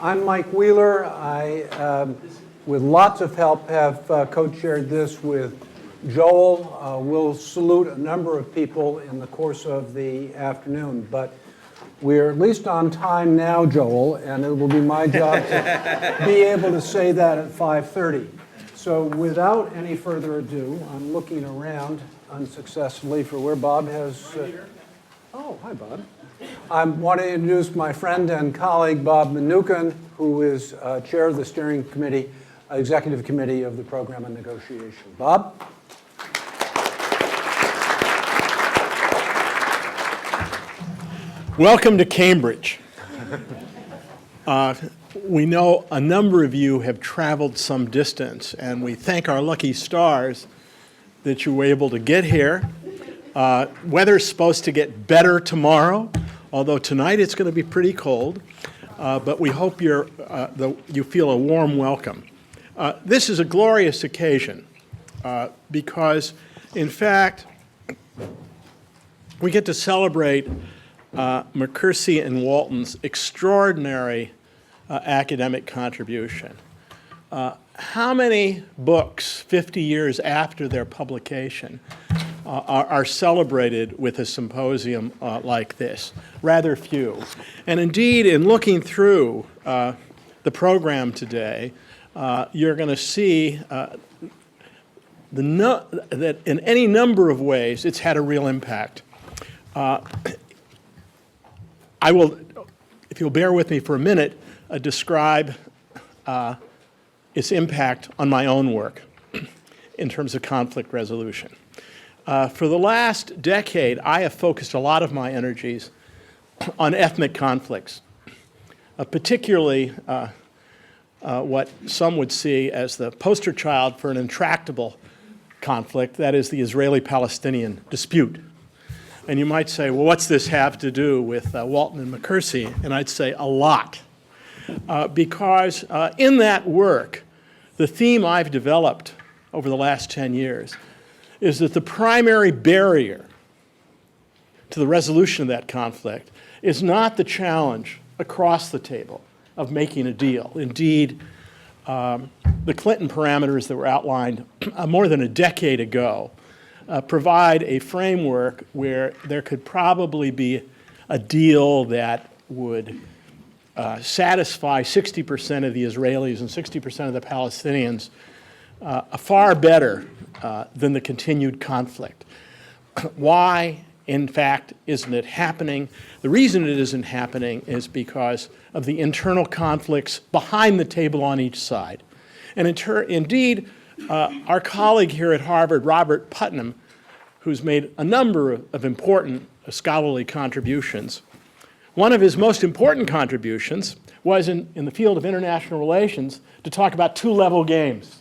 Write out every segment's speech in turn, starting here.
I'm Mike Wheeler. I, with lots of help, have co-chaired this with Joel. We'll salute a number of people in the course of the afternoon, but we're at least on time now, Joel, and it will be my job to be able to say that at 5:30. So without any further ado, I'm looking around unsuccessfully for where Bob has... Oh, hi, Bob. I want to introduce my friend and colleague, Bob Mnookin, who is chair of the steering committee, executive committee of the program and negotiation. Bob? Welcome to Cambridge. We know a number of you have traveled some distance, and we thank our lucky stars that you were able to get here. Weather's supposed to get better tomorrow, although tonight it's going to be pretty cold, but we hope you feel a warm welcome. This is a glorious occasion because, in fact, we get to celebrate McCursey and Walton's extraordinary academic contribution. How many books, 50 years after their publication, are celebrated with a symposium like this? Rather few. And indeed, in looking through the program today, you're going to see that in any number of ways it's had a real impact. I will, if you'll bear with me for a minute, describe its impact on my own work in terms of conflict resolution. For the last decade, I have focused a lot of my energies on ethnic conflicts, particularly what some would see as the poster child for an intractable conflict, that is the Israeli-Palestinian dispute. And you might say, well, what's this have to do with Walton and McCursey? And I'd say a lot. Because in that work, the theme I've developed over the last 10 years is that the primary barrier to the resolution of that conflict is not the challenge across the table of making a deal. Indeed, the Clinton parameters that were outlined more than a decade ago provide a framework where there could probably be a deal that would satisfy 60% of the Israelis and 60% of the Palestinians far better than the continued conflict. Why, in fact, isn't it happening? The reason it isn't happening is because of the internal conflicts behind the table on each side. And indeed, our colleague here at Harvard, Robert Putnam, who's made a number of important scholarly contributions, one of his most important contributions was in the field of international relations to talk about two-level games.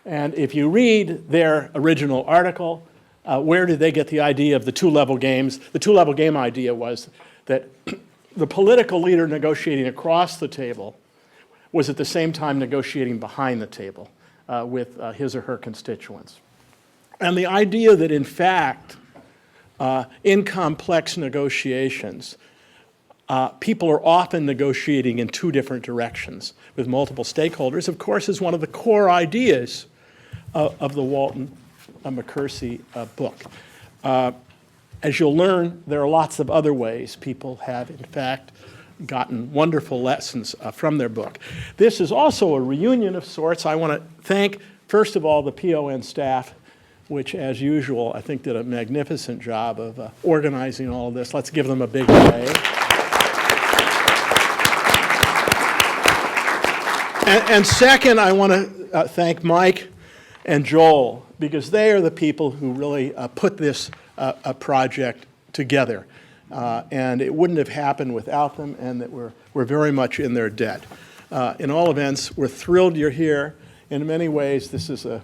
And if you read their original article, where did they get the idea of the two-level games? The two-level game idea was that the political leader negotiating across the table was at the same time negotiating behind the table with his or her constituents. And the idea that, in fact, in complex negotiations, people are often negotiating in two different directions with multiple stakeholders, of course, is one of the core ideas of the Walton-McCursey book. As you'll learn, there are lots of other ways people have, in fact, gotten wonderful lessons from their book. This is also a reunion of sorts. I want to thank, first of all, the PON staff, which, as usual, I think did a magnificent job of organizing all of this. Let's give them a big wave. And second, I want to thank Mike and Joel, because they are the people who really put this project together. And it wouldn't have happened without them, and that we're very much in their debt. In all events, we're thrilled you're here. In many ways, this is a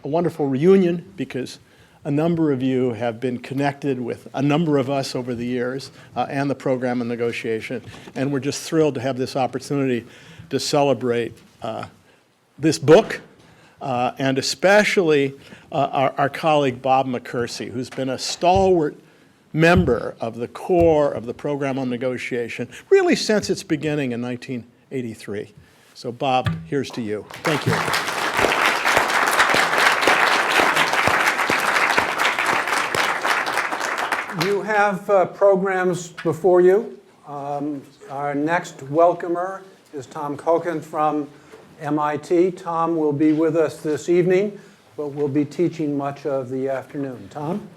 wonderful reunion because a number of you have been connected with a number of us over the years and the program and negotiation, and we're just thrilled to have this opportunity to celebrate this book and especially our colleague Bob McCursey, who's been a stalwart member of the core of the program on negotiation, really since its beginning in 1983. So Bob, here's to you. Thank you. You have programs before you. Our next welcomer is Tom Kochen from MIT. Tom will be with us this evening, but will be teaching much of the afternoon. Tom?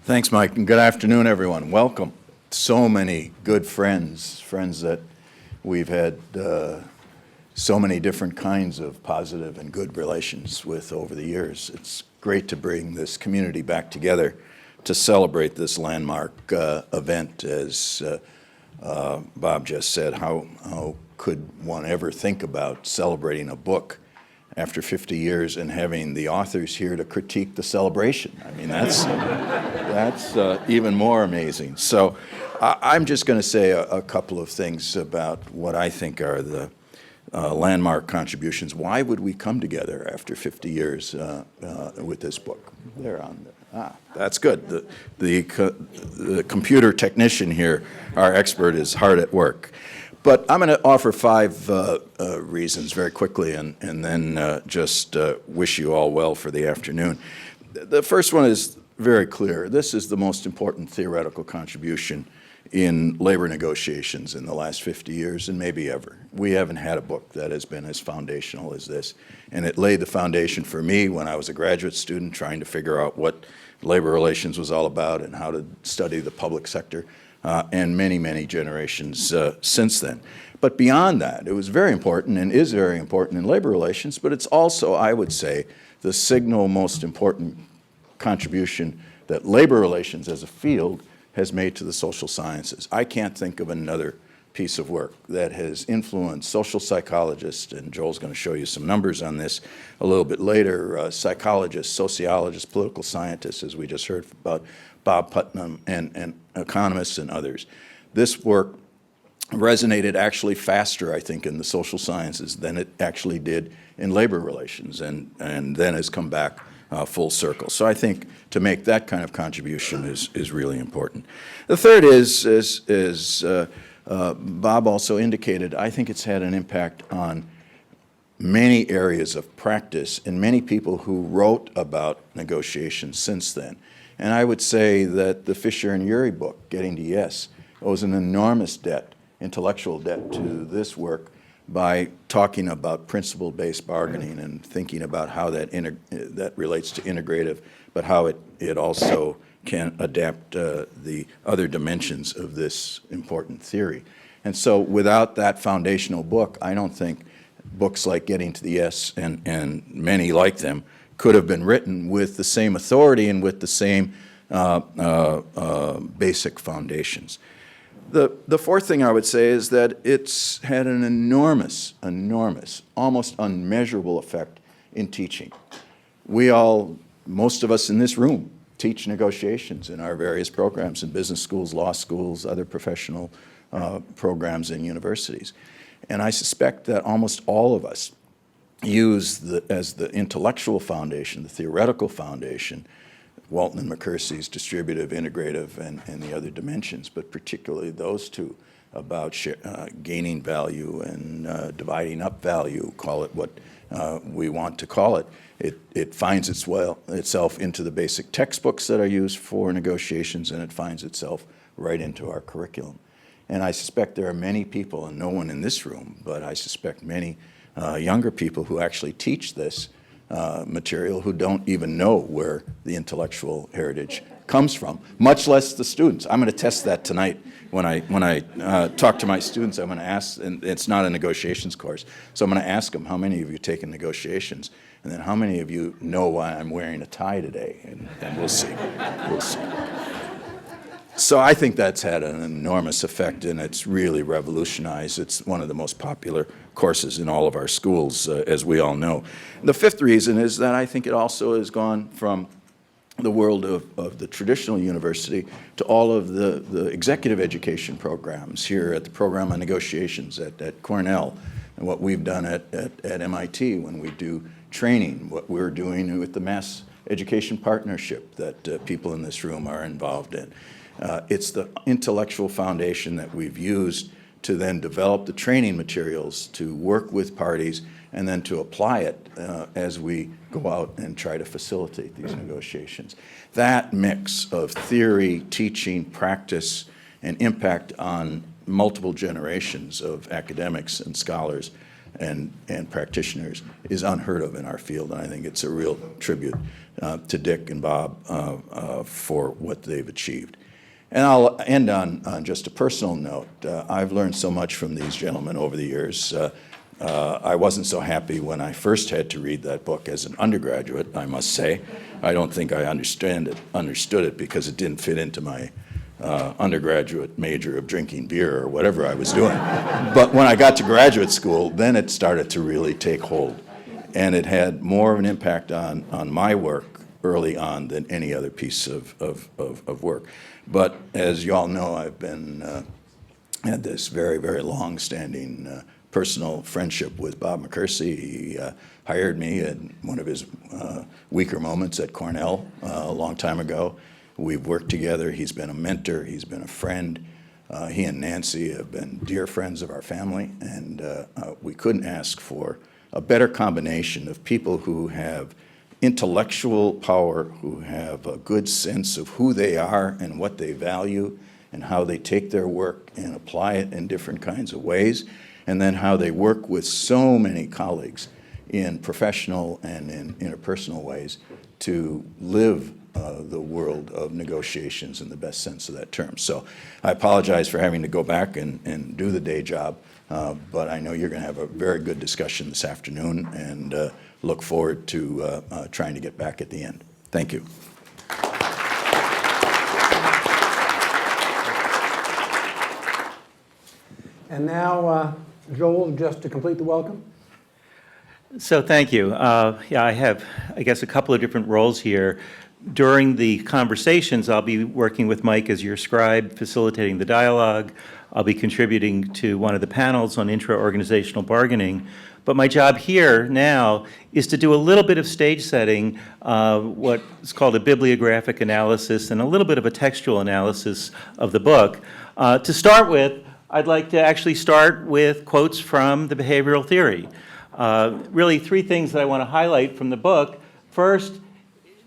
Thanks, Mike, and good afternoon, everyone. Welcome. So many good friends that we've had so many different kinds of positive and good relations with over the years. It's great to bring this community back together to celebrate this landmark event. As Bob just said, how could one ever think about celebrating a book after 50 years and having the authors here to critique the celebration? I mean, that's even more amazing. So I'm just going to say a couple of things about what I think are the landmark contributions. Why would we come together after 50 years with this book? They're on there. That's good. The computer technician here, our expert, is hard at work. But I'm going to offer 5 reasons very quickly and then just wish you all well for the afternoon. The first one is very clear. This is the most important theoretical contribution in labor negotiations in the last 50 years and maybe ever. We haven't had a book that has been as foundational as this. And it laid the foundation for me when I was a graduate student trying to figure out what labor relations was all about and how to study the public sector, and many, many generations since then. But beyond that, it was very important and is very important in labor relations, but it's also, I would say, the single most important contribution that labor relations as a field has made to the social sciences. I can't think of another piece of work that has influenced social psychologists, and Joel's going to show you some numbers on this a little bit later, psychologists, sociologists, political scientists, as we just heard about Bob Putnam, and economists and others. This work resonated actually faster, I think, in the social sciences than it actually did in labor relations, and then has come back full circle. So I think to make that kind of contribution is really important. The third is Bob also indicated, I think it's had an impact on many areas of practice and many people who wrote about negotiations since then. And I would say that the Fisher and Urey book, Getting to Yes, owes an enormous debt, intellectual debt, to this work by talking about principle-based bargaining and thinking about how that relates to integrative, but how it also can adapt the other dimensions of this important theory. And so without that foundational book, I don't think books like Getting to the Yes and many like them could have been written with the same authority and with the same basic foundations. The fourth thing I would say is that it's had an enormous, almost unmeasurable effect in teaching. We all, most of us in this room, teach negotiations in our various programs in business schools, law schools, other professional programs in universities. And I suspect that almost all of us use as the intellectual foundation, the theoretical foundation, Walton and McCursey's distributive, integrative, and the other dimensions, but particularly those two about gaining value and dividing up value, call it what we want to call it. It finds itself into the basic textbooks that are used for negotiations, and it finds itself right into our curriculum. And I suspect there are many people, and no one in this room, but I suspect many younger people who actually teach this material who don't even know where the intellectual heritage comes from, much less the students. I'm going to test that tonight when I talk to my students. I'm going to ask, and it's not a negotiations course, so I'm going to ask them, how many of you taken negotiations? And then how many of you know why I'm wearing a tie today? And we'll see. We'll see. So I think that's had an enormous effect, and it's really revolutionized. It's one of the most popular courses in all of our schools, as we all know. The fifth reason is that I think it also has gone from the world of the traditional university to all of the executive education programs here at the Program on Negotiations at Cornell, and what we've done at MIT when we do training, what we're doing with the mass education partnership that people in this room are involved in. It's the intellectual foundation that we've used to then develop the training materials to work with parties and then to apply it as we go out and try to facilitate these negotiations. That mix of theory, teaching, practice, and impact on multiple generations of academics and scholars and practitioners is unheard of in our field, and I think it's a real tribute to Dick and Bob for what they've achieved. And I'll end on just a personal note. I've learned so much from these gentlemen over the years. I wasn't so happy when I first had to read that book as an undergraduate, I must say. I don't think I understood it because it didn't fit into my undergraduate major of drinking beer or whatever I was doing. But when I got to graduate school, then it started to really take hold. And it had more of an impact on my work early on than any other piece of work. But as you all know, I've had this very, very long-standing personal friendship with Bob McCursey. He hired me in one of his weaker moments at Cornell a long time ago. We've worked together. He's been a mentor. He's been a friend. He and Nancy have been dear friends of our family, and we couldn't ask for a better combination of people who have intellectual power, who have a good sense of who they are and what they value and how they take their work and apply it in different kinds of ways, and then how they work with so many colleagues in professional and in interpersonal ways to live the world of negotiations in the best sense of that term. So I apologize for having to go back and do the day job, but I know you're going to have a very good discussion this afternoon, and look forward to trying to get back at the end. Thank you. And now, Joel, just to complete the welcome. So thank you. Yeah, I have, I guess, a couple of different roles here. During the conversations, I'll be working with Mike as your scribe, facilitating the dialogue. I'll be contributing to one of the panels on intraorganizational bargaining. But my job here now is to do a little bit of stage setting, what is called a bibliographic analysis, and a little bit of a textual analysis of the book. To start with, I'd like to actually start with quotes from the behavioral theory. Really, three things that I want to highlight from the book. First,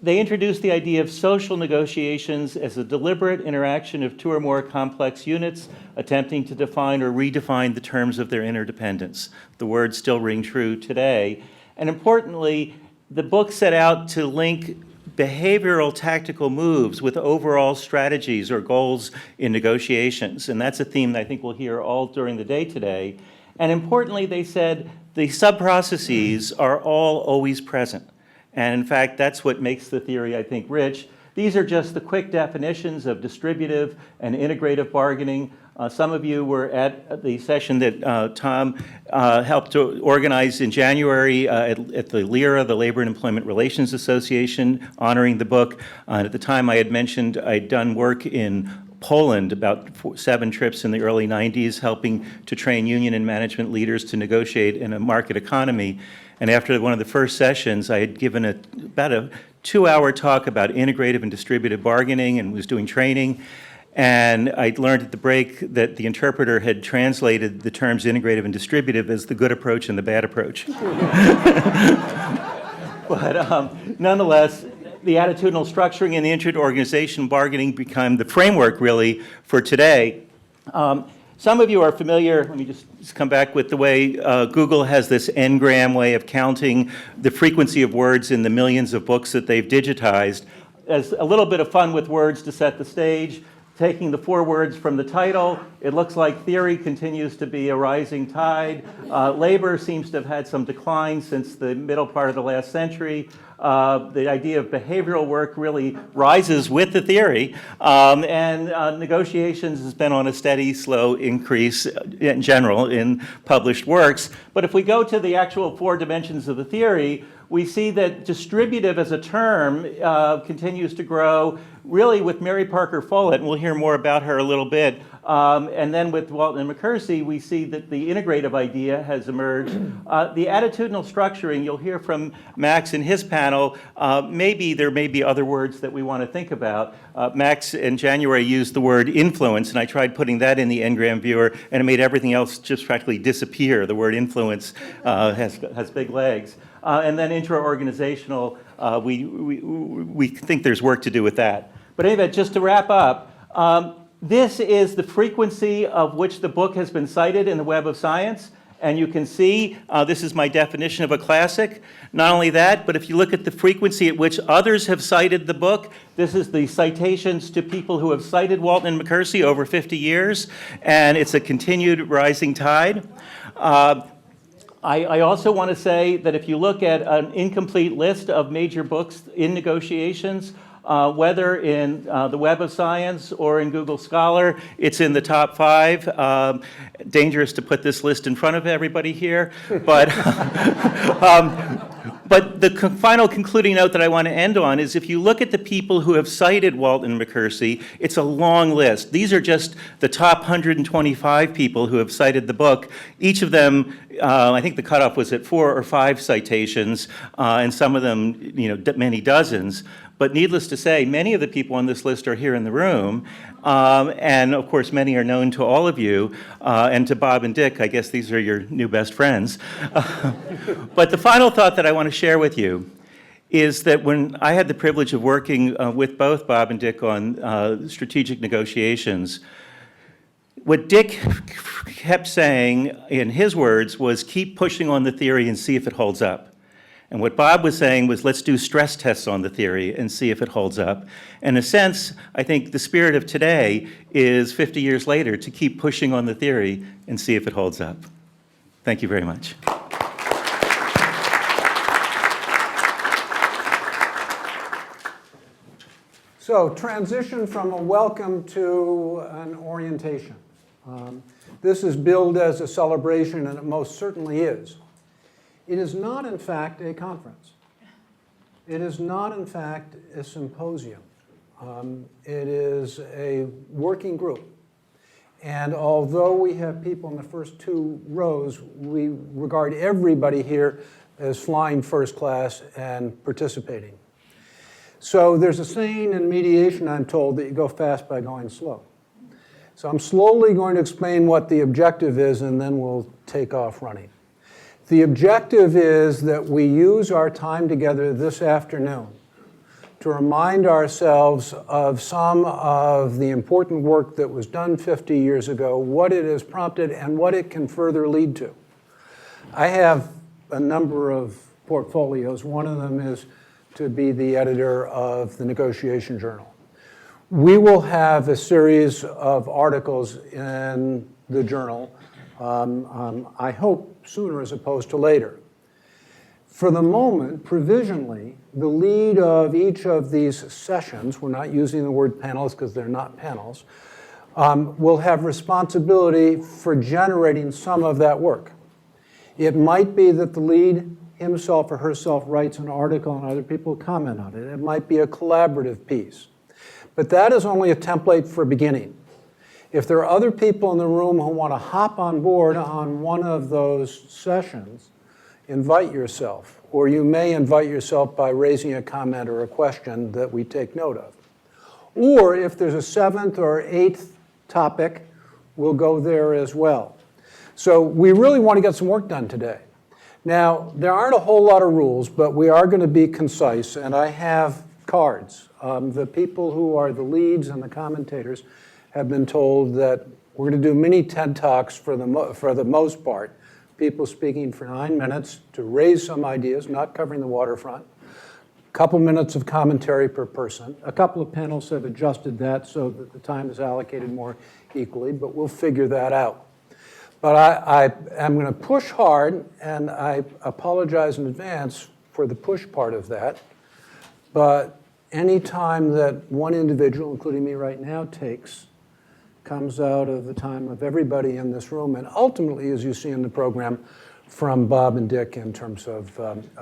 they introduce the idea of social negotiations as a deliberate interaction of two or more complex units attempting to define or redefine the terms of their interdependence. The words still ring true today. And importantly, the book set out to link behavioral tactical moves with overall strategies or goals in negotiations. And that's a theme that I think we'll hear all during the day today. And importantly, they said the sub-processes are all always present. And in fact, that's what makes the theory, I think, rich. These are just the quick definitions of distributive and integrative bargaining. Some of you were at the session that Tom helped to organize in January at the LIRA, the Labor and Employment Relations Association, honoring the book. At the time I had mentioned I'd done work in Poland, about 7 trips in the early 90s, helping to train union and management leaders to negotiate in a market economy. And after one of the first sessions, I had given about a 2-hour talk about integrative and distributive bargaining and was doing training. And I learned at the break that the interpreter had translated the terms integrative and distributive as the good approach and the bad approach. But nonetheless, the attitudinal structuring and the intra-organizational bargaining become the framework, really, for today. Some of you are familiar, let me just come back with the way Google has this n-gram way of counting the frequency of words in the millions of books that they've digitized. As a little bit of fun with words to set the stage, taking the 4 words from the title, it looks like theory continues to be a rising tide. Labor seems to have had some decline since the middle part of the last century. The idea of behavioral work really rises with the theory, and negotiations has been on a steady, slow increase in general in published works. But if we go to the actual 4 dimensions of the theory, we see that distributive as a term continues to grow, really with Mary Parker Follett, and we'll hear more about her a little bit, And then with Walton and McKersey, we see that the integrative idea has emerged. The attitudinal structuring, you'll hear from Max in his panel, maybe there may be other words that we want to think about. Max in January used the word influence, and I tried putting that in the Engram viewer, and it made everything else just practically disappear. The word influence has big legs. And then intraorganizational, we think there's work to do with that. But anyway, just to wrap up, this is the frequency of which the book has been cited in the Web of Science. And you can see, this is my definition of a classic. Not only that, but if you look at the frequency at which others have cited the book, this is the citations to people who have cited Walton and McKersey over 50 years, and it's a continued rising tide. I also want to say that if you look at an incomplete list of major books in negotiations, whether in the Web of Science or in Google Scholar, it's in the top 5. Dangerous to put this list in front of everybody here, but but the final concluding note that I want to end on is if you look at the people who have cited Walton and McKersey, it's a long list. These are just the top 125 people who have cited the book. Each of them, I think the cutoff was at 4 or 5 citations, and some of them, many dozens. But needless to say, many of the people on this list are here in the room, and of course many are known to all of you, and to Bob and Dick, I guess these are your new best friends. But the final thought that I want to share with you is that when I had the privilege of working with both Bob and Dick on strategic negotiations, what Dick kept saying in his words was keep pushing on the theory and see if it holds up. And what Bob was saying was, let's do stress tests on the theory and see if it holds up. In a sense, I think the spirit of today is 50 years later to keep pushing on the theory and see if it holds up. Thank you very much. So transition from a welcome to an orientation. This is billed as a celebration, and it most certainly is. It is not, in fact, a conference. It is not, in fact, a symposium. It is a working group. And although we have people in the first 2 rows, we regard everybody here as flying first class and participating. So there's a saying in mediation, I'm told, that you go fast by going slow. So I'm slowly going to explain what the objective is, and then we'll take off running. The objective is that we use our time together this afternoon to remind ourselves of some of the important work that was done 50 years ago, what it has prompted, and what it can further lead to. I have a number of portfolios. One of them is to be the editor of the Negotiation Journal. We will have a series of articles in the journal, I hope sooner as opposed to later. For the moment, provisionally, the lead of each of these sessions, we're not using the word panels because they're not panels, will have responsibility for generating some of that work. It might be that the lead himself or herself writes an article and other people comment on it. It might be a collaborative piece. But that is only a template for beginning. If there are other people in the room who want to hop on board on one of those sessions, invite yourself. Or you may invite yourself by raising a comment or a question that we take note of. Or if there's a 7th or 8th topic, we'll go there as well. So we really want to get some work done today. Now, there aren't a whole lot of rules, but we are going to be concise, and I have cards. The people who are the leads and the commentators have been told that we're going to do mini TED Talks for the most part, people speaking for 9 minutes to raise some ideas, not covering the waterfront, a couple minutes of commentary per person. A couple of panels have adjusted that so that the time is allocated more equally, but we'll figure that out. But I am going to push hard, and I apologize in advance for the push part of that, but any time that one individual, including me right now, takes comes out of the time of everybody in this room, and ultimately, as you see in the program, from Bob and Dick in terms of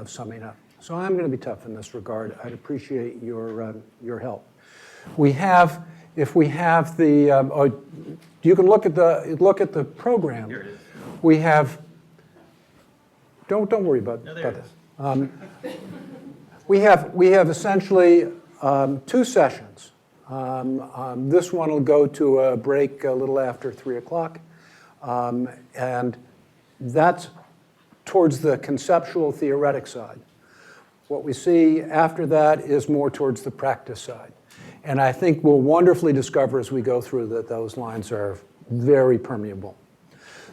summing up. So I'm going to be tough in this regard. I'd appreciate your help. If we have the, You can look at the program. Here it is. We have, don't worry about No, there it this. We have essentially 2 sessions. This one will go to a break a little after 3 o'clock. And that's towards the conceptual theoretic side. What we see after that is more towards the practice side. And I think we'll wonderfully discover as we go through that those lines are very permeable.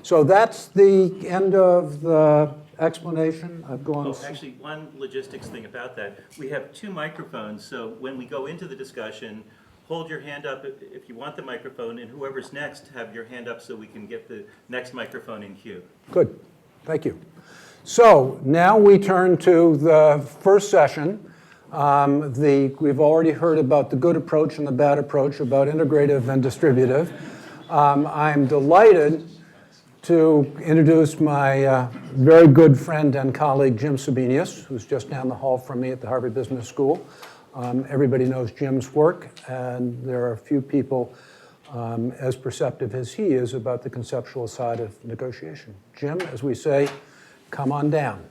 So that's the end of the explanation. I've gone. Oh, actually, one logistics thing about that. We have 2 microphones, so when we go into the discussion, hold your hand up if you want the microphone, and whoever's next, have your hand up so we can get the next microphone in queue. Good. Thank you. So now we turn to the first session. We've already heard about the good approach and the bad approach, about integrative and distributive. I'm delighted to introduce my very good friend and colleague, Jim Sabinius, who's just down the hall from me at the Harvard Business School. Everybody knows Jim's work, and there are a few people as perceptive as he is about the conceptual side of negotiation. Jim, as we say, come on down.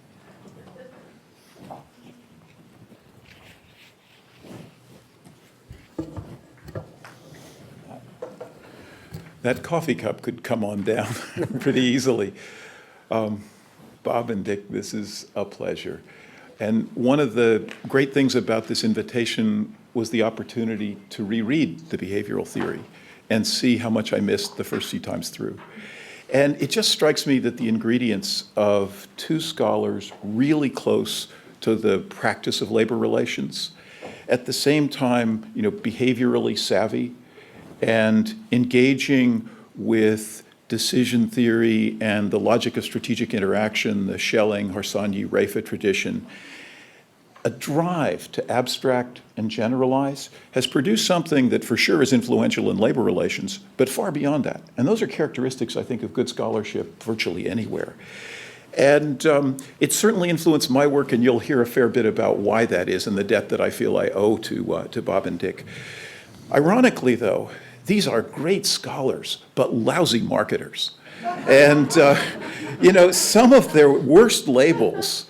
That coffee cup could come on down pretty easily. Bob and Dick, this is a pleasure. And one of the great things about this invitation was the opportunity to reread the behavioral theory and see how much I missed the first few times through. And it just strikes me that the ingredients of 2 scholars really close to the practice of labor relations, at the same time, behaviorally savvy, and engaging with decision theory and the logic of strategic interaction, the Schelling, Harsanyi, Rafa tradition, a drive to abstract and generalize has produced something that for sure is influential in labor relations, but far beyond that. And those are characteristics, I think, of good scholarship virtually anywhere. And it certainly influenced my work, and you'll hear a fair bit about why that is and the debt that I feel I owe to Bob and Dick. Ironically, though, these are great scholars, but lousy marketers. And, some of their worst labels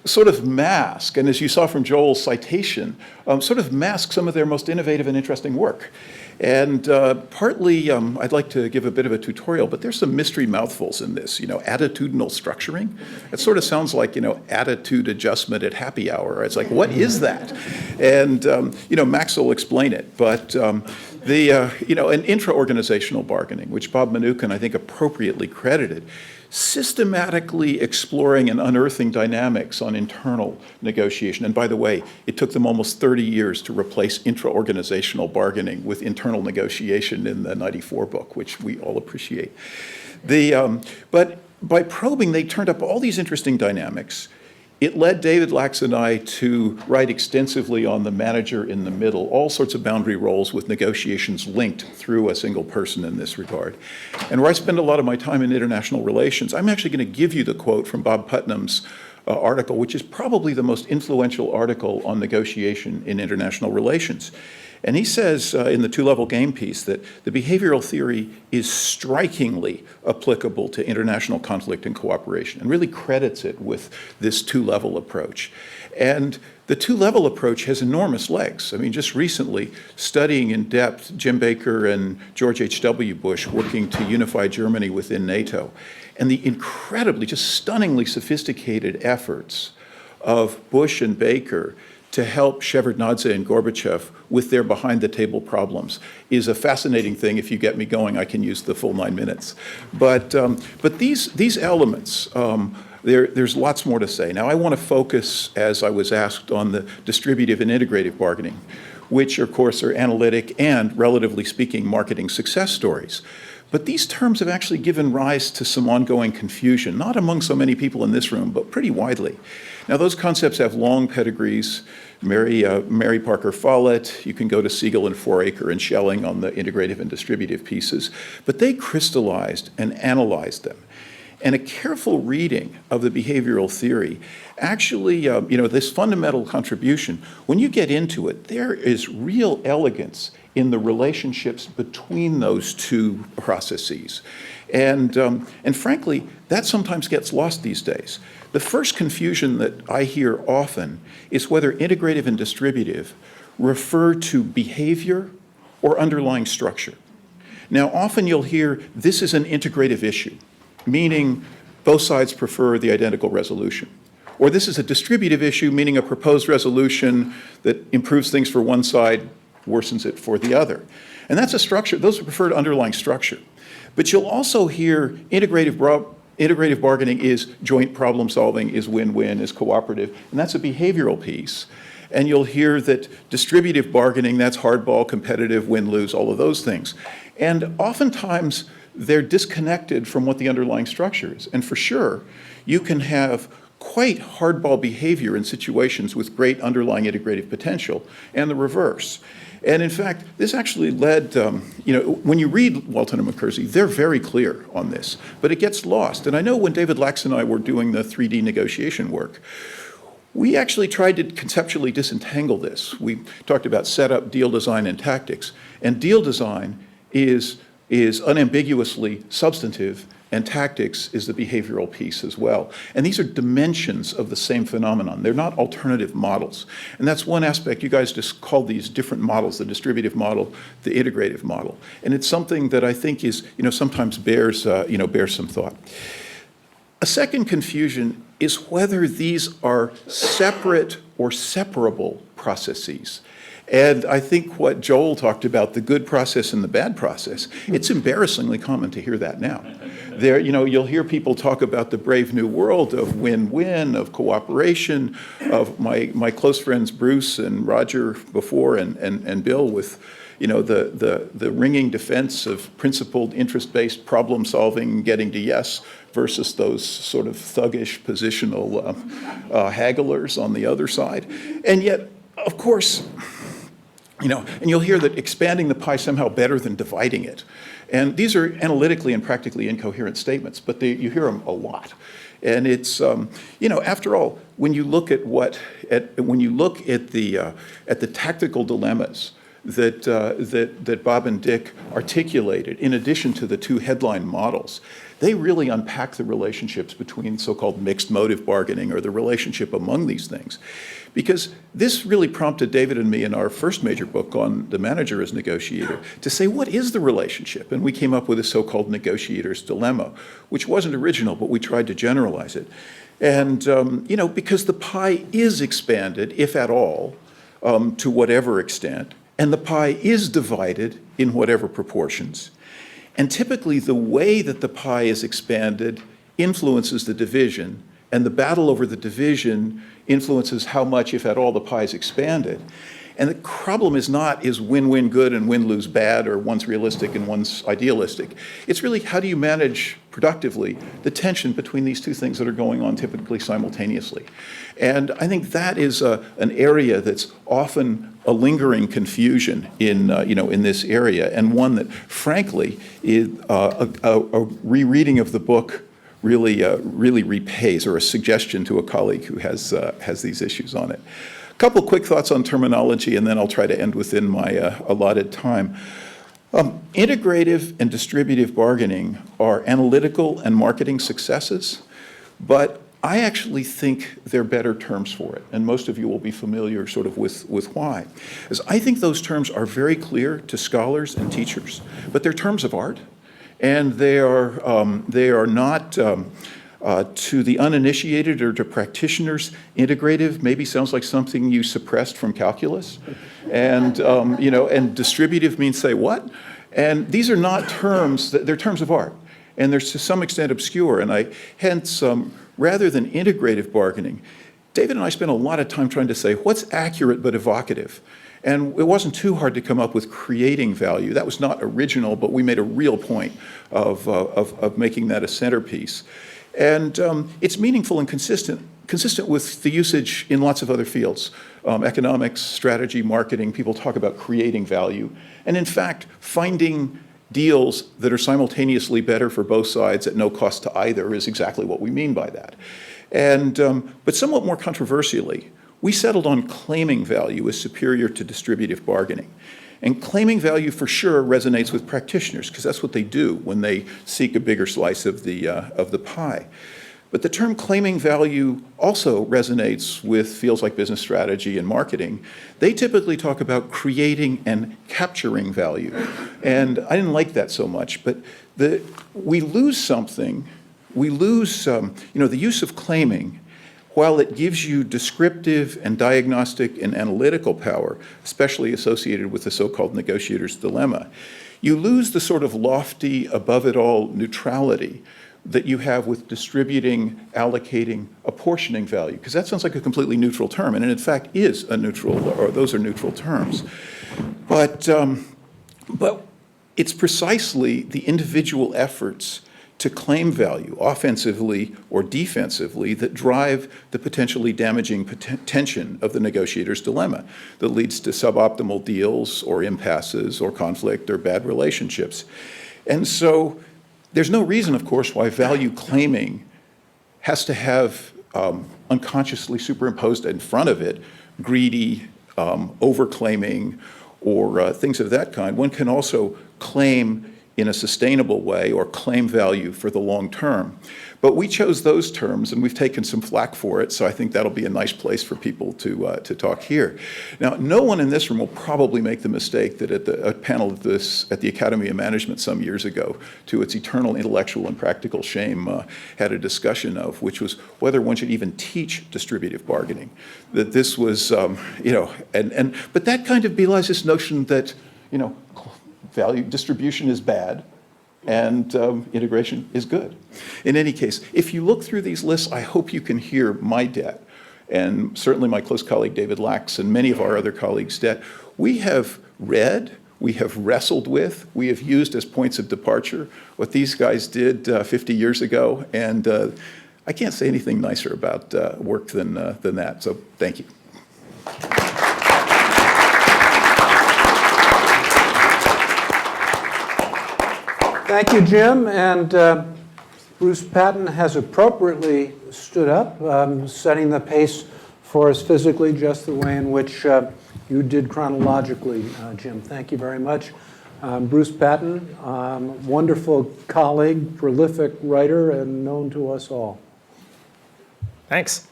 sort of mask, and as you saw from Joel's citation, sort of mask some of their most innovative and interesting work. And partly, I'd like to give a bit of a tutorial, but there's some mystery mouthfuls in this. Attitudinal structuring. It sort of sounds like, attitude adjustment at happy hour. It's like, what is that? And, Max will explain it. But an intraorganizational bargaining, which Bob Mnookin, I think, appropriately credited, systematically exploring and unearthing dynamics on internal negotiation. And by the way, it took them almost 30 years to replace intraorganizational bargaining with internal negotiation in the '94 book, which we all appreciate. But by probing, they turned up all these interesting dynamics. It led David Lax and I to write extensively on the manager in the middle, all sorts of boundary roles with negotiations linked through a single person in this regard. And where I spend a lot of my time in international relations, I'm actually going to give you the quote from Bob Putnam's article, which is probably the most influential article on negotiation in international relations. And he says in the 2-level game piece that the behavioral theory is strikingly applicable to international conflict and cooperation, and really credits it with this 2-level approach. And the 2-level approach has enormous legs. I mean, just recently, studying in depth Jim Baker and George H.W. Bush working to unify Germany within NATO, and the incredibly, just stunningly sophisticated efforts of Bush and Baker to help Shevardnadze and Gorbachev with their behind-the-table problems is a fascinating thing. If you get me going, I can use the full 9 minutes. But these elements, there's lots more to say. Now, I want to focus, as I was asked, on the distributive and integrative bargaining, which, of course, are analytic and, relatively speaking, marketing success stories. But these terms have actually given rise to some ongoing confusion, not among so many people in this room, but pretty widely. Now, those concepts have long pedigrees. Mary Parker Follett, you can go to Siegel and Foraker and Schelling on the integrative and distributive pieces, but they crystallized and analyzed them. And a careful reading of the behavioral theory actually, this fundamental contribution, when you get into it, there is real elegance in the relationships between those two processes. And frankly, that sometimes gets lost these days. The first confusion that I hear often is whether integrative and distributive refer to behavior or underlying structure. Now, often you'll hear this is an integrative issue, meaning both sides prefer the identical resolution. Or this is a distributive issue, meaning a proposed resolution that improves things for one side, worsens it for the other. And that's a structure, those are preferred underlying structure. But you'll also hear integrative bargaining is joint problem solving, is win-win, is cooperative, and that's a behavioral piece. And you'll hear that distributive bargaining, that's hardball, competitive, win-lose, all of those things. And oftentimes, they're disconnected from what the underlying structure is. And for sure, you can have quite hardball behavior in situations with great underlying integrative potential, and the reverse. And in fact, this actually led, when you read Walton and McKersey, they're very clear on this, but it gets lost. And I know when David Lax and I were doing the 3D negotiation work, we actually tried to conceptually disentangle this. We talked about setup, deal design, and tactics. And deal design is unambiguously substantive, and tactics is the behavioral piece as well. And these are dimensions of the same phenomenon. They're not alternative models. And that's one aspect. You guys just called these different models, the distributive model, the integrative model. And it's something that I think is, sometimes bears some thought. A second confusion is whether these are separate or separable processes. And I think what Joel talked about, the good process and the bad process, it's embarrassingly common to hear that now. You'll hear people talk about the brave new world of win-win, of cooperation, of my close friends Bruce and Roger before and Bill with the ringing defense of principled, interest-based problem solving, getting to yes, versus those sort of thuggish positional hagglers on the other side. And yet, of course, and you'll hear that expanding the pie somehow better than dividing it. And these are analytically and practically incoherent statements, but you hear them a lot. And it's, after all, when you look at the tactical dilemmas that Bob and Dick articulated, in addition to the two headline models, they really unpack the relationships between so-called mixed motive bargaining, or the relationship among these things. Because this really prompted David and me in our first major book on the manager as negotiator to say, what is the relationship? And we came up with a so-called negotiator's dilemma, which wasn't original, but we tried to generalize it. And, because the pie is expanded, if at all, to whatever extent, and the pie is divided in whatever proportions. And typically, the way that the pie is expanded influences the division, and the battle over the division influences how much, if at all, the pie is expanded. And the problem is win-win good and win-lose bad, or one's realistic and one's idealistic. It's really, how do you manage productively the tension between these two things that are going on typically simultaneously? And I think that is an area that's often a lingering confusion in this area, and one that, frankly, is a rereading of the book really repays, or a suggestion to a colleague who has these issues on it. A couple quick thoughts on terminology, and then I'll try to end within my allotted time. Integrative and distributive bargaining are analytical and marketing successes, but I actually think they're better terms for it, and most of you will be familiar sort of with why. As I think those terms are very clear to scholars and teachers, but they're terms of art, and they are not to the uninitiated or to practitioners. Integrative maybe sounds like something you suppressed from calculus, and and distributive means say what? And these are not terms, they're terms of art, and they're to some extent obscure, and hence, rather than integrative bargaining, David and I spent a lot of time trying to say what's accurate but evocative. And it wasn't too hard to come up with creating value. That was not original, but we made a real point of making that a centerpiece. And it's meaningful and consistent with the usage in lots of other fields. Economics, strategy, marketing, people talk about creating value. And in fact, finding deals that are simultaneously better for both sides at no cost to either is exactly what we mean by that. And, but somewhat more controversially, we settled on claiming value as superior to distributive bargaining. And claiming value for sure resonates with practitioners, because that's what they do when they seek a bigger slice of the pie. But the term claiming value also resonates with fields like business strategy and marketing. They typically talk about creating and capturing value. And I didn't like that so much, but we lose something. We lose the use of claiming, while it gives you descriptive and diagnostic and analytical power, especially associated with the so-called negotiator's dilemma. You lose the sort of lofty, above-it-all neutrality that you have with distributing, allocating, apportioning value, because that sounds like a completely neutral term, and it in fact is a neutral, or those are neutral terms. But it's precisely the individual efforts to claim value, offensively or defensively, that drive the potentially damaging tension of the negotiator's dilemma that leads to suboptimal deals or impasses or conflict or bad relationships. And so there's no reason, of course, why value claiming has to have unconsciously superimposed in front of it greedy, overclaiming, or things of that kind. One can also claim in a sustainable way or claim value for the long term. But we chose those terms, and we've taken some flack for it, so I think that'll be a nice place for people to talk here. Now, no one in this room will probably make the mistake that at a panel of this at the Academy of Management some years ago, to its eternal intellectual and practical shame, had a discussion of, which was whether one should even teach distributive bargaining. That this was, but that kind of belies this notion that, value distribution is bad and integration is good. In any case, if you look through these lists, I hope you can hear my debt, and certainly my close colleague David Lack's and many of our other colleagues' debt. We have read, we have wrestled with, we have used as points of departure what these guys did 50 years ago, and I can't say anything nicer about work than that, so thank you. Thank you, Jim. And Bruce Patton has appropriately stood up, setting the pace for us physically just the way in which you did chronologically, Jim. Thank you very much. Bruce Patton, wonderful colleague, prolific writer, and known to us all. Thanks.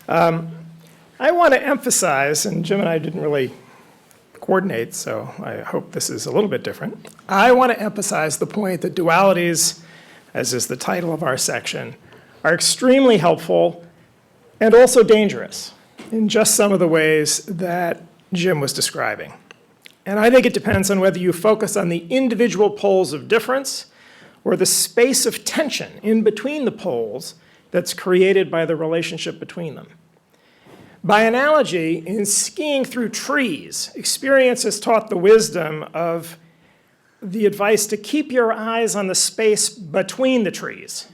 I want to emphasize, and Jim and I didn't really coordinate, so I hope this is a little bit different. I want to emphasize the point that dualities, as is the title of our section, are extremely helpful and also dangerous in just some of the ways that Jim was describing. And I think it depends on whether you focus on the individual poles of difference or the space of tension in between the poles that's created by the relationship between them. By analogy, in skiing through trees, experience has taught the wisdom of the advice to keep your eyes on the space between the trees.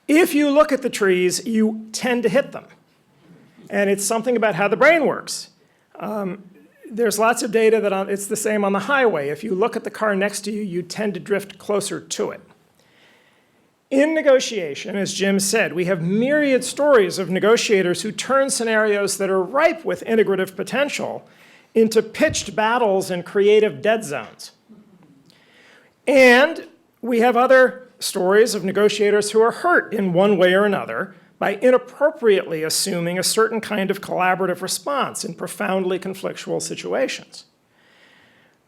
If you look at the trees, you tend to hit them. And it's something about how the brain works. There's lots of data that it's the same on the highway. If you look at the car next to you, you tend to drift closer to it. In negotiation, as Jim said, we have myriad stories of negotiators who turn scenarios that are ripe with integrative potential into pitched battles and creative dead zones. And we have other stories of negotiators who are hurt in one way or another by inappropriately assuming a certain kind of collaborative response in profoundly conflictual situations.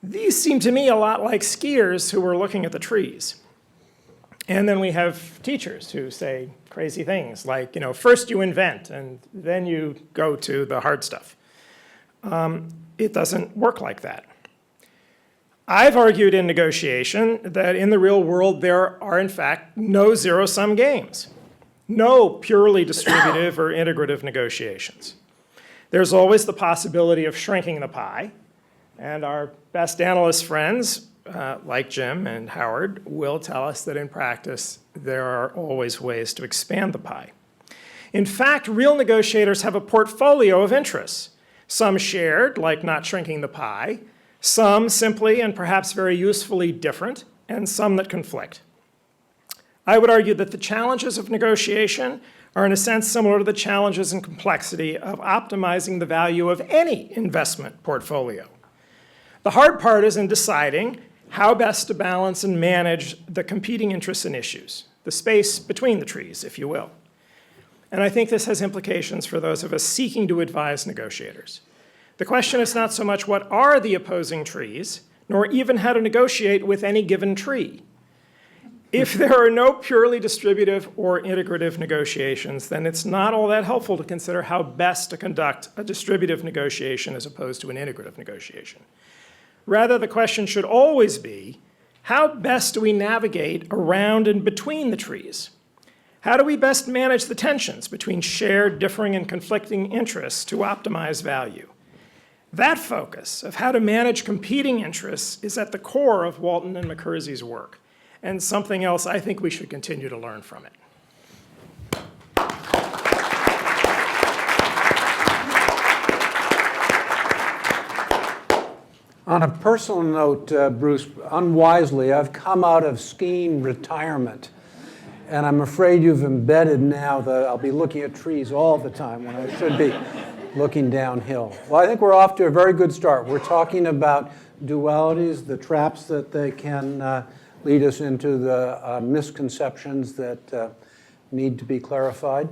These seem to me a lot like skiers who were looking at the trees. And then we have teachers who say crazy things like, first you invent and then you go to the hard stuff. It doesn't work like that. I've argued in negotiation that in the real world there are in fact no zero-sum games, no purely distributive or integrative negotiations. There's always the possibility of shrinking the pie, and our best analyst friends like Jim and Howard, will tell us that in practice, there are always ways to expand the pie. In fact, real negotiators have a portfolio of interests, some shared, like not shrinking the pie, some simply and perhaps very usefully different, and some that conflict. I would argue that the challenges of negotiation are in a sense similar to the challenges and complexity of optimizing the value of any investment portfolio. The hard part is in deciding how best to balance and manage the competing interests and issues, the space between the trees, if you will. And I think this has implications for those of us seeking to advise negotiators. The question is not so much what are the opposing trees, nor even how to negotiate with any given tree. If there are no purely distributive or integrative negotiations, then it's not all that helpful to consider how best to conduct a distributive negotiation as opposed to an integrative negotiation. Rather, the question should always be, how best do we navigate around and between the trees? How do we best manage the tensions between shared, differing, and conflicting interests to optimize value? That focus of how to manage competing interests is at the core of Walton and McKersey's work, and something else I think we should continue to learn from it. On a personal note, Bruce, unwisely, I've come out of skiing retirement, and I'm afraid you've embedded now that I'll be looking at trees all the time when I should be looking downhill. Well, I think we're off to a very good start. We're talking about dualities, the traps that they can lead us into, the misconceptions that need to be clarified.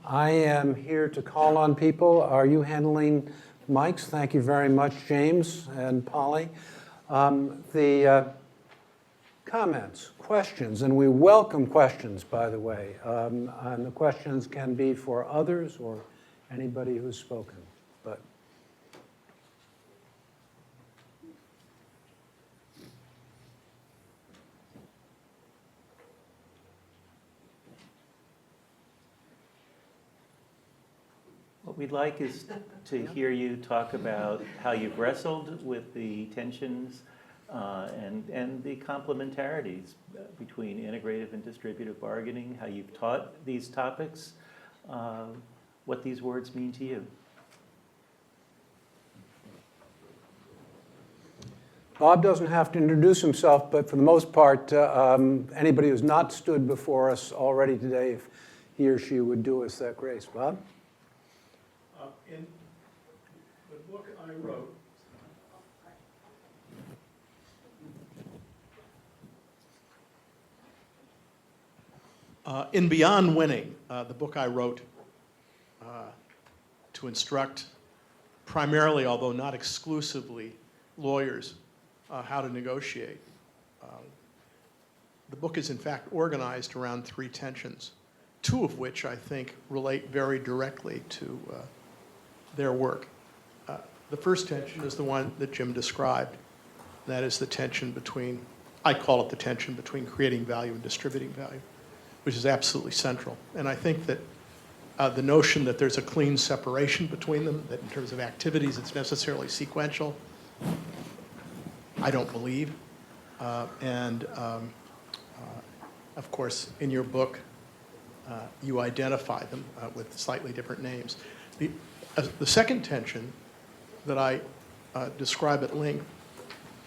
I am here to call on people. Are you handling mics? Thank you very much, James and Polly. The comments, questions, and we welcome questions, by the way. And the questions can be for others or anybody who's spoken. But What we'd like is to hear you talk about how you've wrestled with the tensions and the complementarities between integrative and distributive bargaining, how you've taught these topics, what these words mean to you. Bob doesn't have to introduce himself, but for the most part, anybody who's not stood before us already today, if he or she would do us that grace. Bob? In the book I wrote, in Beyond Winning, the book I wrote to instruct primarily, although not exclusively, lawyers how to negotiate. The book is in fact organized around three tensions, two of which I think relate very directly to their work. The first tension is the one that Jim described. That is the tension between, I call it the tension between creating value and distributing value, which is absolutely central. And I think that the notion that there's a clean separation between them, that in terms of activities it's necessarily sequential, I don't believe. Of course, in your book, you identify them with slightly different names. The second tension that I describe at length,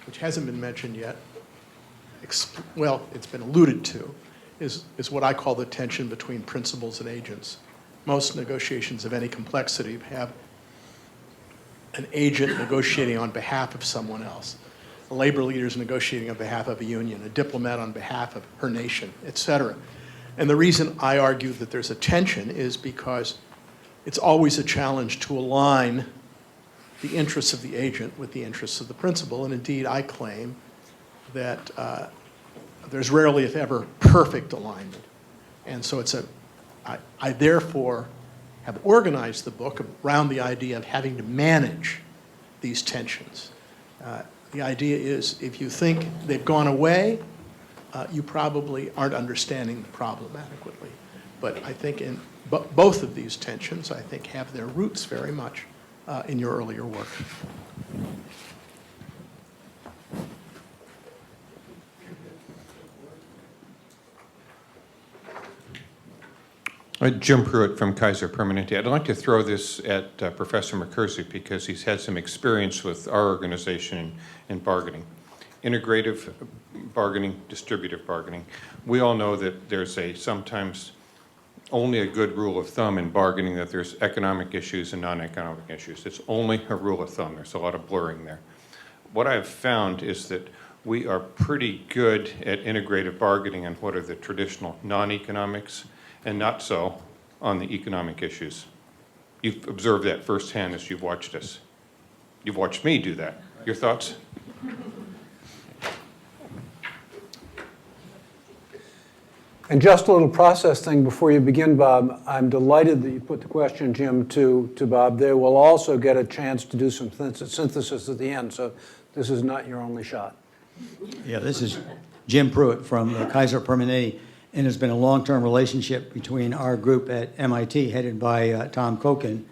which hasn't been mentioned yet, well, it's been alluded to, is what I call the tension between principals and agents. Most negotiations of any complexity have an agent negotiating on behalf of someone else. A labor leader is negotiating on behalf of a union, a diplomat on behalf of her nation, et cetera. And the reason I argue that there's a tension is because it's always a challenge to align the interests of the agent with the interests of the principal. And indeed, I claim that there's rarely, if ever, perfect alignment. And so I therefore have organized the book around the idea of having to manage these tensions. The idea is if you think they've gone away, you probably aren't understanding the problem adequately. But I think in both of these tensions, I think, have their roots very much in your earlier work. Jim Pruitt from Kaiser Permanente. I'd like to throw this at Professor McCursey because he's had some experience with our organization in bargaining. Integrative bargaining, distributive bargaining. We all know that there's sometimes only a good rule of thumb in bargaining that there's economic issues and non-economic issues. It's only a rule of thumb. There's a lot of blurring there. What I've found is that we are pretty good at integrative bargaining on what are the traditional non-economics and not so on the economic issues. You've observed that firsthand as you've watched us. You've watched me do that. Your thoughts? And just a little process thing before you begin, Bob. I'm delighted that you put the question, Jim, to Bob. They will also get a chance to do some synthesis at the end, so this is not your only shot. Yeah, this is Jim Pruitt from Kaiser Permanente, and there's been a long-term relationship between our group at MIT, headed by Tom Koken,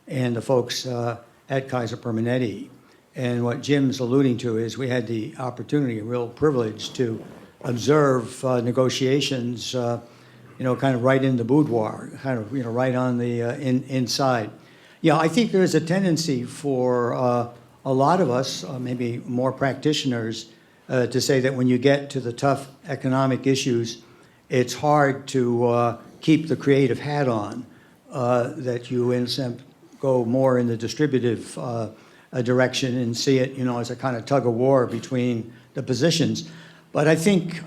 and the folks at Kaiser Permanente. And what Jim's alluding to is we had the opportunity, a real privilege, to observe negotiations, kind of right in the boudoir, kind of, right on the inside. Yeah, I think there's a tendency for a lot of us, maybe more practitioners, to say that when you get to the tough economic issues, it's hard to keep the creative hat on, that you, in a sense, go more in the distributive direction and see it, as a kind of tug of war between the positions. But I think,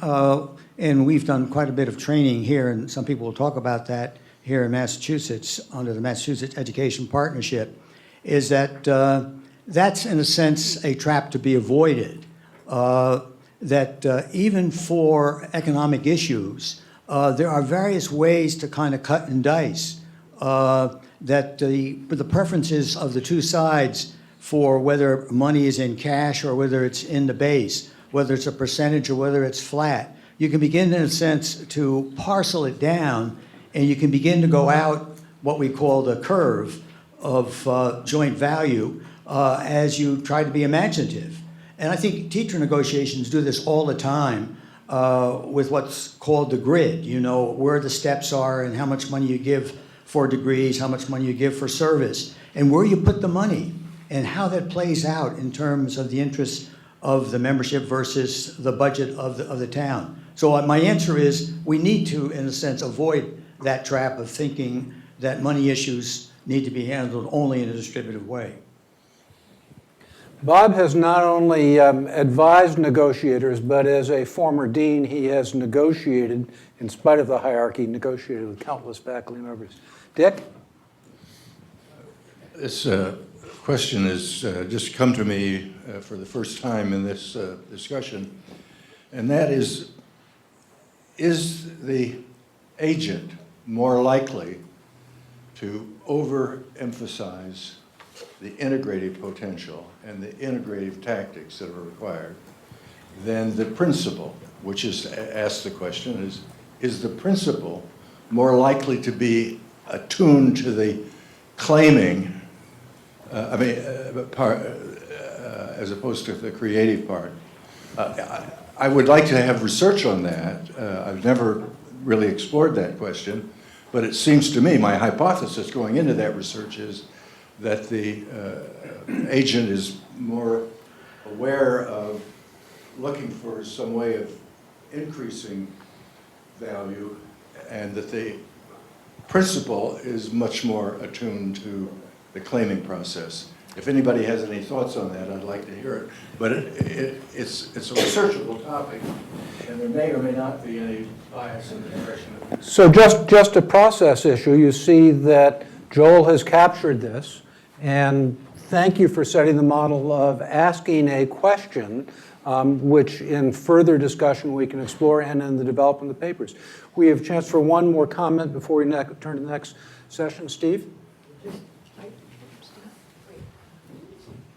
and we've done quite a bit of training here, and some people will talk about that here in Massachusetts under the Massachusetts Education Partnership, is that that's, in a sense, a trap to be avoided. That even for economic issues, there are various ways to kind of cut and dice. That the preferences of the two sides for whether money is in cash or whether it's in the base, whether it's a percentage or whether it's flat, you can begin, in a sense, to parcel it down, and you can begin to go out what we call the curve of joint value as you try to be imaginative. And I think teacher negotiations do this all the time with what's called the grid, where the steps are and how much money you give for degrees, how much money you give for service, and where you put the money, and how that plays out in terms of the interests of the membership versus the budget of the town. So my answer is we need to, in a sense, avoid that trap of thinking that money issues need to be handled only in a distributive way. Bob has not only advised negotiators, but as a former dean, he has negotiated, in spite of the hierarchy, negotiated with countless faculty members. Dick? This question has just come to me for the first time in this discussion, and that is the agent more likely to overemphasize the integrative potential and the integrative tactics that are required than the principal, which is asked the question is the principal more likely to be attuned to the claiming, part, as opposed to the creative part? I would like to have research on that. I've never really explored that question, but it seems to me, my hypothesis going into that research is that the agent is more aware of looking for some way of increasing value, and that the principal is much more attuned to the claiming process. If anybody has any thoughts on that, I'd like to hear it. But it's a researchable topic, and there may or may not be any bias in the direction of it. So just a process issue. You see that Joel has captured this, and thank you for setting the model of asking a question, which in further discussion we can explore and in the development of the papers. We have a chance for one more comment before we turn to the next session. Steve?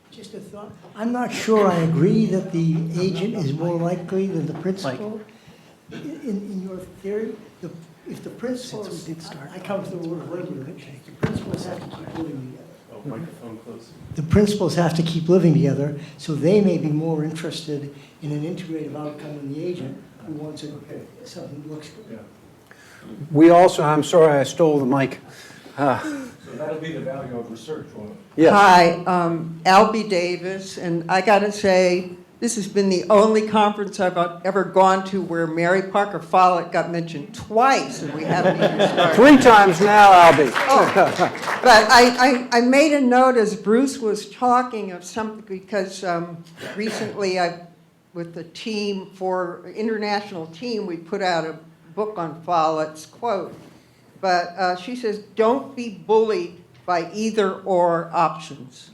Just a thought. I'm not sure I agree that the agent is more likely than the principal. In your theory, if the principals, I come from the world of labor, the principals have to keep living together. Microphone close. The principals have to keep living together, so they may be more interested in an integrative outcome than the agent who wants something that looks good. We also, I'm sorry I stole the mic. So that'll be the value of research, won't it? Yes. Hi, Albie Davis, and I got to say, this has been the only conference I've ever gone to where Mary Parker Follett got mentioned twice, and we haven't even started. 3 times now, Albie. But I made a note as Bruce was talking of something, because recently with the team, for international team, we put out a book on Follett's quote. But she says, don't be bullied by either or options.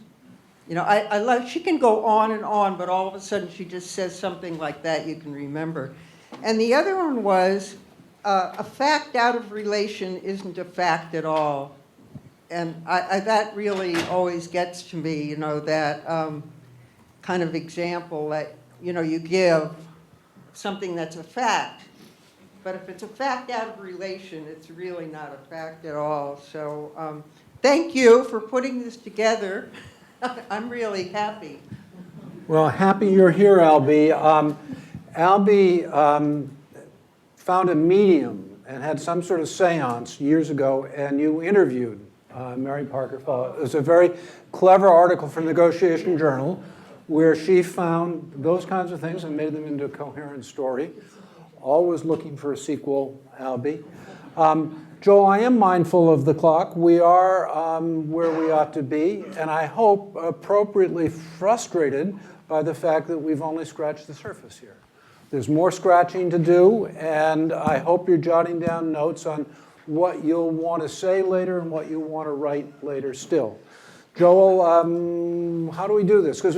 You know, I love, she can go on, but all of a sudden she just says something like that you can remember. And the other one was, a fact out of relation isn't a fact at all. And that really always gets to me, you know, that kind of example that, you know, you give something that's a fact. But if it's a fact out of relation, it's really not a fact at all. So thank you for putting this together. I'm really happy. Well, happy you're here, Albie. Albie found a medium and had some sort of seance years ago, and you interviewed Mary Parker Follett. It was a very clever article for Negotiation Journal where she found those kinds of things and made them into a coherent story. Always looking for a sequel, Albie. Joe, I am mindful of the clock. We are where we ought to be, and I hope appropriately frustrated by the fact that we've only scratched the surface here. There's more scratching to do, and I hope you're jotting down notes on what you'll want to say later and what you want to write later still. Joel, how do we do this? Because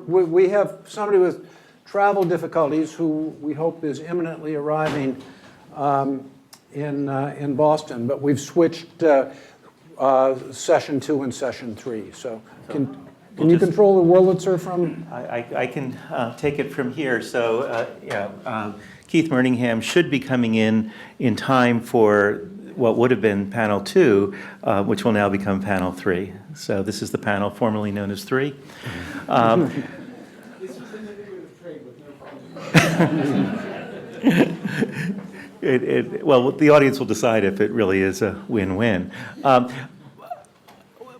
we have somebody with travel difficulties who we hope is imminently arriving in Boston, but we've switched session 2 and session 3. So can you control the Wurlitzer from? I can take it from here. So Keith Merningham should be coming in time for what would have been panel 2, which will now become panel 3. So this is the panel formerly known as 3. Well, the audience will decide if it really is a win-win.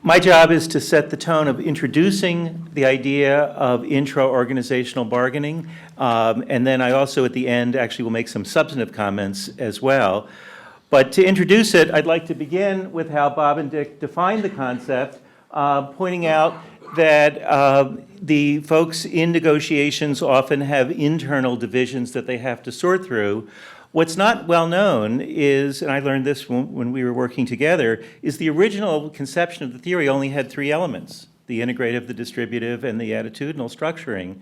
My job is to set the tone of introducing the idea of intra-organizational bargaining, and then I also, at the end, actually will make some substantive comments as well. But to introduce it, I'd like to begin with how Bob and Dick defined the concept, pointing out that the folks in negotiations often have internal divisions that they have to sort through. What's not well known is, and I learned this when we were working together, is the original conception of the theory only had 3 elements: the integrative, the distributive, and the attitudinal structuring.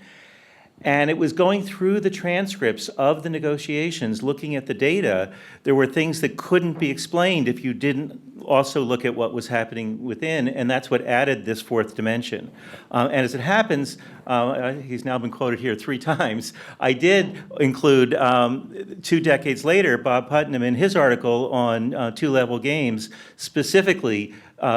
And it was going through the transcripts of the negotiations, looking at the data. There were things that couldn't be explained if you didn't also look at what was happening within, and that's what added this 4th dimension. And as it happens, he's now been quoted here 3 times, I did include 2 decades later, Bob Putnam in his article on two-level games specifically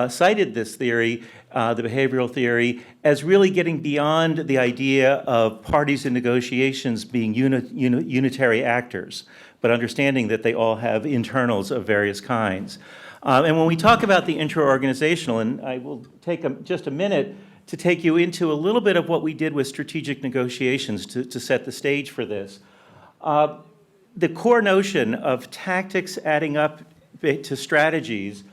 cited this theory, the behavioral theory, as really getting beyond the idea of parties in negotiations being unitary actors, but understanding that they all have internals of various kinds. And when we talk about the intra-organizational, and I will take just a minute to take you into a little bit of what we did with strategic negotiations to set the stage for this. The core notion of tactics adding up to strategies,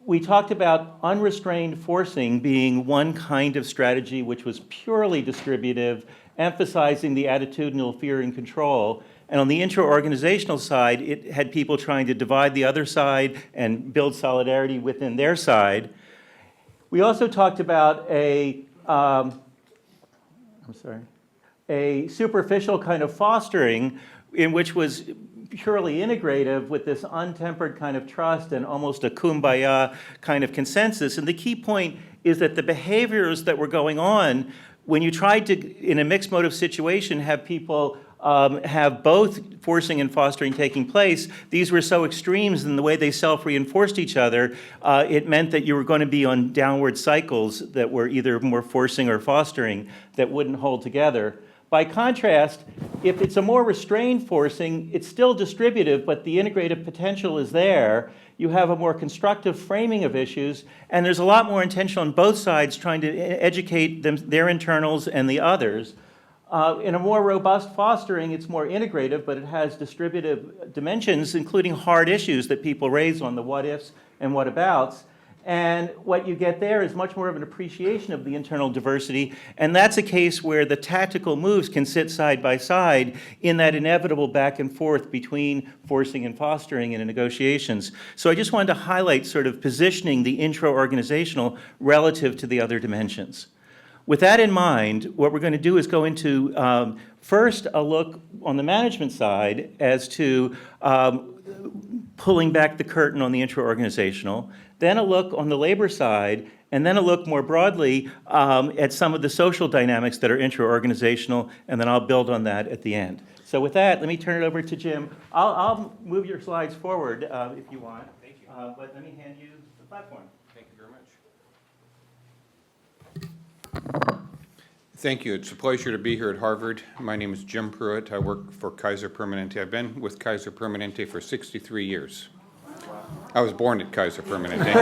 we talked about unrestrained forcing being one kind of strategy which was purely distributive, emphasizing the attitudinal fear and control. And on the intra-organizational side, it had people trying to divide the other side and build solidarity within their side. We also talked about a superficial kind of fostering, in which was purely integrative with this untempered kind of trust and almost a kumbaya kind of consensus. And the key point is that the behaviors that were going on, when you tried to, in a mixed motive situation, have people have both forcing and fostering taking place, these were so extremes in the way they self-reinforced each other, it meant that you were going to be on downward cycles that were either more forcing or fostering that wouldn't hold together. By contrast, if it's a more restrained forcing, it's still distributive, but the integrative potential is there. You have a more constructive framing of issues, and there's a lot more intention on both sides trying to educate their internals and the others. In a more robust fostering, it's more integrative, but it has distributive dimensions, including hard issues that people raise on the what-ifs and what-abouts. And what you get there is much more of an appreciation of the internal diversity, and that's a case where the tactical moves can sit side by side in that inevitable back and forth between forcing and fostering in negotiations. So I just wanted to highlight sort of positioning the intra-organizational relative to the other dimensions. With that in mind, what we're going to do is go into, first, a look on the management side as to pulling back the curtain on the intra-organizational, then a look on the labor side, and then a look more broadly at some of the social dynamics that are intra-organizational, and then I'll build on that at the end. So with that, let me turn it over to Jim. I'll move your slides forward if you want. Thank you. But let me hand you the platform. Thank you very much. Thank you. It's a pleasure to be here at Harvard. My name is Jim Pruitt. I work for Kaiser Permanente. I've been with Kaiser Permanente for 63 years. I was born at Kaiser Permanente.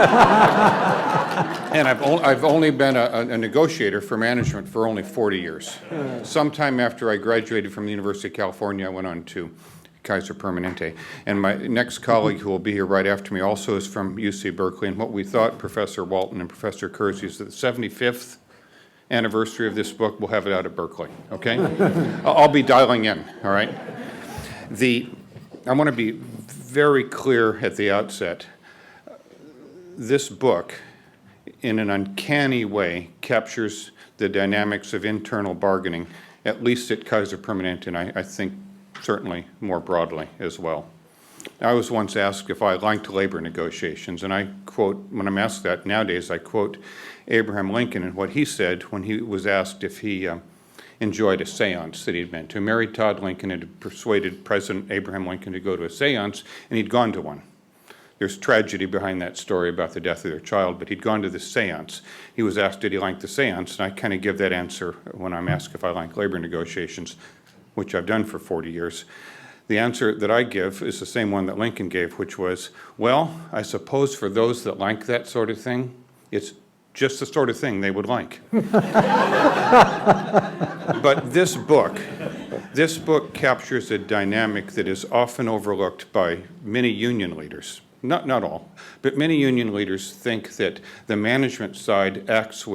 And I've only been a negotiator for management for only 40 years. Sometime after I graduated from the University of California, I went on to Kaiser Permanente. And my next colleague who will be here right after me also is from UC Berkeley. And what we thought, Professor Walton and Professor Kersey, is that the 75th anniversary of this book, we'll have it out at Berkeley, okay? I'll be dialing in, all right? I want to be very clear at the outset. This book, in an uncanny way, captures the dynamics of internal bargaining, at least at Kaiser Permanente, and I think certainly more broadly as well. I was once asked if I liked labor negotiations, and I quote, when I'm asked that nowadays, I quote Abraham Lincoln and what he said when he was asked if he enjoyed a seance that he'd been to. Mary Todd Lincoln had persuaded President Abraham Lincoln to go to a seance, and he'd gone to one. There's tragedy behind that story about the death of their child, but he'd gone to this seance. He was asked, did he like the seance? And I kind of give that answer when I'm asked if I like labor negotiations, which I've done for 40 years. The answer that I give is the same one that Lincoln gave, which was, well, I suppose for those that like that sort of thing, it's just the sort of thing they would like. But this book captures a dynamic that is often overlooked by many union leaders. Not all, but many union leaders think that the management side acts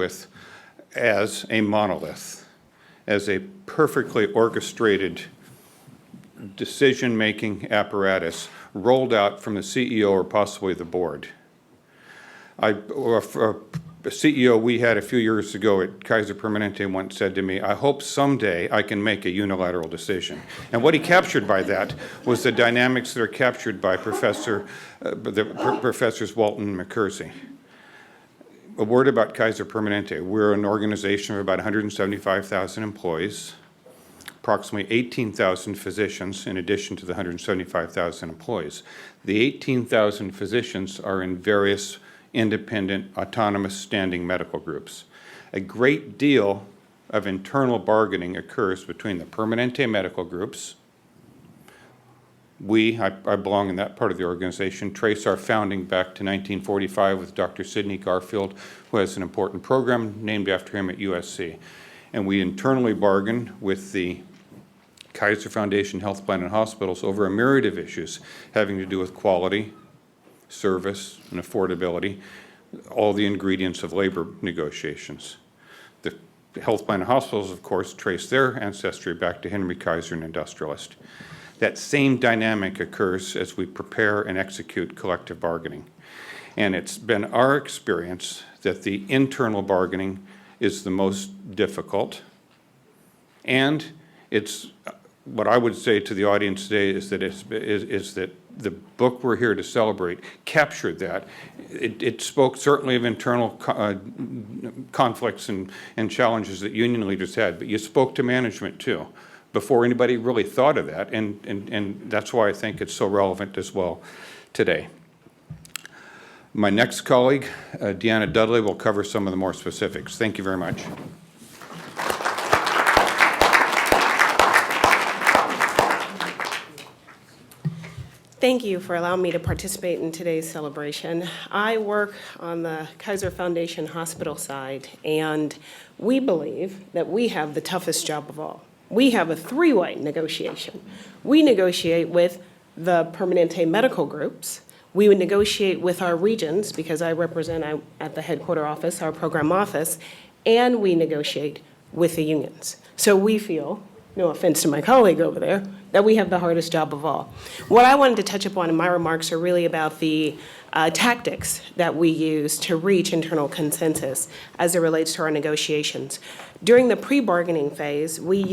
as a monolith, as a perfectly orchestrated decision-making apparatus rolled out from the CEO or possibly the board. A CEO we had a few years ago at Kaiser Permanente once said to me, I hope someday I can make a unilateral decision. And what he captured by that was the dynamics that are captured by Professors Walton and McKersey. A word about Kaiser Permanente. We're an organization of about 175,000 employees, approximately 18,000 physicians in addition to the 175,000 employees. The 18,000 physicians are in various independent, autonomous standing medical groups. A great deal of internal bargaining occurs between the Permanente medical groups. I belong in that part of the organization, trace our founding back to 1945 with Dr. Sidney Garfield, who has an important program named after him at USC. And we internally bargain with the Kaiser Foundation Health Plan and Hospitals over a myriad of issues having to do with quality, service, and affordability, all the ingredients of labor negotiations. The health plan and hospitals, of course, trace their ancestry back to Henry Kaiser, an industrialist. That same dynamic occurs as we prepare and execute collective bargaining. And it's been our experience that the internal bargaining is the most difficult. And it's what I would say to the audience today is that the book we're here to celebrate captured that. It spoke certainly of internal conflicts and challenges that union leaders had, but you spoke to management too, before anybody really thought of that, and that's why I think it's so relevant as well today. My next colleague, Deanna Dudley, will cover some of the more specifics. Thank you very much. Thank you for allowing me to participate in today's celebration. I work on the Kaiser Foundation hospital side, and we believe that we have the toughest job of all. We have a three-way negotiation. We negotiate with the Permanente medical groups. We would negotiate with our regions, because I represent at the headquarter office, our program office, and we negotiate with the unions. So we feel, no offense to my colleague over there, that we have the hardest job of all. What I wanted to touch upon in my remarks are really about the tactics that we use to reach internal consensus as it relates to our negotiations. During the pre-bargaining phase, we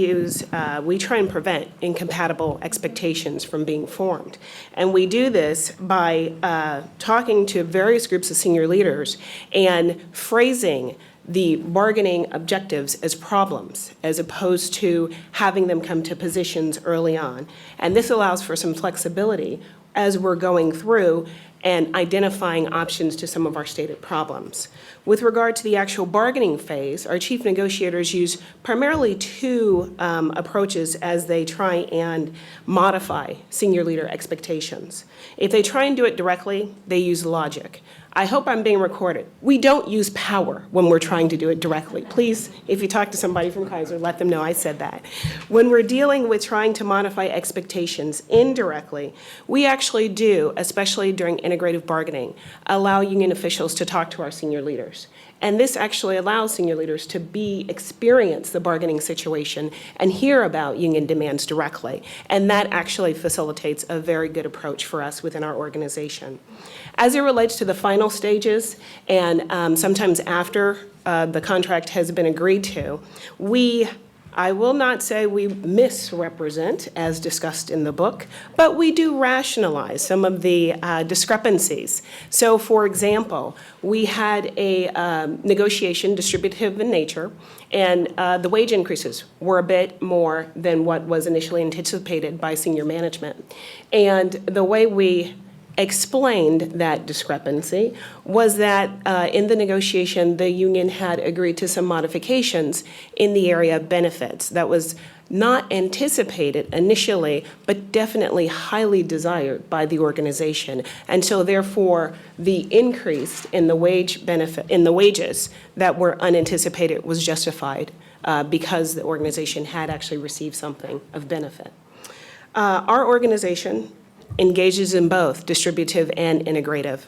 try and prevent incompatible expectations from being formed. And we do this by talking to various groups of senior leaders and phrasing the bargaining objectives as problems, as opposed to having them come to positions early on. And this allows for some flexibility as we're going through and identifying options to some of our stated problems. With regard to the actual bargaining phase, our chief negotiators use primarily two approaches as they try and modify senior leader expectations. If they try and do it directly, they use logic. I hope I'm being recorded. We don't use power when we're trying to do it directly. Please, if you talk to somebody from Kaiser, let them know I said that. When we're dealing with trying to modify expectations indirectly, we actually do, especially during integrative bargaining, allow union officials to talk to our senior leaders. And this actually allows senior leaders to experience the bargaining situation and hear about union demands directly. And that actually facilitates a very good approach for us within our organization. As it relates to the final stages, and sometimes after the contract has been agreed to, I will not say we misrepresent, as discussed in the book, but we do rationalize some of the discrepancies. So, for example, we had a negotiation distributive in nature, and the wage increases were a bit more than what was initially anticipated by senior management. And the way we explained that discrepancy was that in the negotiation, the union had agreed to some modifications in the area of benefits that was not anticipated initially, but definitely highly desired by the organization. And so therefore, the increase in the wages that were unanticipated was justified because the organization had actually received something of benefit. Our organization engages in both distributive and integrative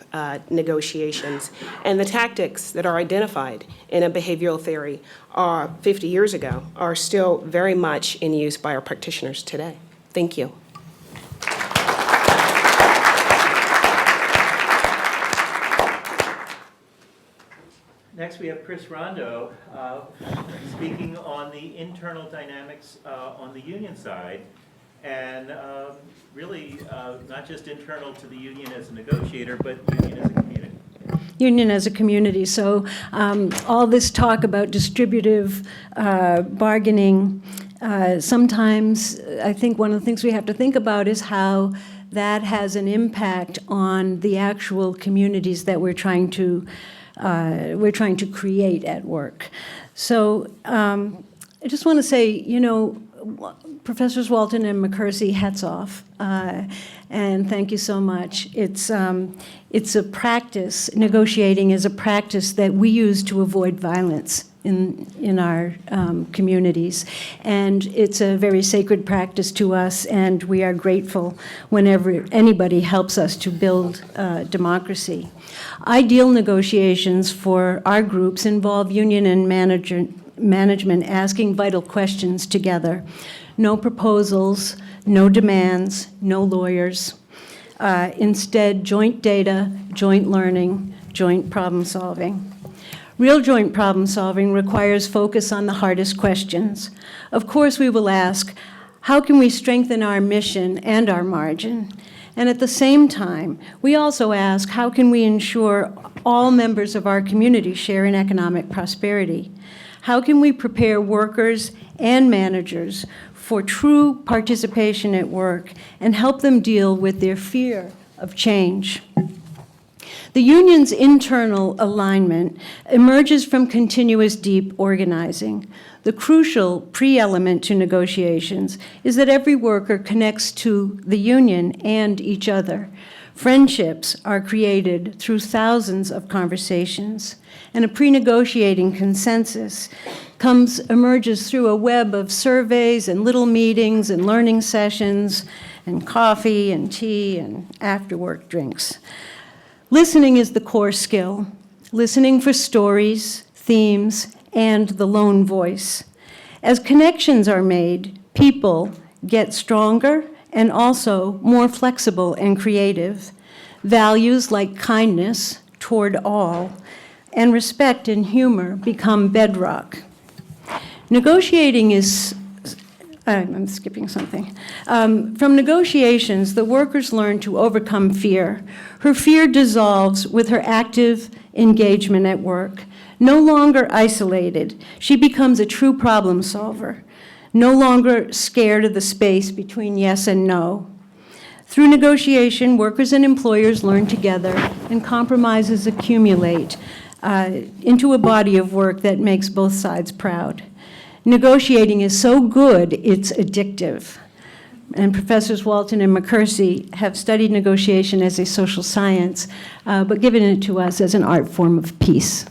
negotiations. And the tactics that are identified in a behavioral theory 50 years ago are still very much in use by our practitioners today. Thank you. Next, we have Chris Rondo speaking on the internal dynamics on the union side. And really not just internal to the union as a negotiator, but union as a community. Union as a community. So all this talk about distributive bargaining, sometimes I think one of the things we have to think about is how that has an impact on the actual communities that we're trying to create at work. So I just want to say, you know, Professors Walton and McCursey, hats off, and thank you so much. It's a practice, negotiating is a practice that we use to avoid violence in our communities. And it's a very sacred practice to us, and we are grateful whenever anybody helps us to build democracy. Ideal negotiations for our groups involve union and management asking vital questions together. No proposals, no demands, no lawyers. Instead, joint data, joint learning, joint problem solving. Real joint problem solving requires focus on the hardest questions. Of course, we will ask, how can we strengthen our mission and our margin? And at the same time, we also ask, how can we ensure all members of our community share in economic prosperity? How can we prepare workers and managers for true participation at work and help them deal with their fear of change? The union's internal alignment emerges from continuous deep organizing. The crucial pre-element to negotiations is that every worker connects to the union and each other. Friendships are created through thousands of conversations, and a pre-negotiating consensus emerges through a web of surveys and little meetings and learning sessions and coffee and tea and after-work drinks. Listening is the core skill. Listening for stories, themes, and the lone voice. As connections are made, people get stronger and also more flexible and creative. Values like kindness toward all and respect and humor become bedrock. Negotiating is, I'm skipping something. From negotiations, the workers learn to overcome fear. Her fear dissolves with her active engagement at work. No longer isolated, she becomes a true problem solver. No longer scared of the space between yes and no. Through negotiation, workers and employers learn together, and compromises accumulate into a body of work that makes both sides proud. Negotiating is so good, it's addictive. And Professors Walton and McCursey have studied negotiation as a social science, but given it to us as an art form of peace.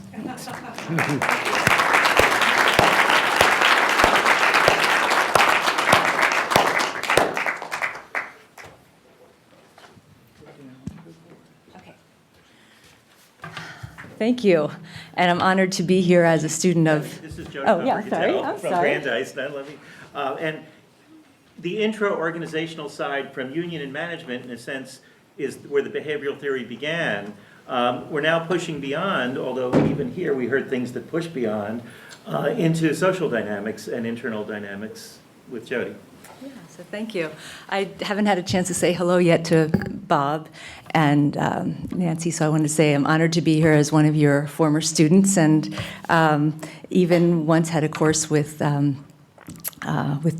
Thank you, and I'm honored to be here as a student of. This is Jody Oh, yeah, sorry, I'm from sorry. Brandeis. Now let me, and the intra-organizational side from union and management, in a sense, is where the behavioral theory began. We're now pushing beyond, although even here we heard things that push beyond, into social dynamics and internal dynamics with Jody. Yeah, so thank you. I haven't had a chance to say hello yet to Bob and Nancy, so I want to say I'm honored to be here as one of your former students, and even once had a course with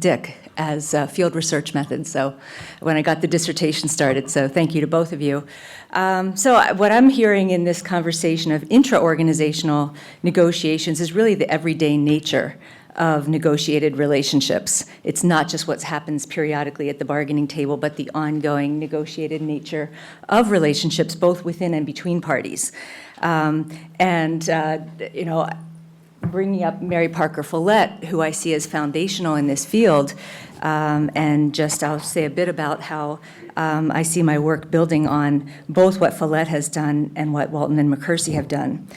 Dick as field research methods, so when I got the dissertation started, so thank you to both of you. So what I'm hearing in this conversation of intra-organizational negotiations is really the everyday nature of negotiated relationships. It's not just what happens periodically at the bargaining table, but the ongoing negotiated nature of relationships, both within and between parties. Bringing up Mary Parker Follett, who I see as foundational in this field, and just I'll say a bit about how I see my work building on both what Follett has done and what Walton and McCursey have done.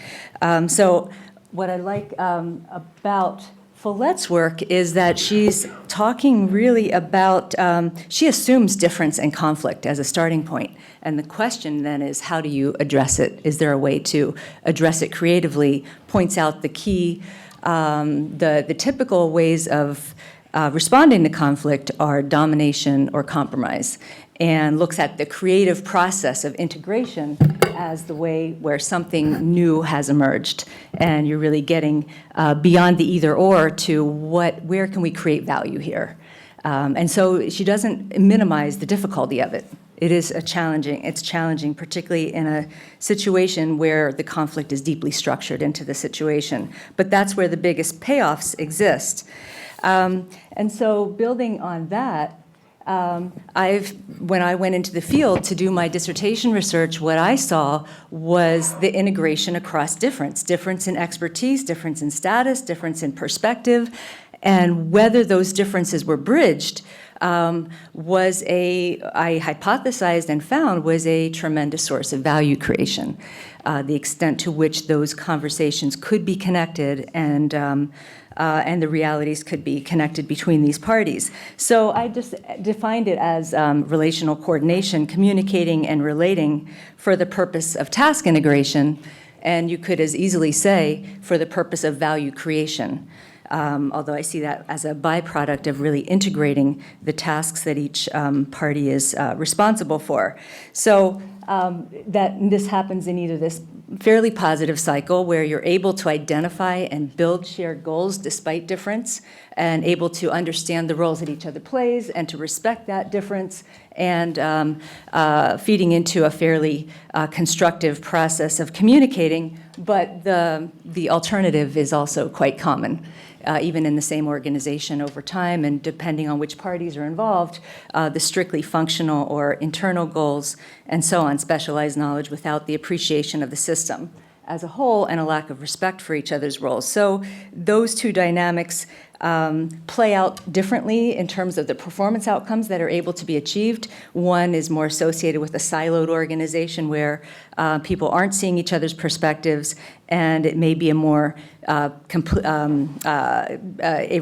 So what I like about Follett's work is that she's talking really about, she assumes difference and conflict as a starting point. And the question then is, how do you address it? Is there a way to address it creatively? Points out the key, the typical ways of responding to conflict are domination or compromise, and looks at the creative process of integration as the way where something new has emerged, and you're really getting beyond the either or to where can we create value here. And so she doesn't minimize the difficulty of it. It's challenging, particularly in a situation where the conflict is deeply structured into the situation. But that's where the biggest payoffs exist. And so building on that, when I went into the field to do my dissertation research, what I saw was the integration across difference in expertise, difference in status, difference in perspective, and whether those differences were bridged I hypothesized and found was a tremendous source of value creation. The extent to which those conversations could be connected and the realities could be connected between these parties. So I just defined it as relational coordination, communicating and relating for the purpose of task integration, and you could as easily say for the purpose of value creation. Although I see that as a byproduct of really integrating the tasks that each party is responsible for. So that this happens in either this fairly positive cycle where you're able to identify and build shared goals despite difference, and able to understand the roles that each other plays and to respect that difference, and feeding into a fairly constructive process of communicating. But the alternative is also quite common. Even in the same organization over time, and depending on which parties are involved, the strictly functional or internal goals, and so on, specialized knowledge without the appreciation of the system as a whole, and a lack of respect for each other's roles. So those two dynamics play out differently in terms of the performance outcomes that are able to be achieved. One is more associated with a siloed organization where people aren't seeing each other's perspectives, and it may be a more a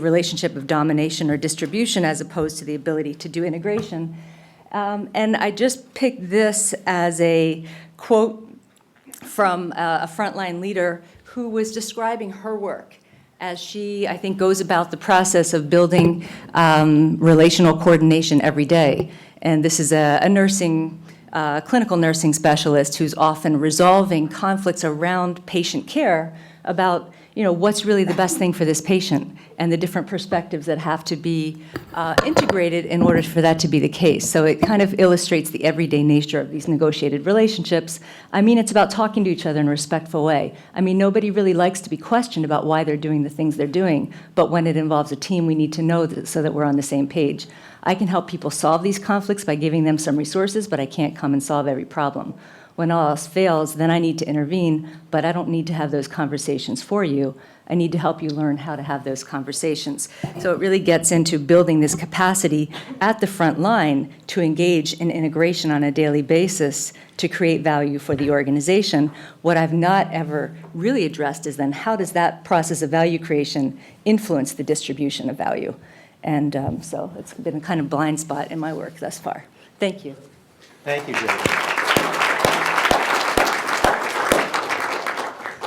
relationship of domination or distribution as opposed to the ability to do integration. And I just picked this as a quote from a frontline leader who was describing her work as she, I think, goes about the process of building relational coordination every day. And this is a nursing, clinical nursing specialist who's often resolving conflicts around patient care about, what's really the best thing for this patient, and the different perspectives that have to be integrated in order for that to be the case. So it kind of illustrates the everyday nature of these negotiated relationships. I mean, it's about talking to each other in a respectful way. I mean, nobody really likes to be questioned about why they're doing the things they're doing, but when it involves a team, we need to know that so that we're on the same page. I can help people solve these conflicts by giving them some resources, but I can't come and solve every problem. When all else fails, then I need to intervene, but I don't need to have those conversations for you. I need to help you learn how to have those conversations. So it really gets into building this capacity at the front line to engage in integration on a daily basis to create value for the organization. What I've not ever really addressed is then how does that process of value creation influence the distribution of value? And so it's been a kind of blind spot in my work thus far. Thank you. Thank you, Julie.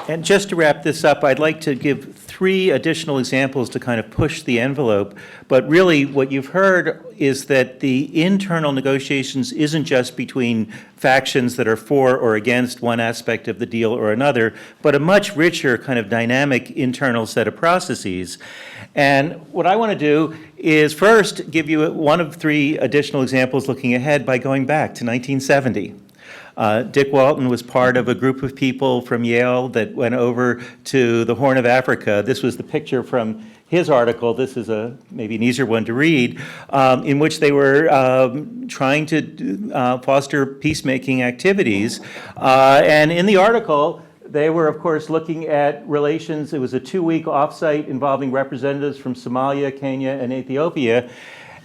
And just to wrap this up, I'd like to give 3 additional examples to kind of push the envelope. But really, what you've heard is that the internal negotiations isn't just between factions that are for or against one aspect of the deal or another, but a much richer kind of dynamic internal set of processes. And what I want to do is first give you one of 3 additional examples looking ahead by going back to 1970. Dick Walton was part of a group of people from Yale that went over to the Horn of Africa. This was the picture from his article. This is maybe an easier one to read, in which they were trying to foster peacemaking activities. And in the article, they were, of course, looking at relations. It was a 2-week offsite involving representatives from Somalia, Kenya, and Ethiopia.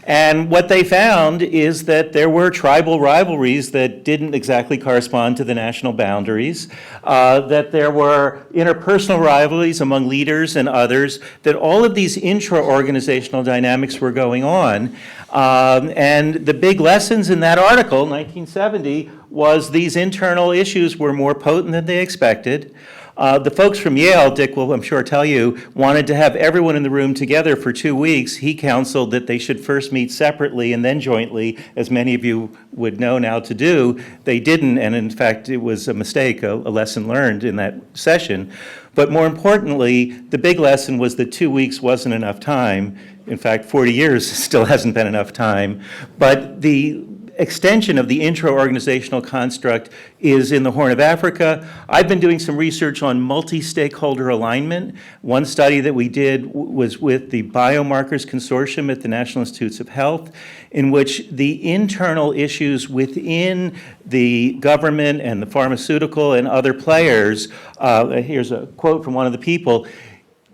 And what they found is that there were tribal rivalries that didn't exactly correspond to the national boundaries, that there were interpersonal rivalries among leaders and others, that all of these intra-organizational dynamics were going on. And the big lessons in that article, 1970, was these internal issues were more potent than they expected. The folks from Yale, Dick will, I'm sure, tell you, wanted to have everyone in the room together for 2 weeks. He counseled that they should first meet separately and then jointly, as many of you would know now to do. They didn't, and in fact, it was a mistake, a lesson learned in that session. But more importantly, the big lesson was that 2 weeks wasn't enough time. In fact, 40 years still hasn't been enough time. But the extension of the intra-organizational construct is in the Horn of Africa. I've been doing some research on multi-stakeholder alignment. One study that we did was with the Biomarkers Consortium at the National Institutes of Health, in which the internal issues within the government and the pharmaceutical and other players, here's a quote from one of the people,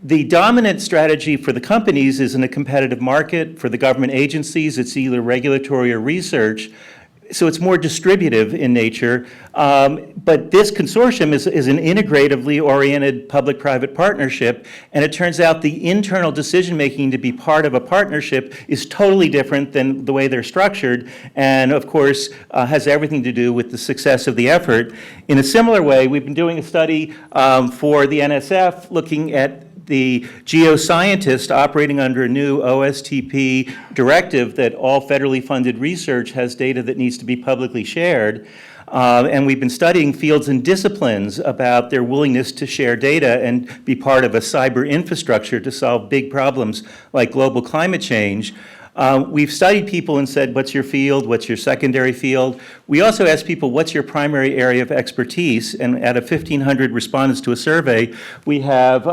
"The dominant strategy for the companies is in a competitive market. For the government agencies, it's either regulatory or research. So it's more distributive in nature. But this consortium is an integratively oriented public-private partnership, and it turns out the internal decision-making to be part of a partnership is totally different than the way they're structured, and of course has everything to do with the success of the effort. In a similar way, we've been doing a study for the NSF looking at the geoscientist operating under a new OSTP directive that all federally funded research has data that needs to be publicly shared. And we've been studying fields and disciplines about their willingness to share data and be part of a cyber infrastructure to solve big problems like global climate change. We've studied people and said, what's your field? What's your secondary field? We also asked people, what's your primary area of expertise? And out of 1,500 respondents to a survey, we have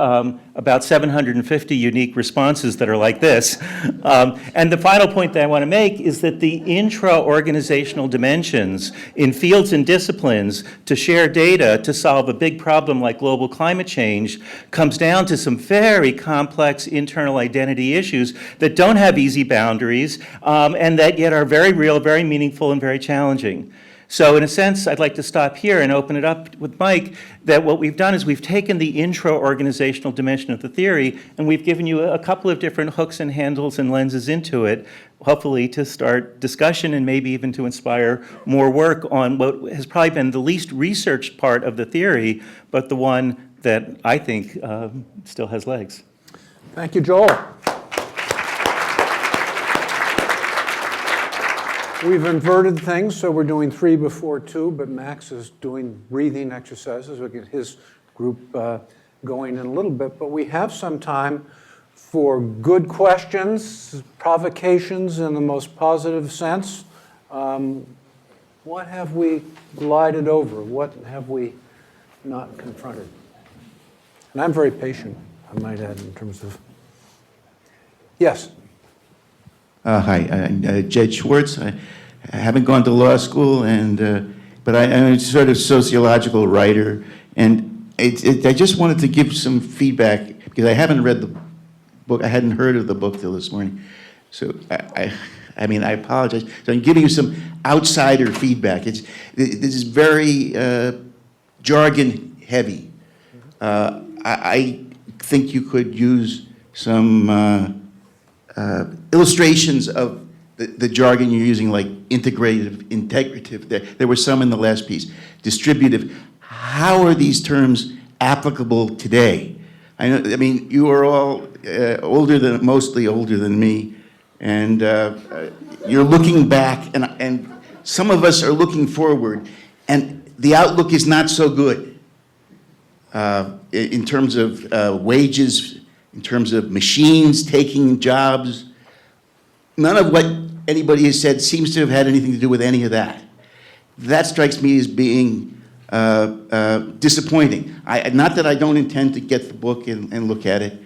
about 750 unique responses that are like this. And the final point that I want to make is that the intra-organizational dimensions in fields and disciplines to share data to solve a big problem like global climate change comes down to some very complex internal identity issues that don't have easy boundaries and that yet are very real, very meaningful, and very challenging. So in a sense, I'd like to stop here and open it up with Mike, that what we've done is we've taken the intra-organizational dimension of the theory and we've given you a couple of different hooks and handles and lenses into it, hopefully to start discussion and maybe even to inspire more work on what has probably been the least researched part of the theory, but the one that I think still has legs. Thank you, Joel. We've inverted things, so we're doing 3 before 2, but Max is doing breathing exercises. We'll get his group going in a little bit, but we have some time for good questions, provocations in the most positive sense. What have we glided over? What have we not confronted? And I'm very patient, I might add, in terms of... Yes? Hi, I'm Jed Schwartz. I haven't gone to law school, but I'm a sort of sociological writer, and I just wanted to give some feedback because I haven't read the book. I hadn't heard of the book till this morning, so I mean I apologize. So I'm giving you some outsider feedback. This is very jargon heavy. I think you could use some illustrations of the jargon you're using, like integrative, integrative. There were some in the last piece. Distributive. How are these terms applicable today? I mean, you are all mostly older than me, and you're looking back, and some of us are looking forward, and the outlook is not so good in terms of wages, in terms of machines taking jobs. None of what anybody has said seems to have had anything to do with any of that. That strikes me as being disappointing. Not that I don't intend to get the book and look at it.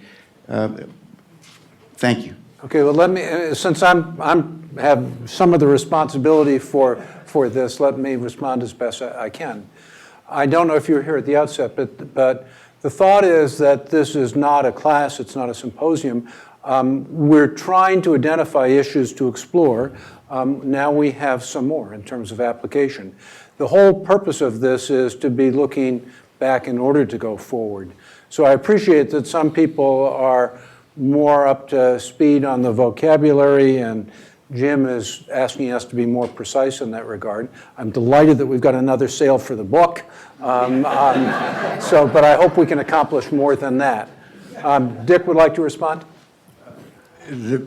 Thank you. Okay, well, let me, since I have some of the responsibility for this, let me respond as best I can. I don't know if you were here at the outset, but the thought is that this is not a class, it's not a symposium. We're trying to identify issues to explore. Now we have some more in terms of application. The whole purpose of this is to be looking back in order to go forward. So I appreciate that some people are more up to speed on the vocabulary, and Jim is asking us to be more precise in that regard. I'm delighted that we've got another sale for the book. But I hope we can accomplish more than that. Dick would like to respond? The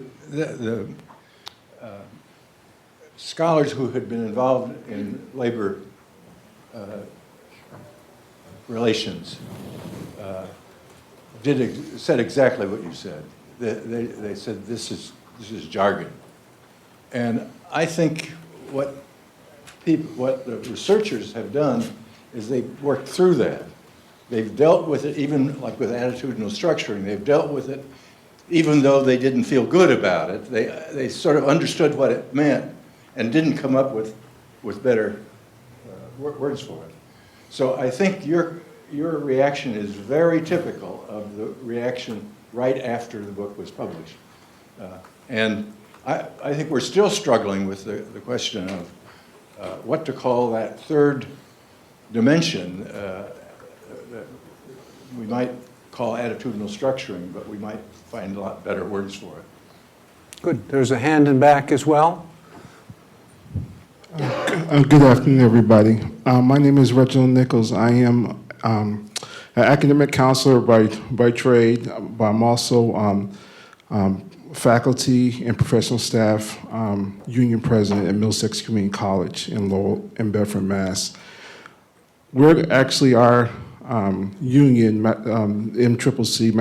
scholars who had been involved in labor relations said exactly what you said. They said this is jargon, and I think what the researchers have done is they've worked through that. They've dealt with it, even like with attitudinal structuring. They've dealt with it, even though they didn't feel good about it. They sort of understood what it meant and didn't come up with better words for it. So I think your reaction is very typical of the reaction right after the book was published. And I think we're still struggling with the question of what to call that third dimension that we might call attitudinal structuring, but we might find a lot better words for it. Good. There's a hand in back as well. Good afternoon, everybody. My name is Reginald Nichols. I am an academic counselor by trade, but I'm also faculty and professional staff union president at Middlesex Community College in Lowell and Bedford, Mass. We're actually our union, MCCC,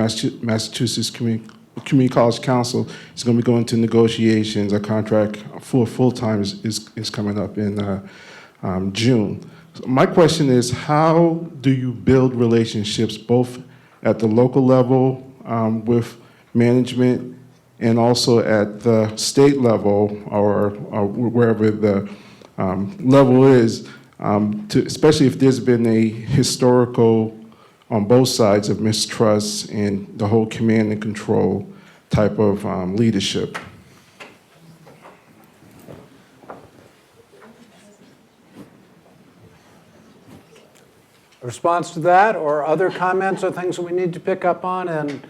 Massachusetts Community College Council, is going to be going to negotiations. Our contract for full-time is coming up in June. So my question is, how do you build relationships both at the local level with management and also at the state level or wherever the level is, especially if there's been a historical on both sides of mistrust and the whole command and control type of leadership? A response to that or other comments or things that we need to pick up on? And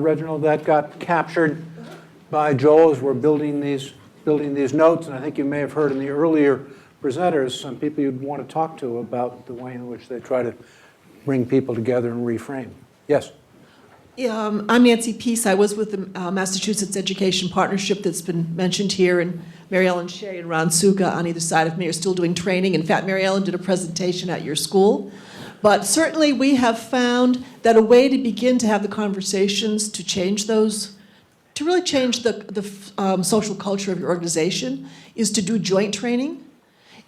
Reginald, that got captured by Joel as we're building these notes. And I think you may have heard in the earlier presenters some people you'd want to talk to about the way in which they try to bring people together and reframe. Yes? I'm Nancy Peace. I was with the Massachusetts Education Partnership that's been mentioned here, and Mary Ellen Shea and Ron Suga on either side of me are still doing training. In fact, Mary Ellen did a presentation at your school. But certainly we have found that a way to begin to have the conversations to change those, to really change the social culture of your organization, is to do joint training.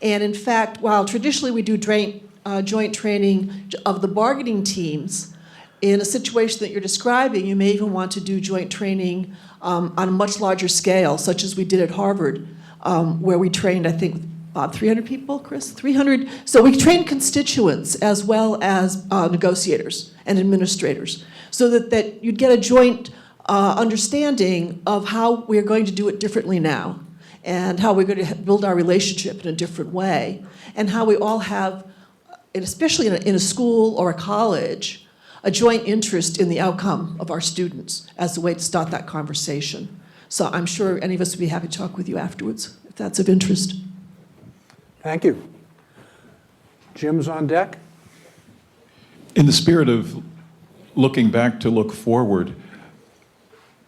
And in fact, while traditionally we do joint training of the bargaining teams, in a situation that you're describing, you may even want to do joint training on a much larger scale, such as we did at Harvard, where we trained, I think, about 300 people, Chris? 300. So we trained constituents as well as negotiators and administrators, so that you'd get a joint understanding of how we're going to do it differently now, and how we're going to build our relationship in a different way, and how we all have, and especially in a school or a college, a joint interest in the outcome of our students as a way to start that conversation. So I'm sure any of us would be happy to talk with you afterwards, if that's of interest. Thank you. Jim's on deck. In the spirit of looking back to look forward,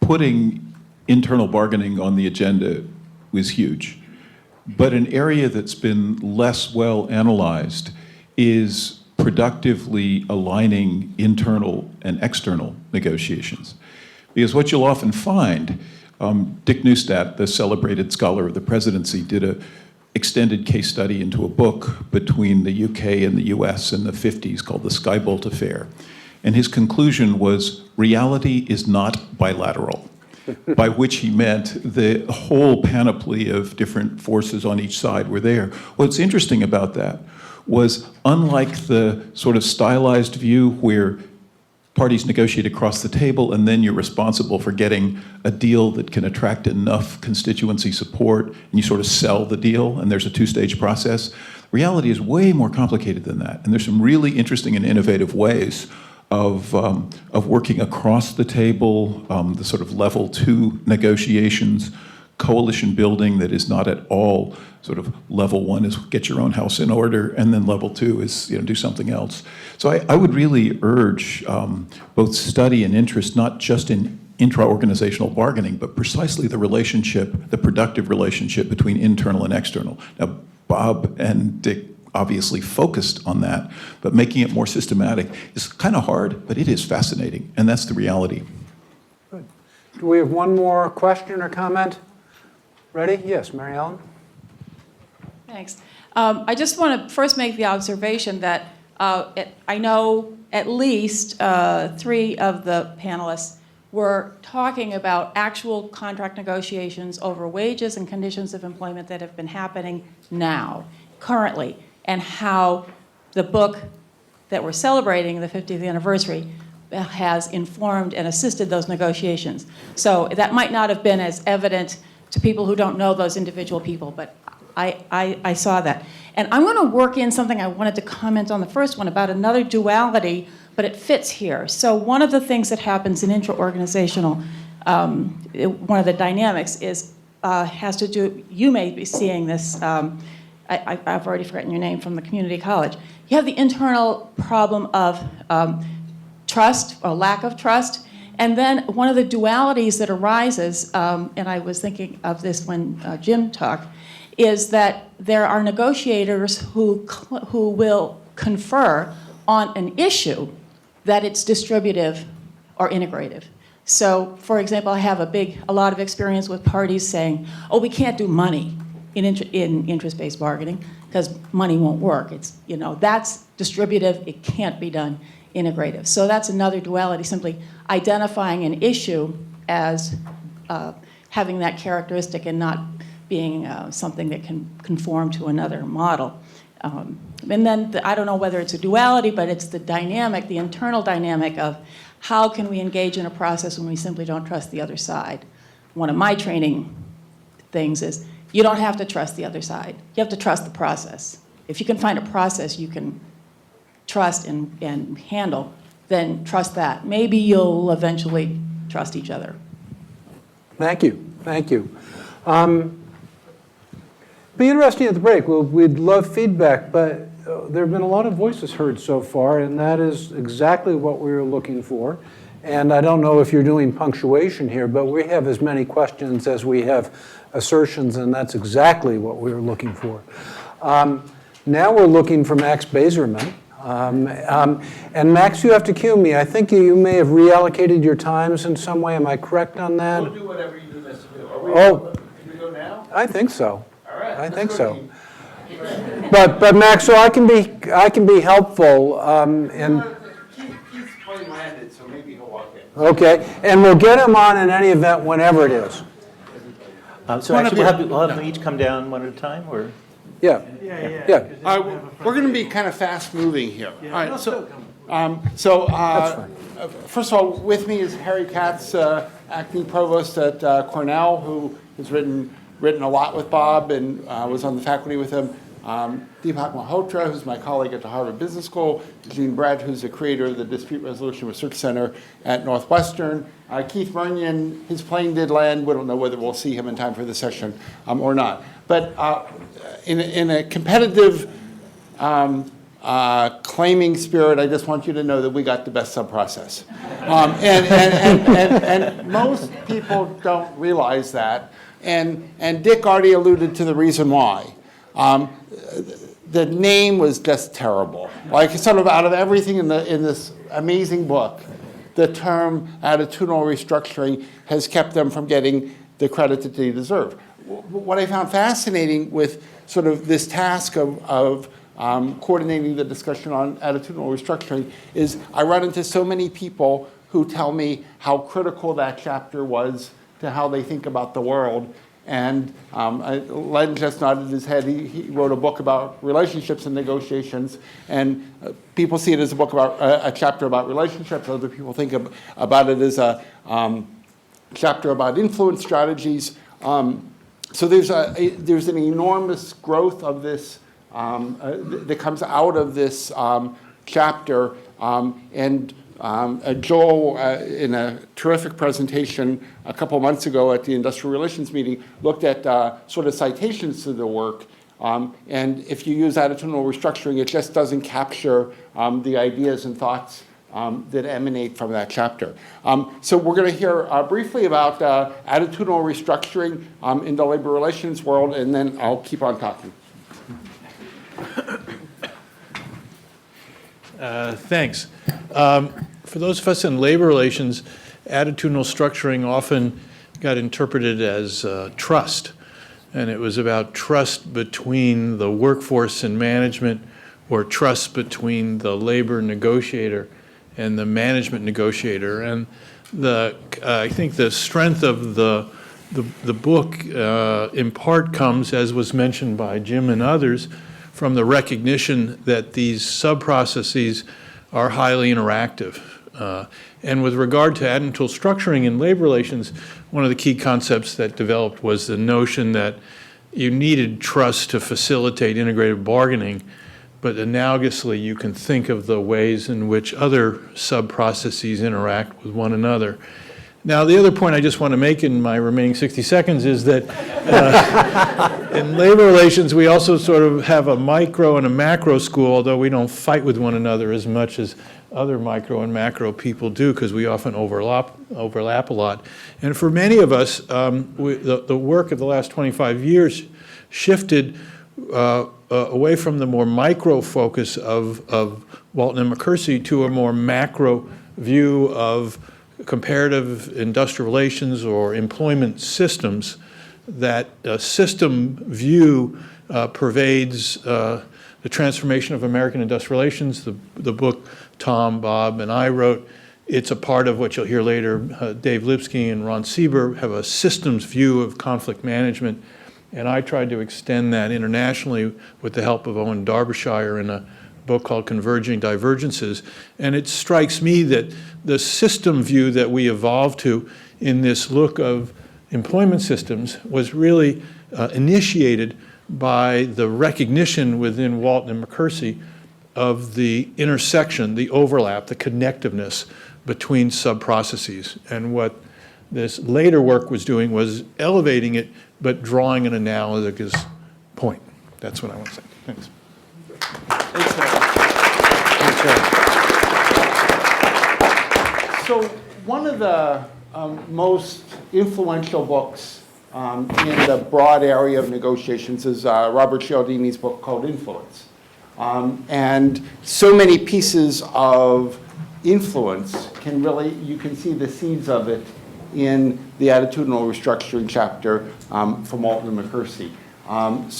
putting internal bargaining on the agenda was huge. But an area that's been less well analyzed is productively aligning internal and external negotiations. Because what you'll often find, Dick Neustadt, the celebrated scholar of the presidency, did an extended case study into a book between the UK and the US in the 50s called the Skybolt Affair. And his conclusion was, reality is not bilateral, by which he meant the whole panoply of different forces on each side were there. What's interesting about that was, unlike the sort of stylized view where parties negotiate across the table and then you're responsible for getting a deal that can attract enough constituency support and you sort of sell the deal and there's a two-stage process, reality is way more complicated than that. And there's some really interesting and innovative ways of working across the table, the sort of level 2 negotiations, coalition building that is not at all sort of level 1 is get your own house in order, and then level 2 is do something else. So I would really urge both study and interest, not just in intra-organizational bargaining, but precisely the relationship, the productive relationship between internal and external. Now, Bob and Dick obviously focused on that, but making it more systematic is kind of hard, but it is fascinating, and that's the reality. Good. Do we have one more question or comment? Ready? Yes, Mary Ellen. Thanks. I just want to first make the observation that I know at least 3 of the panelists were talking about actual contract negotiations over wages and conditions of employment that have been happening now, currently, and how the book that we're celebrating, the 50th anniversary, has informed and assisted those negotiations. So that might not have been as evident to people who don't know those individual people, but I saw that. And I'm going to work in something I wanted to comment on the first one about another duality, but it fits here. So one of the things that happens in intra-organizational, one of the dynamics is, has to do, you may be seeing this, I've already forgotten your name, from the community college. You have the internal problem of trust or lack of trust, And then one of the dualities that arises, and I was thinking of this when Jim talked, is that there are negotiators who will confer on an issue that it's distributive or integrative. So, for example, I have a lot of experience with parties saying, "Oh, we can't do money in interest-based bargaining because money won't work. It's, that's distributive. It can't be done integrative." So that's another duality, simply identifying an issue as having that characteristic and not being something that can conform to another model. And then I don't know whether it's a duality, but it's the dynamic, the internal dynamic of how can we engage in a process when we simply don't trust the other side. One of my training things is you don't have to trust the other side. You have to trust the process. If you can find a process you can trust and handle, then trust that. Maybe you'll eventually trust each other. Thank you. Thank you. Be interesting at the break. We'd love feedback, but there have been a lot of voices heard so far, and that is exactly what we were looking for. And I don't know if you're doing punctuation here, but we have as many questions as we have assertions, and that's exactly what we were looking for. Now we're looking for Max Bazerman. And Max, you have to cue me. I think you may have reallocated your times in some way. Am I correct on that? We'll do whatever you need us to do. Can we go now? I think so. All right. I think so. But Max, so I can be helpful. He's plane landed, so maybe he'll walk in. Okay, and we'll get him on in any event whenever it is. So actually, we'll have them each come down one at a time, or? Yeah. We're going to be kind of fast-moving here. All right, first of all, with me is Harry Katz, acting provost at Cornell, who has written a lot with Bob and was on the faculty with him. Deepak Malhotra, who's my colleague at the Harvard Business School. Gene Brett, who's the creator of the Dispute Resolution Research Center at Northwestern. Keith Runyon, his plane did land. We don't know whether we'll see him in time for the session or not. But in a competitive claiming spirit, I just want you to know that we got the best sub-process. And most people don't realize that. And Dick already alluded to the reason why. The name was just terrible. Like, sort of out of everything in this amazing book, the term attitudinal restructuring has kept them from getting the credit that they deserve. What I found fascinating with sort of this task of coordinating the discussion on attitudinal restructuring is I run into so many people who tell me how critical that chapter was to how they think about the world. And Len just nodded his head. He wrote a book about relationships and negotiations, and people see it as a book about a chapter about relationships. Other people think about it as a chapter about influence strategies. So there's an enormous growth of this that comes out of this chapter, and Joel, in a terrific presentation a couple months ago at the Industrial Relations meeting, looked at sort of citations to the work. And if you use attitudinal restructuring, it just doesn't capture the ideas and thoughts that emanate from that chapter. So we're going to hear briefly about attitudinal restructuring in the labor relations world, and then I'll keep on talking. Thanks. For those of us in labor relations, attitudinal structuring often got interpreted as trust. And it was about trust between the workforce and management, or trust between the labor negotiator and the management negotiator. And I think the strength of the book in part comes, as was mentioned by Jim and others, from the recognition that these sub-processes are highly interactive. And with regard to attitudinal structuring in labor relations, one of the key concepts that developed was the notion that you needed trust to facilitate integrated bargaining, but analogously you can think of the ways in which other sub-processes interact with one another. Now, the other point I just want to make in my remaining 60 seconds is that in labor relations, we also sort of have a micro and a macro school, although we don't fight with one another as much as other micro and macro people do, because we often overlap a lot. And for many of us, the work of the last 25 years shifted away from the more micro focus of Walton and McCursey to a more macro view of comparative industrial relations or employment systems. That system view pervades the transformation of American industrial relations. The book Tom, Bob, and I wrote, it's a part of what you'll hear later. Dave Lipsky and Ron Sieber have a systems view of conflict management, and I tried to extend that internationally with the help of Owen Darbyshire in a book called Converging Divergences. And it strikes me that the system view that we evolved to in this look of employment systems was really initiated by the recognition within Walton and McCursey of the intersection, the overlap, the connectiveness between sub-processes. And what this later work was doing was elevating it, but drawing an analogous point. That's what I want to say. Thanks. So one of the most influential books in the broad area of negotiations is Robert Cialdini's book called Influence. And so many pieces of influence can really, you can see the seeds of it in the attitudinal restructuring chapter from Walton and McCursey. And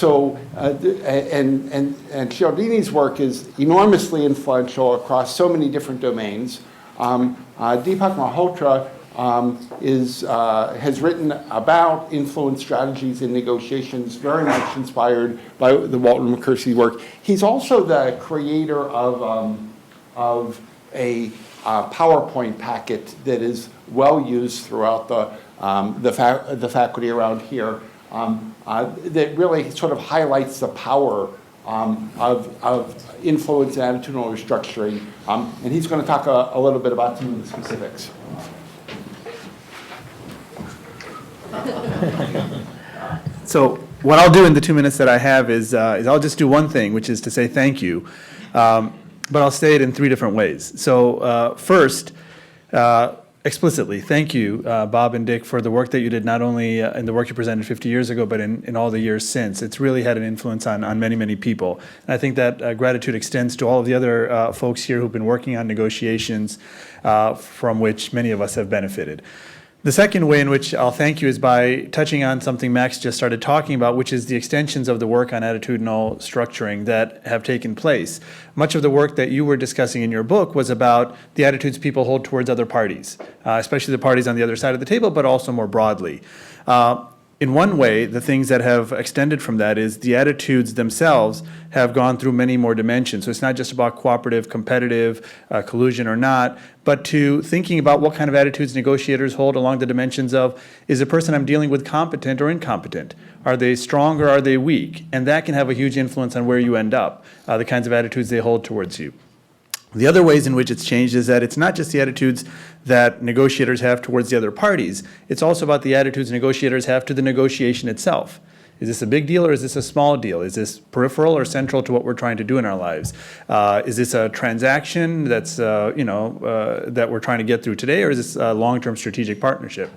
Cialdini's work is enormously influential across so many different domains. Deepak Malhotra has written about influence strategies in negotiations, very much inspired by the Walton McCursey work. He's also the creator of a PowerPoint packet that is well used throughout the faculty around here that really sort of highlights the power of influence and attitudinal restructuring. And he's going to talk a little bit about some of the specifics. So what I'll do in the 2 minutes that I have is I'll just do one thing, which is to say thank you. But I'll say it in 3 different ways. So first, explicitly, thank you, Bob and Dick, for the work that you did, not only in the work you presented 50 years ago, but in all the years since. It's really had an influence on many, many people. And I think that gratitude extends to all of the other folks here who've been working on negotiations from which many of us have benefited. The second way in which I'll thank you is by touching on something Max just started talking about, which is the extensions of the work on attitudinal structuring that have taken place. Much of the work that you were discussing in your book was about the attitudes people hold towards other parties, especially the parties on the other side of the table, but also more broadly. In one way, the things that have extended from that is the attitudes themselves have gone through many more dimensions. So it's not just about cooperative, competitive, collusion or not, but to thinking about what kind of attitudes negotiators hold along the dimensions of, is the person I'm dealing with competent or incompetent? Are they strong or are they weak? And that can have a huge influence on where you end up, the kinds of attitudes they hold towards you. The other ways in which it's changed is that it's not just the attitudes that negotiators have towards the other parties, it's also about the attitudes negotiators have to the negotiation itself. Is this a big deal or is this a small deal? Is this peripheral or central to what we're trying to do in our lives? Is this a transaction that's, that we're trying to get through today, or is this a long-term strategic partnership?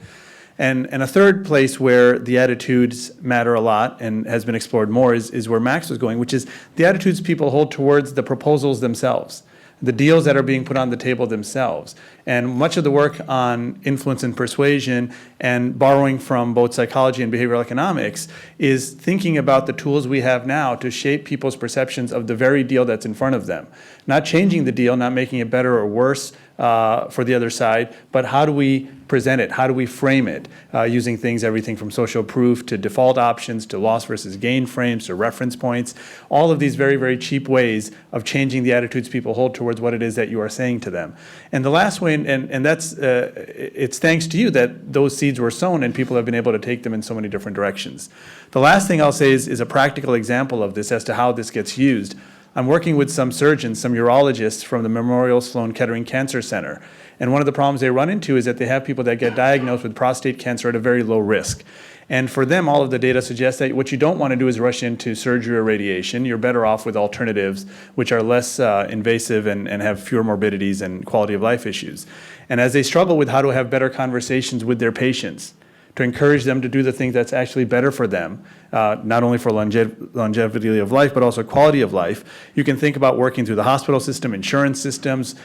And a third place where the attitudes matter a lot and has been explored more is where Max was going, which is the attitudes people hold towards the proposals themselves, the deals that are being put on the table themselves. And much of the work on influence and persuasion and borrowing from both psychology and behavioral economics is thinking about the tools we have now to shape people's perceptions of the very deal that's in front of them. Not changing the deal, not making it better or worse for the other side, but how do we present it? How do we frame it? Using things, everything from social proof to default options to loss versus gain frames to reference points. All of these very, very cheap ways of changing the attitudes people hold towards what it is that you are saying to them. And the last way, and that's, it's thanks to you that those seeds were sown and people have been able to take them in so many different directions. The last thing I'll say is a practical example of this as to how this gets used. I'm working with some surgeons, some urologists from the Memorial Sloan Kettering Cancer Center. And one of the problems they run into is that they have people that get diagnosed with prostate cancer at a very low risk. And for them, all of the data suggests that what you don't want to do is rush into surgery or radiation. You're better off with alternatives, which are less invasive and have fewer morbidities and quality of life issues. And as they struggle with how to have better conversations with their patients, to encourage them to do the things that's actually better for them, not only for longevity of life, but also quality of life. You can think about working through the hospital system, insurance systems.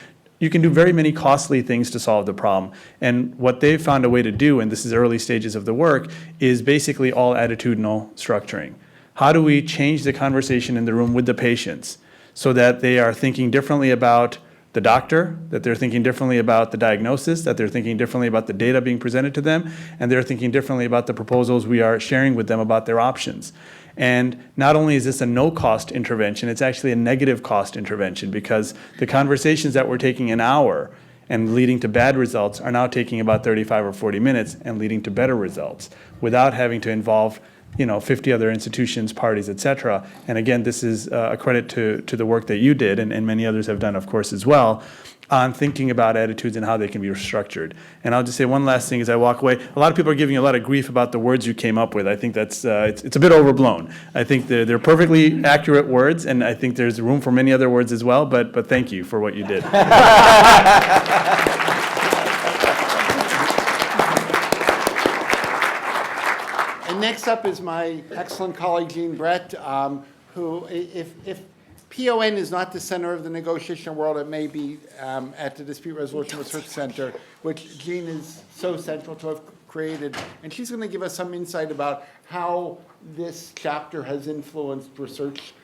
You can do very many costly things to solve the problem. And what they've found a way to do, and this is early stages of the work, is basically all attitudinal structuring. How do we change the conversation in the room with the patients so that they are thinking differently about the doctor, that they're thinking differently about the diagnosis, that they're thinking differently about the data being presented to them, and they're thinking differently about the proposals we are sharing with them about their options. And not only is this a no-cost intervention, it's actually a negative cost intervention, because the conversations that were taking an hour and leading to bad results are now taking about 35 or 40 minutes and leading to better results without having to involve 50 other institutions, parties, et cetera. And again, this is a credit to the work that you did, and many others have done, of course, as well, on thinking about attitudes and how they can be restructured. And I'll just say one last thing as I walk away. A lot of people are giving you a lot of grief about the words you came up with. I think that's it's a bit overblown. I think they're perfectly accurate words, and I think there's room for many other words as well, but thank you for what you did. Next up is my excellent colleague, Jean Brett, who, if PON is not the center of the negotiation world, it may be at the Dispute Resolution Research Center, which Jean is so central to have created. And she's going to give us some insight about how this chapter has influenced research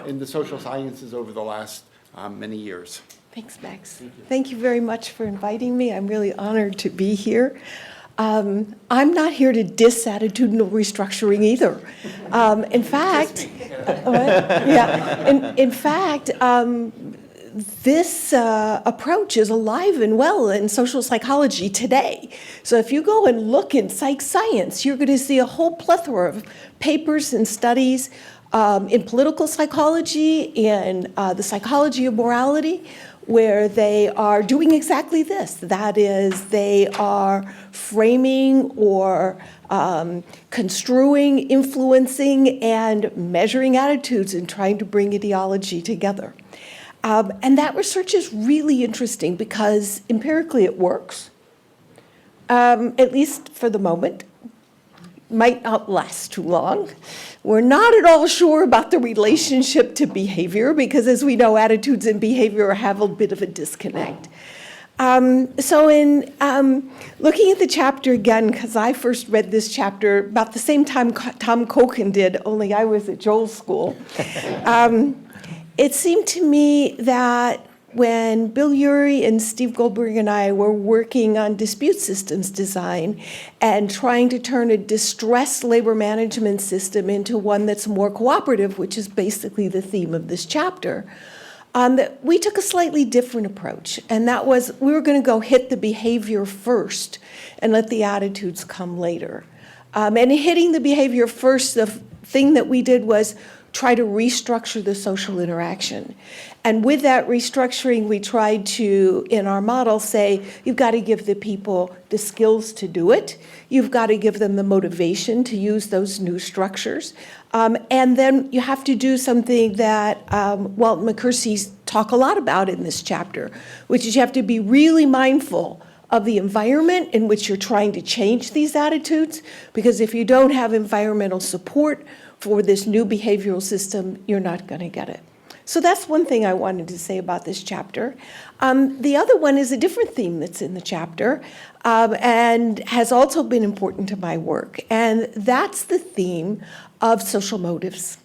in the social sciences over the last many years. Thanks, Max. Thank you very much for inviting me. I'm really honored to be here. I'm not here to diss attitudinal restructuring either. In fact, this approach is alive and well in social psychology today. So if you go and look in psych science, you're going to see a whole plethora of papers and studies in political psychology, in the psychology of morality, where they are doing exactly this. That is, they are framing or construing, influencing, and measuring attitudes and trying to bring ideology together. And that research is really interesting because empirically it works, at least for the moment. Might not last too long. We're not at all sure about the relationship to behavior because, as we know, attitudes and behavior have a bit of a disconnect. So in looking at the chapter again, because I first read this chapter about the same time Tom Koken did, only I was at Joel's school, it seemed to me that when Bill Urey and Steve Goldberg and I were working on dispute systems design and trying to turn a distressed labor management system into one that's more cooperative, which is basically the theme of this chapter, that we took a slightly different approach. And that was, we were going to go hit the behavior first and let the attitudes come later. And hitting the behavior first, the thing that we did was try to restructure the social interaction. And with that restructuring, we tried to, in our model, say, you've got to give the people the skills to do it. You've got to give them the motivation to use those new structures. And then you have to do something that Walt and McCursey talk a lot about in this chapter, which is you have to be really mindful of the environment in which you're trying to change these attitudes, because if you don't have environmental support for this new behavioral system, you're not going to get it. So that's one thing I wanted to say about this chapter. The other one is a different theme that's in the chapter and has also been important to my work, and that's the theme of social motives.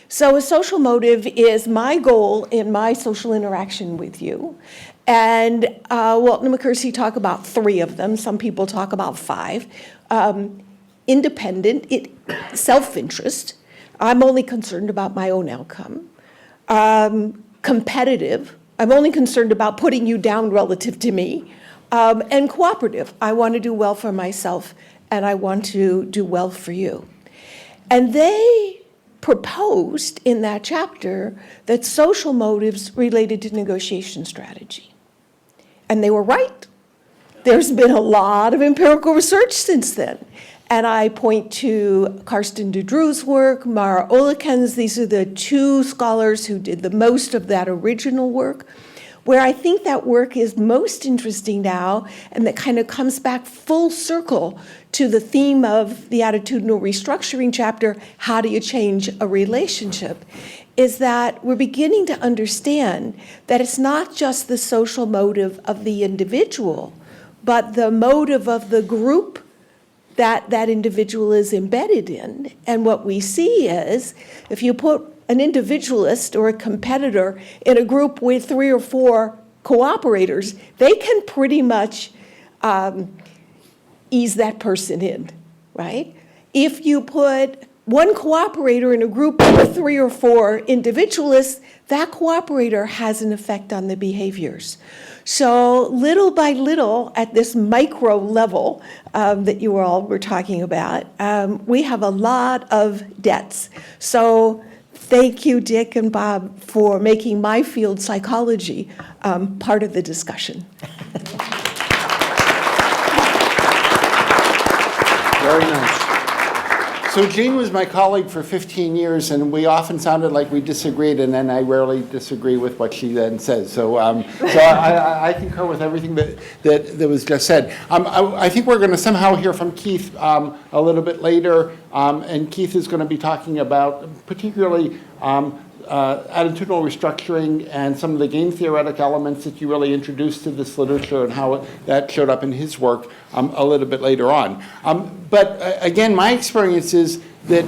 So a social motive is my goal in my social interaction with you. And Walton and McCursey talk about 3 of them. Some people talk about 5. Independent, self-interest. I'm only concerned about my own outcome. Competitive. I'm only concerned about putting you down relative to me. And cooperative. I want to do well for myself, and I want to do well for you. And they proposed in that chapter that social motives related to negotiation strategy. And they were right. There's been a lot of empirical research since then. And I point to Karsten Dedru's work, Mara Olekens. These are the two scholars who did the most of that original work. Where I think that work is most interesting now, and that kind of comes back full circle to the theme of the attitudinal restructuring chapter, how do you change a relationship, is that we're beginning to understand that it's not just the social motive of the individual, but the motive of the group that that individual is embedded in. And what we see is, if you put an individualist or a competitor in a group with 3 or 4 cooperators, they can pretty much ease that person in, right? If you put one cooperator in a group with 3 or 4 individualists, that cooperator has an effect on the behaviors. So little by little, at this micro level that you all were talking about, we have a lot of debts. So thank you, Dick and Bob, for making my field, psychology, part of the discussion. Very nice. So Jane was my colleague for 15 years, and we often sounded like we disagreed, and then I rarely disagree with what she then says. So, I concur with everything that was just said. I think we're going to somehow hear from Keith a little bit later, and Keith is going to be talking about particularly attitudinal restructuring and some of the game theoretic elements that you really introduced to this literature and how that showed up in his work a little bit later on. But again, my experience is that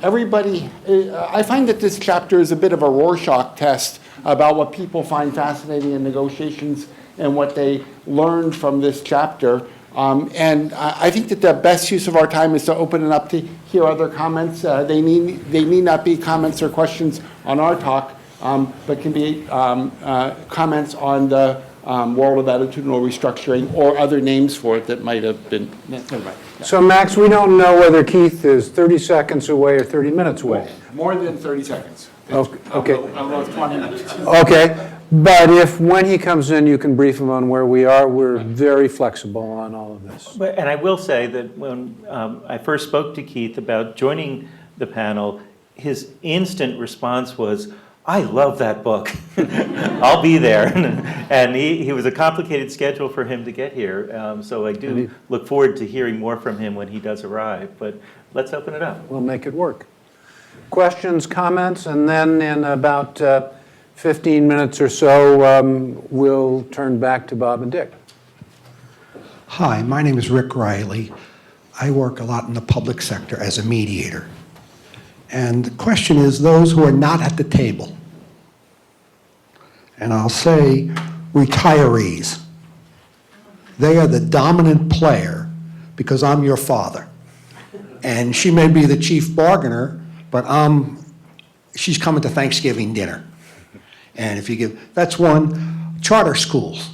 everybody, I find that this chapter is a bit of a Rorschach test about what people find fascinating in negotiations and what they learned from this chapter. And I think that the best use of our time is to open it up to hear other comments. They need not be comments or questions on our talk, but can be comments on the world of attitudinal restructuring or other names for it that might have been. Never mind. So Max, we don't know whether Keith is 30 seconds away or 30 minutes away. More than 30 seconds. Okay. Almost 20 minutes. Okay. But if, when he comes in, you can brief him on where we are, we're very flexible on all of this. And I will say that when I first spoke to Keith about joining the panel, his instant response was, I love that book. I'll be there. And he was a complicated schedule for him to get here. So I do look forward to hearing more from him when he does arrive. But let's open it up. We'll make it work. Questions, comments, and then in about 15 minutes or so, we'll turn back to Bob and Dick. Hi, my name is Rick Riley. I work a lot in the public sector as a mediator. And the question is those who are not at the table. And I'll say retirees. They are the dominant player because I'm your father. And she may be the chief bargainer, but she's coming to Thanksgiving dinner. And if you give, that's one. Charter schools,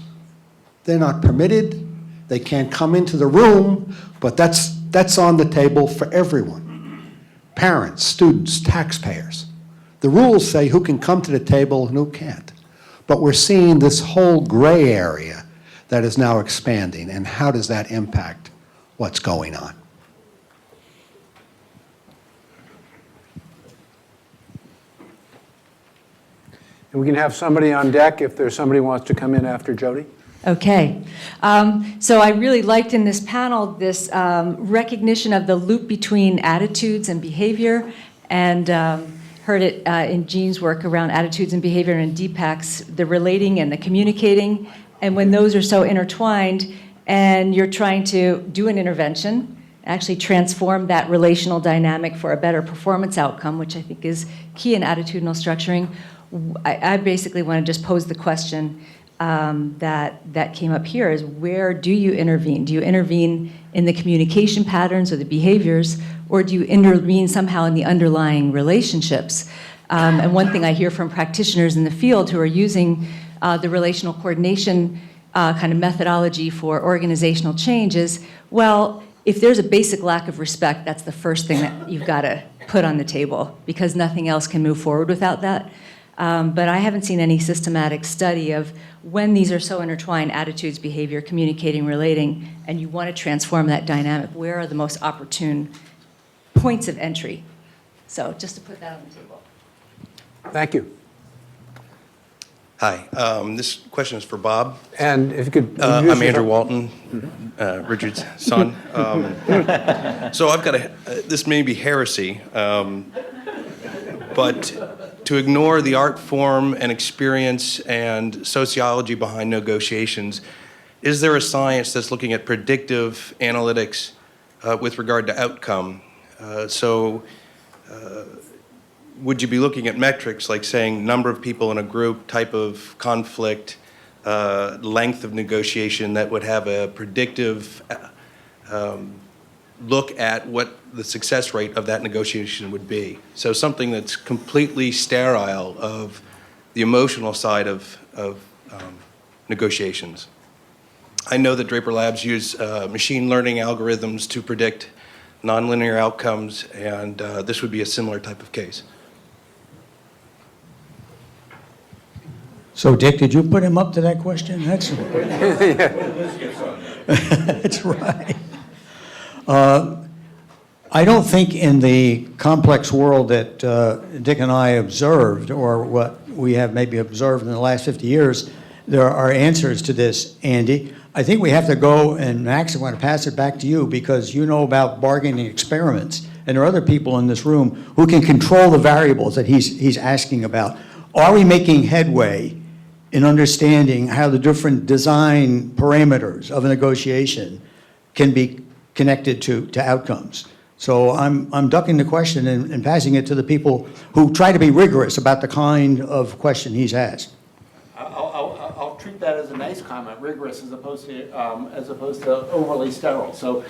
they're not permitted. They can't come into the room, but that's on the table for everyone. Parents, students, taxpayers. The rules say who can come to the table and who can't. But we're seeing this whole gray area that is now expanding, and how does that impact what's going on? And we can have somebody on deck if there's somebody who wants to come in after Jody. Okay. So I really liked in this panel this recognition of the loop between attitudes and behavior, and heard it in Jean's work around attitudes and behavior, and Deepak's, the relating and the communicating. And when those are so intertwined and you're trying to do an intervention, actually transform that relational dynamic for a better performance outcome, which I think is key in attitudinal structuring, I basically want to just pose the question that came up here is, where do you intervene? Do you intervene in the communication patterns or the behaviors, or do you intervene somehow in the underlying relationships? And one thing I hear from practitioners in the field who are using the relational coordination kind of methodology for organizational change is, well, if there's a basic lack of respect, that's the first thing that you've got to put on the table, because nothing else can move forward without that. But I haven't seen any systematic study of when these are so intertwined, attitudes, behavior, communicating, relating, and you want to transform that dynamic, where are the most opportune points of entry? So just to put that on the table. Thank you. Hi, this question is for Bob. And if you could. I'm Andrew Walton, Richard's son. So I've got this may be heresy, but to ignore the art form and experience and sociology behind negotiations, is there a science that's looking at predictive analytics with regard to outcome? Would you be looking at metrics like saying number of people in a group, type of conflict, length of negotiation that would have a predictive look at what the success rate of that negotiation would be? So something that's completely sterile of the emotional side of negotiations. I know that Draper Labs use machine learning algorithms to predict nonlinear outcomes, and this would be a similar type of case. So, Dick, did you put him up to that question? That's right. I don't think in the complex world that Dick and I observed, or what we have maybe observed in the last 50 years, there are answers to this, Andy. I think we have to go, and Max, I want to pass it back to you because you know about bargaining experiments, and there are other people in this room who can control the variables that he's asking about. Are we making headway in understanding how the different design parameters of a negotiation can be connected to outcomes? So I'm ducking the question and passing it to the people who try to be rigorous about the kind of question he's asked. I'll treat that as a nice comment, rigorous as opposed to overly sterile. So,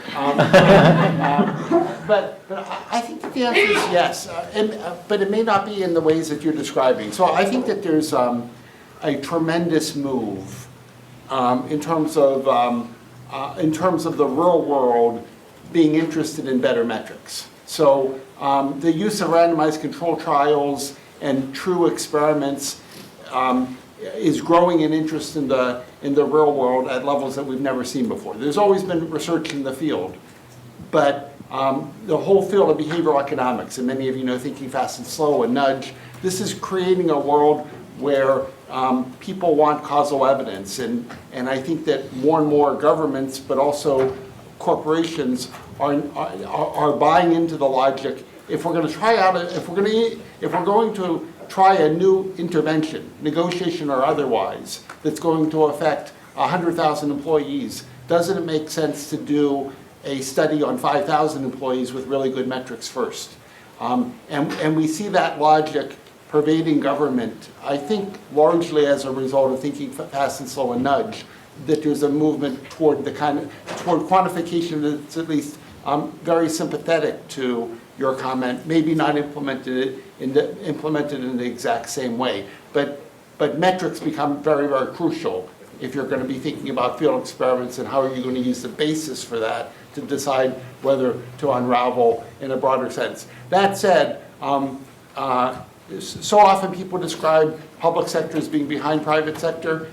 but I think that the answer is yes, but it may not be in the ways that you're describing. So I think that there's a tremendous move in terms of the real world being interested in better metrics. So the use of randomized control trials and true experiments is growing in interest in the real world at levels that we've never seen before. There's always been research in the field, but the whole field of behavioral economics, and many of you know Thinking Fast and Slow and Nudge, this is creating a world where people want causal evidence, and I think that more and more governments, but also corporations, are buying into the logic. If we're going to try out, if we're going to try a new intervention, negotiation or otherwise, that's going to affect 100,000 employees, doesn't it make sense to do a study on 5,000 employees with really good metrics first? And we see that logic pervading government, I think largely as a result of Thinking Fast and Slow and Nudge, that there's a movement toward toward quantification that's at least very sympathetic to your comment, maybe not implemented in the exact same way, but metrics become very, very crucial if you're going to be thinking about field experiments and how are you going to use the basis for that to decide whether to unravel in a broader sense. That said, so often people describe public sector as being behind private sector.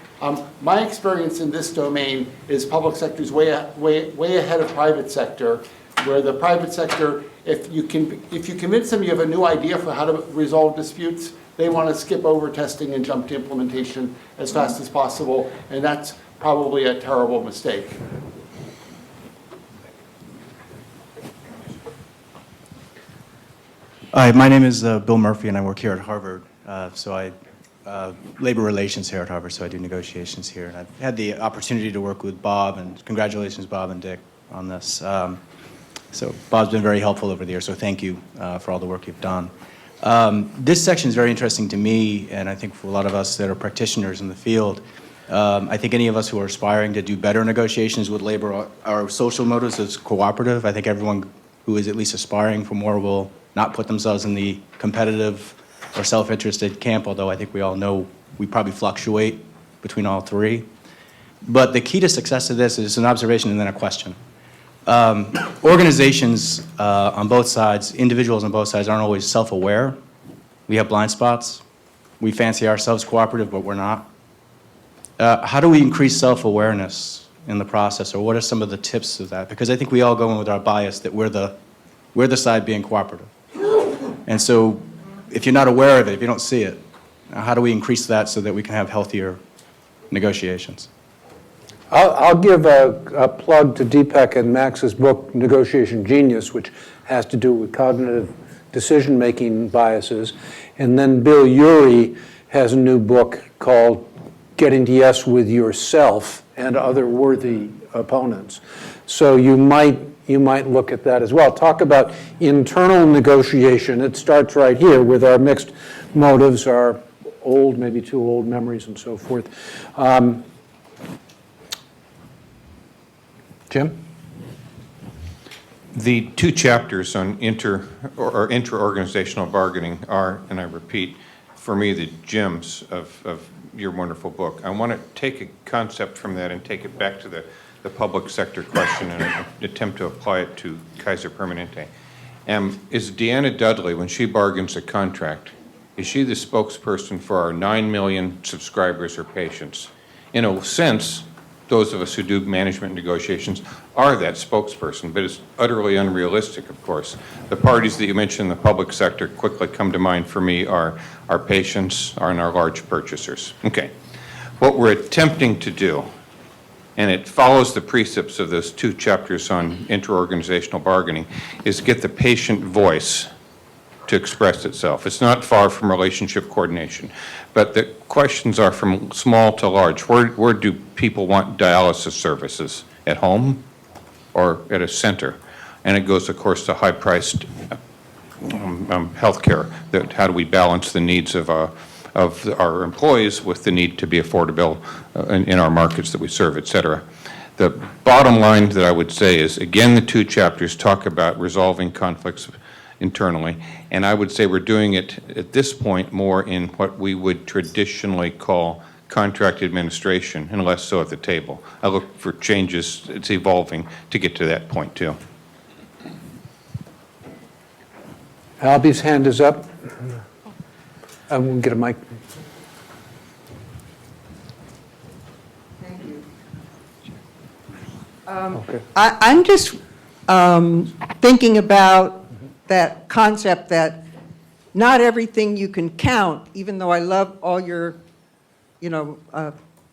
My experience in this domain is public sector is way ahead of private sector, where the private sector, if you convince them you have a new idea for how to resolve disputes, they want to skip over testing and jump to implementation as fast as possible, and that's probably a terrible mistake. Hi, my name is Bill Murphy, and I work here at Harvard. Labor relations here at Harvard, so I do negotiations here. And I've had the opportunity to work with Bob, and congratulations, Bob and Dick, on this. So Bob's been very helpful over the years, so thank you for all the work you've done. This section is very interesting to me, and I think for a lot of us that are practitioners in the field. I think any of us who are aspiring to do better negotiations with labor, our social motives is cooperative. I think everyone who is at least aspiring for more will not put themselves in the competitive or self-interested camp, although I think we all know we probably fluctuate between all three. But the key to success of this is an observation and then a question. Organizations on both sides, individuals on both sides aren't always self-aware. We have blind spots. We fancy ourselves cooperative, but we're not. How do we increase self-awareness in the process, or what are some of the tips of that? Because I think we all go in with our bias that we're the side being cooperative. And so if you're not aware of it, if you don't see it, how do we increase that so that we can have healthier negotiations? I'll give a plug to Deepak and Max's book, Negotiation Genius, which has to do with cognitive decision-making biases. And then Bill Urey has a new book called Getting to Yes with Yourself and Other Worthy Opponents. So you might look at that as well. Talk about internal negotiation. It starts right here with our mixed motives, our old, maybe too old memories and so forth. Jim? The two chapters on intra-organizational bargaining are, and I repeat, for me, the gems of your wonderful book. I want to take a concept from that and take it back to the public sector question and attempt to apply it to Kaiser Permanente. Is Deanna Dudley, when she bargains a contract, is she the spokesperson for our 9 million subscribers or patients? In a sense, those of us who do management negotiations are that spokesperson, but it's utterly unrealistic, of course. The parties that you mentioned in the public sector quickly come to mind for me are our patients and our large purchasers. Okay. What we're attempting to do, and it follows the precepts of those two chapters on interorganizational bargaining, is get the patient voice to express itself. It's not far from relationship coordination, but the questions are from small to large. Where do people want dialysis services? At home or at a center? And it goes, of course, to high-priced health care. How do we balance the needs of our employees with the need to be affordable in our markets that we serve, et cetera. The bottom line that I would say is, again, the two chapters talk about resolving conflicts internally, and I would say we're doing it at this point more in what we would traditionally call contract administration, and less so at the table. I look for changes, it's evolving to get to that point too. Albie's hand is up. We'll get a mic. Thank you. Okay. I'm just thinking about that concept that not everything you can count, even though I love all your,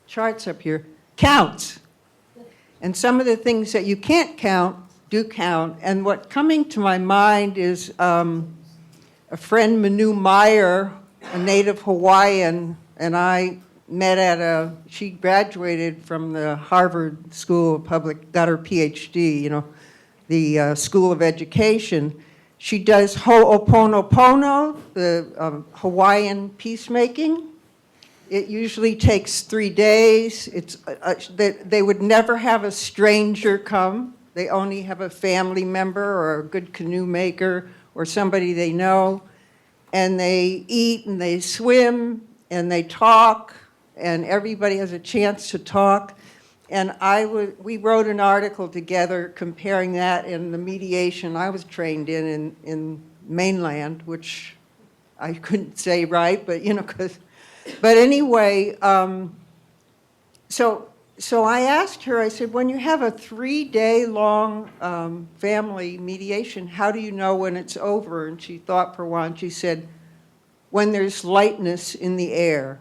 charts up here, counts. And some of the things that you can't count do count. And what coming to my mind is a friend, Manu Meyer, a native Hawaiian, and I met she graduated from the Harvard School of Public, got her PhD, the School of Education. She does ho'oponopono, the Hawaiian peacemaking. It usually takes 3 days. They would never have a stranger come. They only have a family member or a good canoe maker or somebody they know. And they eat and they swim and they talk, and everybody has a chance to talk. And we wrote an article together comparing that in the mediation I was trained in mainland, which I couldn't say right, but but anyway, so I asked her, I said, when you have a 3-day-long family mediation, how do you know when it's over? And she thought for a while, and she said, when there's lightness in the air.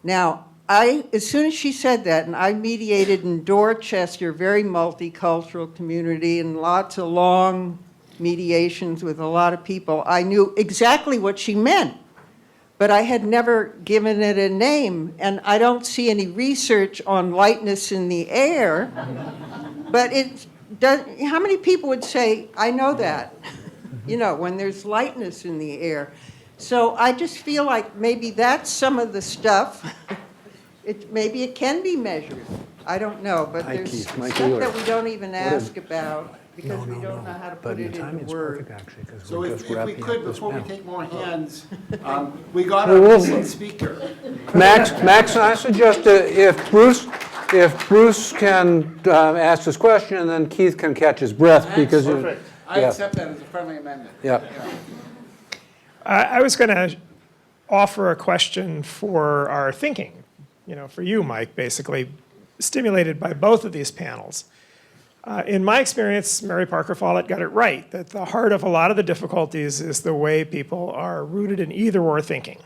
Now, as soon as she said that, and I mediated in Dorchester, very multicultural community, and lots of long mediations with a lot of people, I knew exactly what she meant, but I had never given it a name, and I don't see any research on lightness in the air, but it does. How many people would say, I know that, when there's lightness in the air? So I just feel like maybe that's some of the stuff. Maybe it can be measured. I don't know, but there's stuff that we don't even ask about because we don't know how to put it into words. So if we could, before we take more hands, we got a recent speaker. Max, I suggest if Bruce if Bruce can ask his question, and then Keith can catch his breath because Perfect. I yeah. accept that as a friendly amendment. Yeah. I was going to offer a question for our thinking, for you, Mike, basically, stimulated by both of these panels. In my experience, Mary Parker Follett got it right, that the heart of a lot of the difficulties is the way people are rooted in either-or thinking.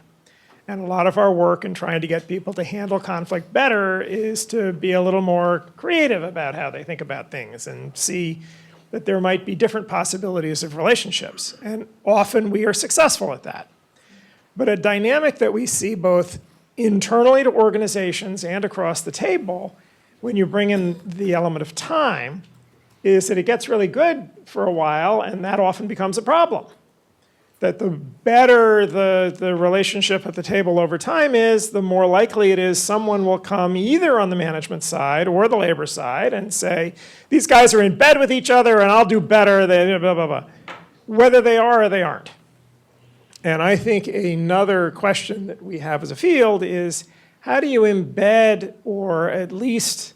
And a lot of our work in trying to get people to handle conflict better is to be a little more creative about how they think about things and see that there might be different possibilities of relationships. And often we are successful at that. But a dynamic that we see both internally to organizations and across the table when you bring in the element of time is that it gets really good for a while, and that often becomes a problem. That the better the relationship at the table over time is, the more likely it is someone will come either on the management side or the labor side and say, these guys are in bed with each other and I'll do better, blah, blah, blah. Whether they are or they aren't. And I think another question that we have as a field is, how do you embed or at least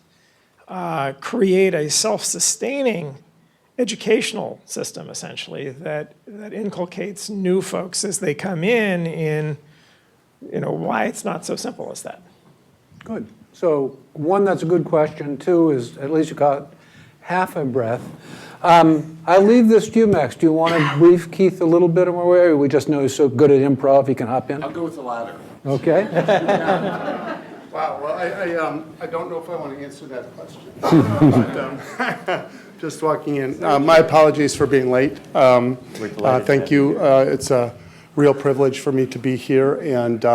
create a self-sustaining educational system, essentially, that inculcates new folks as they come in why it's not so simple as that. Good. So one, that's a good question. Two is at least you got half a breath. I leave this to you, Max. Do you want to brief Keith a little bit more, or we just know he's so good at improv he can hop in? I'll go with the latter. Okay. Wow, well, I don't know if I want to answer that question. But, just walking in. My apologies for being late. Thank you. It's a real privilege for me to be here. And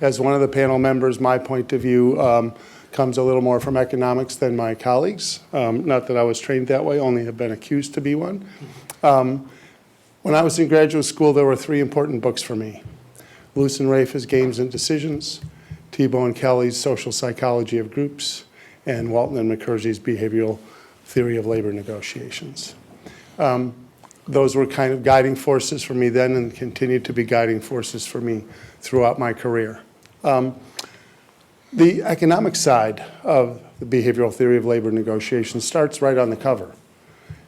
as one of the panel members, my point of view comes a little more from economics than my colleagues. Not that I was trained that way, only have been accused to be one. When I was in graduate school, there were three important books for me. Luce and Rafe's Games and Decisions, Thibault and Kelly's Social Psychology of Groups, and Walton and McKersey's Behavioral Theory of Labor Negotiations. Those were kind of guiding forces for me then and continue to be guiding forces for me throughout my career. The economic side of the Behavioral Theory of Labor Negotiations starts right on the cover.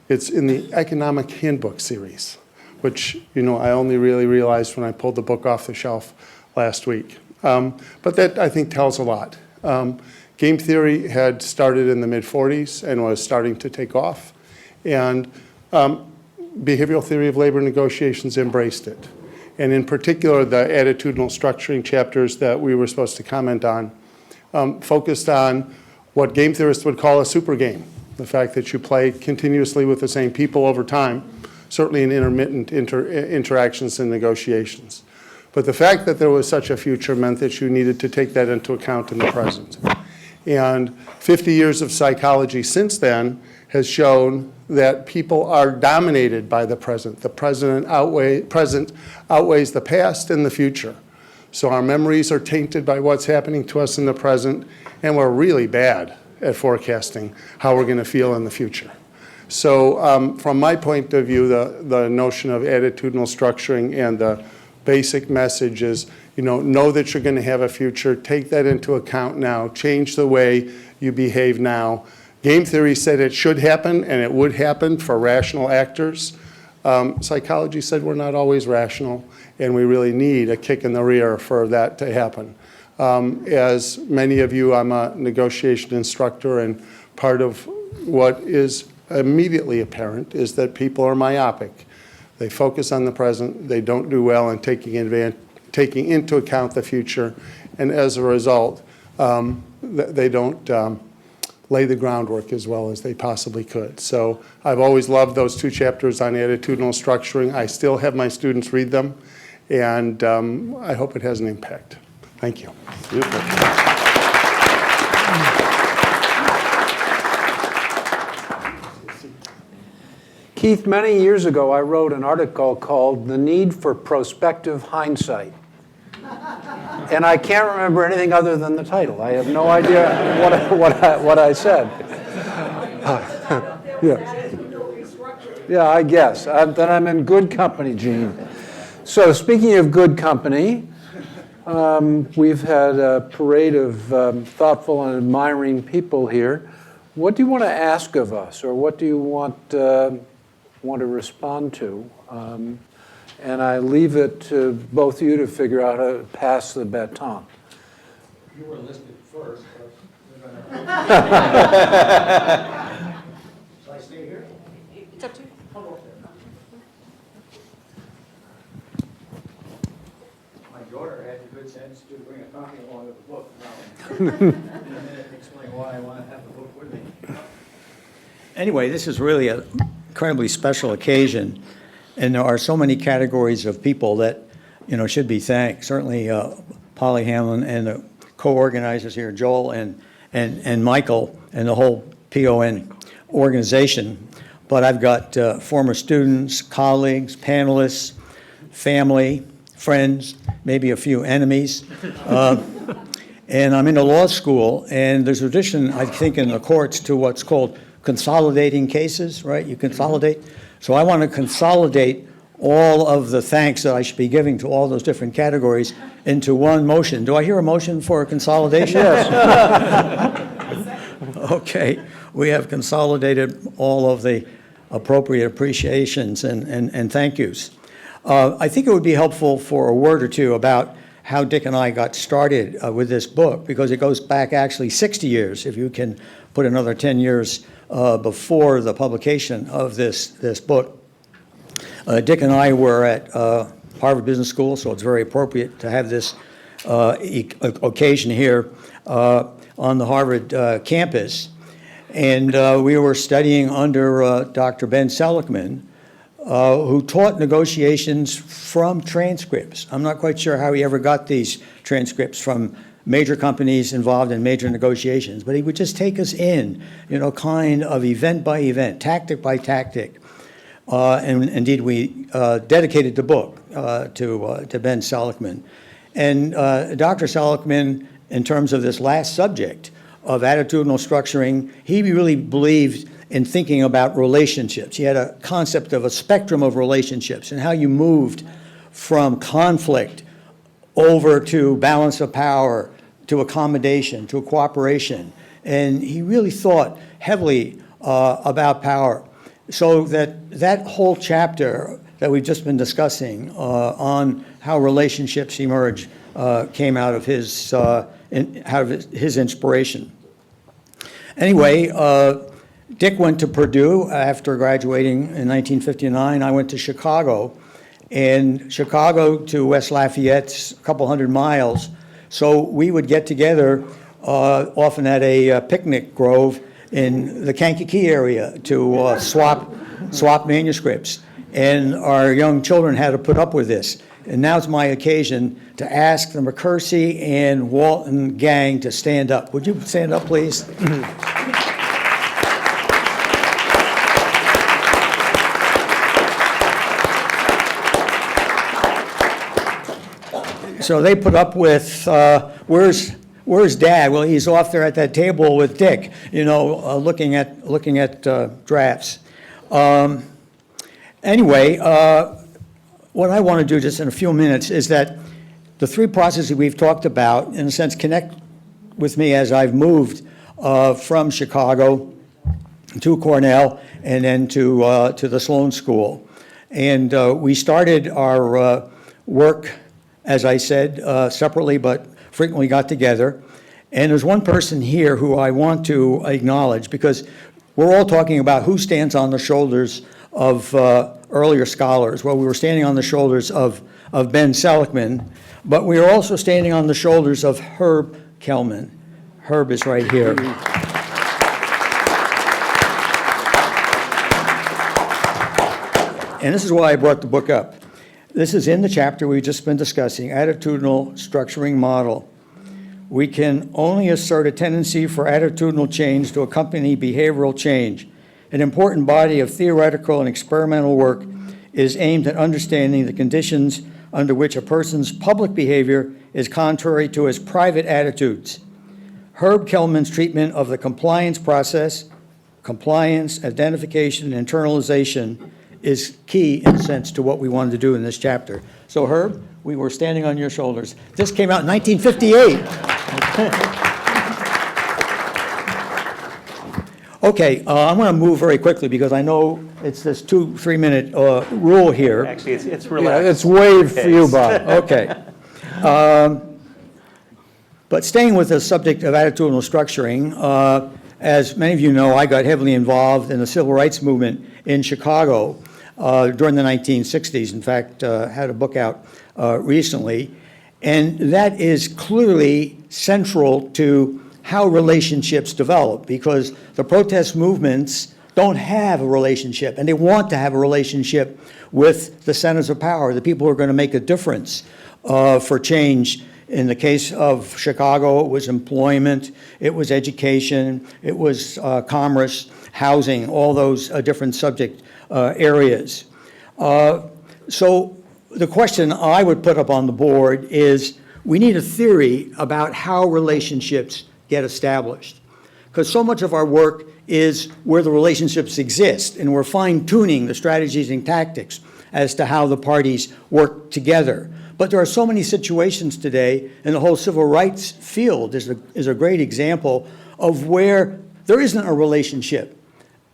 It's in the Economic Handbook series, which I only really realized when I pulled the book off the shelf last week. But that, I think, tells a lot. Game theory had started in the mid-40s and was starting to take off. And behavioral theory of labor negotiations embraced it. And in particular, the attitudinal structuring chapters that we were supposed to comment on focused on what game theorists would call a super game. The fact that you play continuously with the same people over time, certainly in intermittent interactions and negotiations. But the fact that there was such a future meant that you needed to take that into account in the present. And 50 years of psychology since then has shown that people are dominated by the present. The present outweighs the past and the future. So our memories are tainted by what's happening to us in the present, and we're really bad at forecasting how we're going to feel in the future. So from my point of view, the notion of attitudinal structuring and the basic message is, know that you're going to have a future, take that into account now, change the way you behave now. Game theory said it should happen and it would happen for rational actors. Psychology said we're not always rational and we really need a kick in the rear for that to happen. As many of you, I'm a negotiation instructor, and part of what is immediately apparent is that people are myopic. They focus on the present, they don't do well in taking into account the future, and as a result, they don't lay the groundwork as well as they possibly could. So I've always loved those two chapters on attitudinal structuring. I still have my students read them, and I hope it has an impact. Thank you. Keith, many years ago, I wrote an article called The Need for Prospective Hindsight. And I can't remember anything other than the title. I have no idea what I said. Yeah, I guess. Then I'm in good company, Gene. So speaking of good company, We've had a parade of thoughtful and admiring people here. What do you want to ask of us, or what do you want to respond to? And I leave it to both of you to figure out how to pass the baton. You were listed first. Shall I stay here? It's up to you. My daughter had the good sense to bring a copy along with the book. Now, in a minute, explain why I want to have the book with me. Anyway, this is really an incredibly special occasion, and there are so many categories of people that, should be thanked. Certainly, Polly Hamlin and the co-organizers here, Joel and Michael, and the whole PON organization. But I've got former students, colleagues, panelists, family, friends, maybe a few enemies. And I'm in a law school, and there's a tradition, I think, in the courts to what's called consolidating cases, right? You consolidate. So I want to consolidate all of the thanks that I should be giving to all those different categories into one motion. Do I hear a motion for a consolidation? Yes. Okay. We have consolidated all of the appropriate appreciations and thank yous. I think it would be helpful for a word or two about how Dick and I got started with this book, because it goes back actually 60 years, if you can put another 10 years before the publication of this book. Dick and I were at Harvard Business School, so it's very appropriate to have this occasion here on the Harvard campus. And we were studying under Dr. Ben Seligman, who taught negotiations from transcripts. I'm not quite sure how he ever got these transcripts from major companies involved in major negotiations, but he would just take us in, kind of event by event, tactic by tactic. And indeed, we dedicated the book to Ben Seligman. And Dr. Seligman, in terms of this last subject of attitudinal structuring, he really believed in thinking about relationships. He had a concept of a spectrum of relationships and how you moved from conflict over to balance of power, to accommodation, to cooperation. And he really thought heavily about power. So that whole chapter that we've just been discussing on how relationships emerge came out of his inspiration. Anyway, Dick went to Purdue after graduating in 1959. I went to Chicago. And Chicago to West Lafayette's a couple hundred miles. So we would get together often at a picnic grove in the Kankakee area to swap manuscripts. And our young children had to put up with this. And now it's my occasion to ask the McCursey and Walton gang to stand up. Would you stand up, please? So they put up with, where's Dad? Well, he's off there at that table with Dick, looking at drafts. Anyway, what I want to do just in a few minutes is that the three processes we've talked about, in a sense, connect with me as I've moved from Chicago to Cornell and then to the Sloan School. And we started our work, as I said, separately, but frequently got together. And there's one person here who I want to acknowledge, because we're all talking about who stands on the shoulders of earlier scholars. Well, we were standing on the shoulders of Ben Seligman, but we are also standing on the shoulders of Herb Kelman. Herb is right here. And this is why I brought the book up. This is in the chapter we've just been discussing, Attitudinal Structuring Model. We can only assert a tendency for attitudinal change to accompany behavioral change. An important body of theoretical and experimental work is aimed at understanding the conditions under which a person's public behavior is contrary to his private attitudes. Herb Kelman's treatment of the compliance process, compliance, identification, and internalization, is key, in a sense, to what we wanted to do in this chapter. So Herb, we were standing on your shoulders. This came out in 1958. Okay, I'm going to move very quickly because I know it's this 2-3 minute rule here. Actually, it's relaxed. Yeah, it's waived for you, Bob. Okay. But staying with the subject of attitudinal structuring, as many of you know, I got heavily involved in the civil rights movement in Chicago during the 1960s. In fact, had a book out recently. And that is clearly central to how relationships develop, because the protest movements don't have a relationship, and they want to have a relationship with the centers of power, the people who are going to make a difference for change. In the case of Chicago, it was employment, it was education, it was commerce, housing, all those different subject areas. So the question I would put up on the board is, we need a theory about how relationships get established. Because so much of our work is where the relationships exist, and we're fine-tuning the strategies and tactics as to how the parties work together. But there are so many situations today, and the whole civil rights field is a great example of where there isn't a relationship.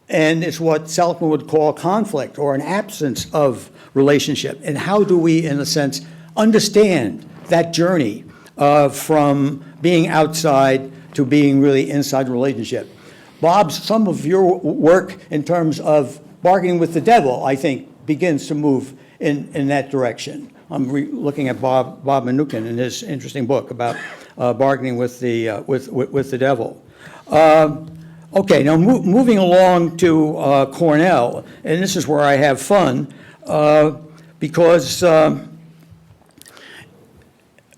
And it's what Seligman would call conflict, or an absence of relationship. And how do we, in a sense, understand that journey from being outside to being really inside the relationship? Bob, some of your work in terms of bargaining with the devil, I think, begins to move in that direction. I'm looking at Bob Mnookin in his interesting book about bargaining with the devil. Okay, now moving along to Cornell, and this is where I have fun, because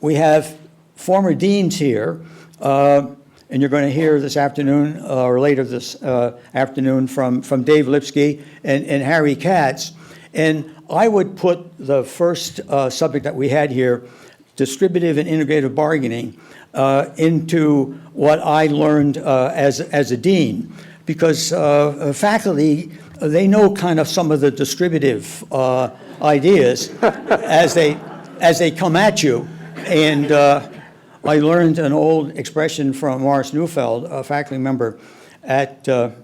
we have former deans here, and you're going to hear this afternoon, or later this afternoon, from Dave Lipsky and Harry Katz. And I would put the first subject that we had here, distributive and integrative bargaining, into what I learned as a dean, because faculty, they know kind of some of the distributive ideas as they come at you. And I learned an old expression from Morris Neufeld, a faculty member at the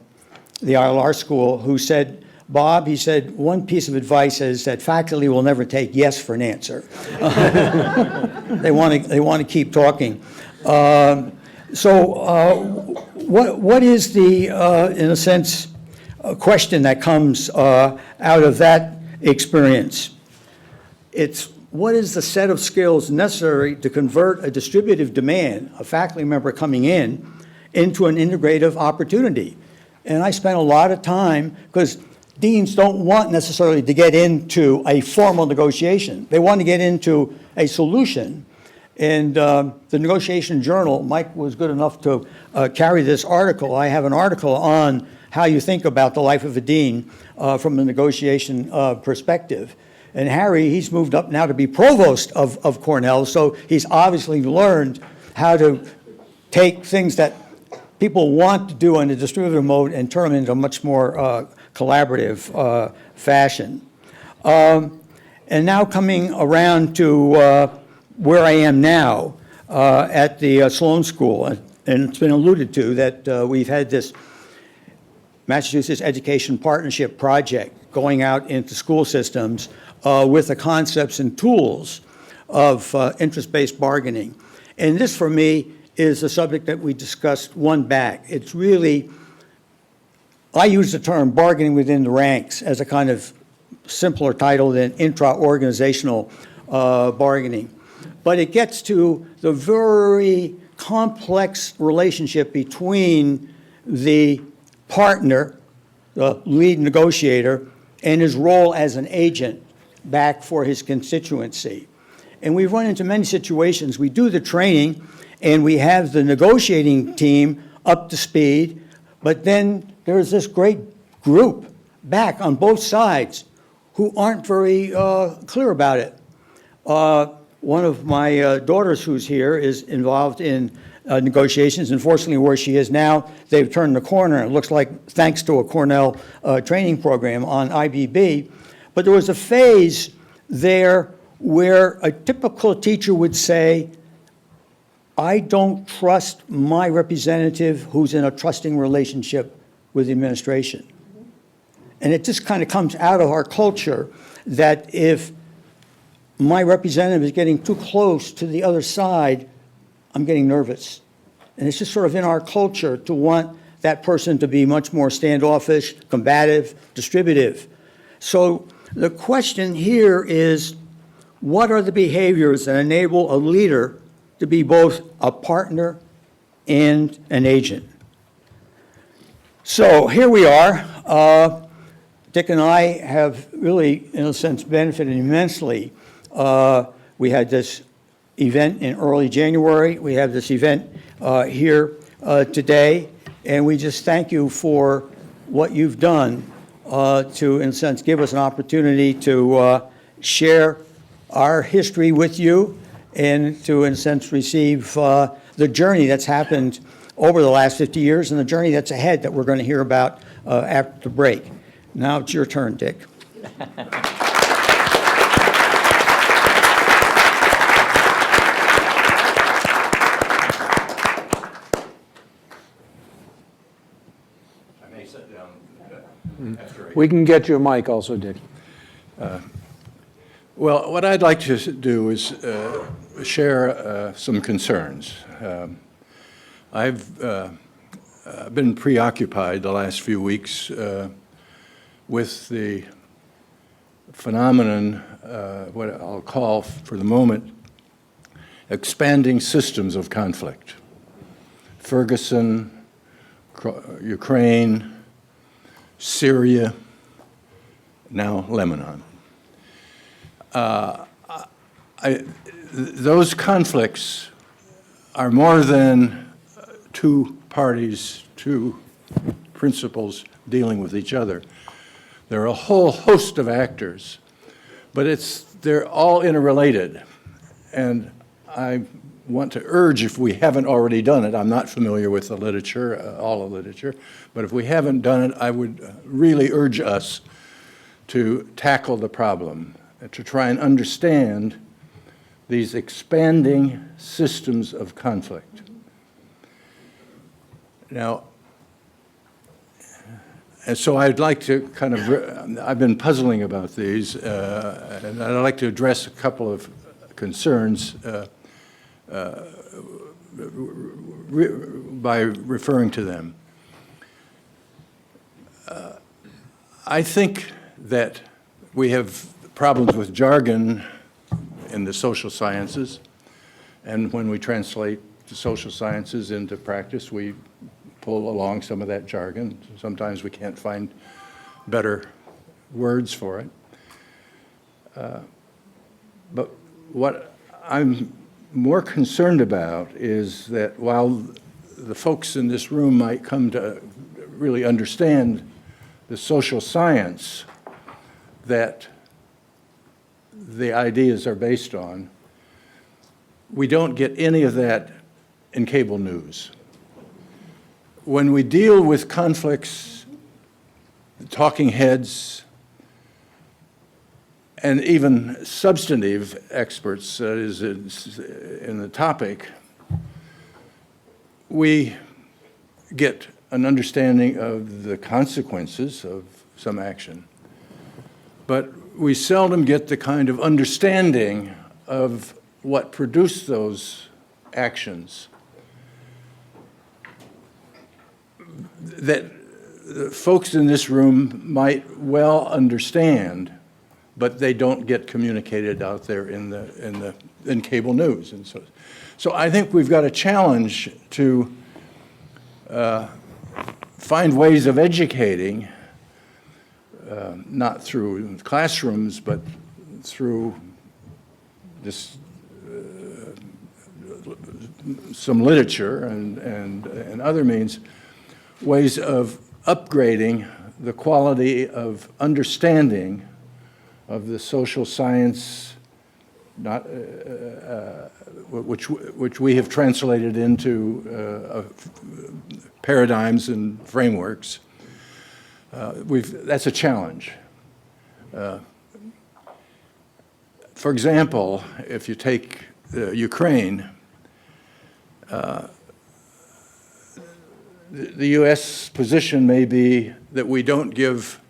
ILR school, who said, Bob, he said, one piece of advice is that faculty will never take yes for an answer. They want to keep talking. What is the, in a sense, question that comes out of that experience? It's, what is the set of skills necessary to convert a distributive demand, a faculty member coming in, into an integrative opportunity? And I spent a lot of time, because deans don't want necessarily to get into a formal negotiation. They want to get into a solution. And the Negotiation Journal, Mike was good enough to carry this article. I have an article on how you think about the life of a dean from a negotiation perspective. And Harry, he's moved up now to be provost of Cornell, so he's obviously learned how to take things that people want to do in a distributive mode and turn them into a much more collaborative fashion. And now coming around to where I am now at the Sloan School, and it's been alluded to that we've had this Massachusetts Education Partnership Project going out into school systems with the concepts and tools of interest-based bargaining. And this, for me, is a subject that we discussed one back. It's really, I use the term bargaining within the ranks as a kind of simpler title than intra-organizational bargaining. But it gets to the very complex relationship between the partner, the lead negotiator, and his role as an agent back for his constituency. And we've run into many situations. We do the training, and we have the negotiating team up to speed, but then there's this great group back on both sides who aren't very clear about it. One of my daughters who's here is involved in negotiations. Unfortunately, where she is now, they've turned the corner, and it looks like thanks to a Cornell training program on IBB. But there was a phase there where a typical teacher would say, I don't trust my representative who's in a trusting relationship with the administration. And it just kind of comes out of our culture that if my representative is getting too close to the other side, I'm getting nervous. And it's just sort of in our culture to want that person to be much more standoffish, combative, distributive. So the question here is, what are the behaviors that enable a leader to be both a partner and an agent? So here we are. Dick and I have really, in a sense, benefited immensely. We had this event in early January. We have this event here today. And we just thank you for what you've done to, in a sense, give us an opportunity to share our history with you and to, in a sense, receive the journey that's happened over the last 50 years and the journey that's ahead that we're going to hear about after the break. Now it's your turn, Dick. We can get you a mic also, Dick. Well, what I'd like to do is share some concerns. I've been preoccupied the last few weeks with the phenomenon, what I'll call for the moment, expanding systems of conflict. Ferguson, Ukraine, Syria, now Lebanon. Those conflicts are more than two parties, two principles dealing with each other. There are a whole host of actors, but they're all interrelated. And I want to urge, if we haven't already done it, I'm not familiar with the literature, all the literature, but if we haven't done it, I would really urge us to tackle the problem, to try and understand these expanding systems of conflict. Now, and so I'd like to kind of, I've been puzzling about these, and I'd like to address a couple of concerns by referring to them. I think that we have problems with jargon in the social sciences, and when we translate the social sciences into practice, we pull along some of that jargon. Sometimes we can't find better words for it. But what I'm more concerned about is that while the folks in this room might come to really understand the social science that the ideas are based on, we don't get any of that in cable news. When we deal with conflicts, talking heads, and even substantive experts, that is, in the topic, we get an understanding of the consequences of some action. But we seldom get the kind of understanding of what produced those actions that the folks in this room might well understand, but they don't get communicated out there in cable news. And so I think we've got a challenge to find ways of educating, not through classrooms, but through this some literature and other means, ways of upgrading the quality of understanding of the social science which we have translated into paradigms and frameworks. That's a challenge. For example, if you take Ukraine, the U.S. position may be that we don't give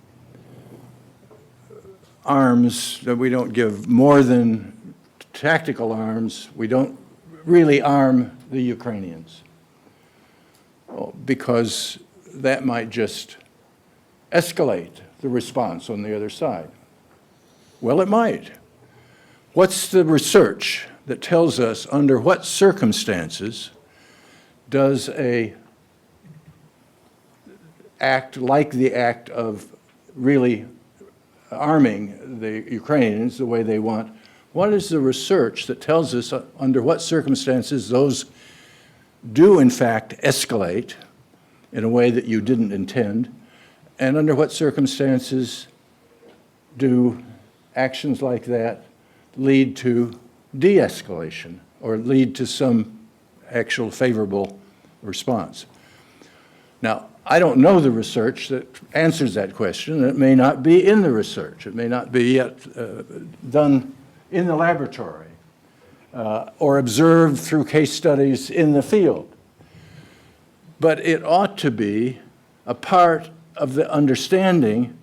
arms, that we don't give more than tactical arms, we don't really arm the Ukrainians, because that might just escalate the response on the other side. Well, it might. What's the research that tells us under what circumstances does a act like the act of really arming the Ukrainians the way they want? What is the research that tells us under what circumstances those do in fact escalate in a way that you didn't intend, and under what circumstances do actions like that lead to de-escalation or lead to some actual favorable response? Now, I don't know the research that answers that question. It may not be in the research. It may not be yet done in the laboratory or observed through case studies in the field. But it ought to be a part of the understanding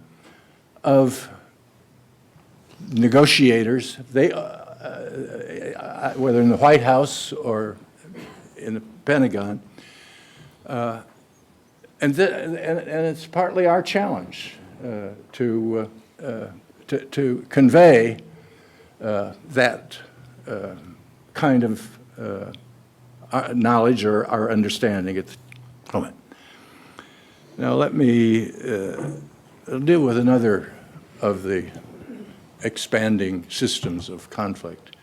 of negotiators, whether in the White House or in the Pentagon, and it's partly our challenge to convey that kind of knowledge or our understanding at the moment. Now let me deal with another of the expanding systems of conflict,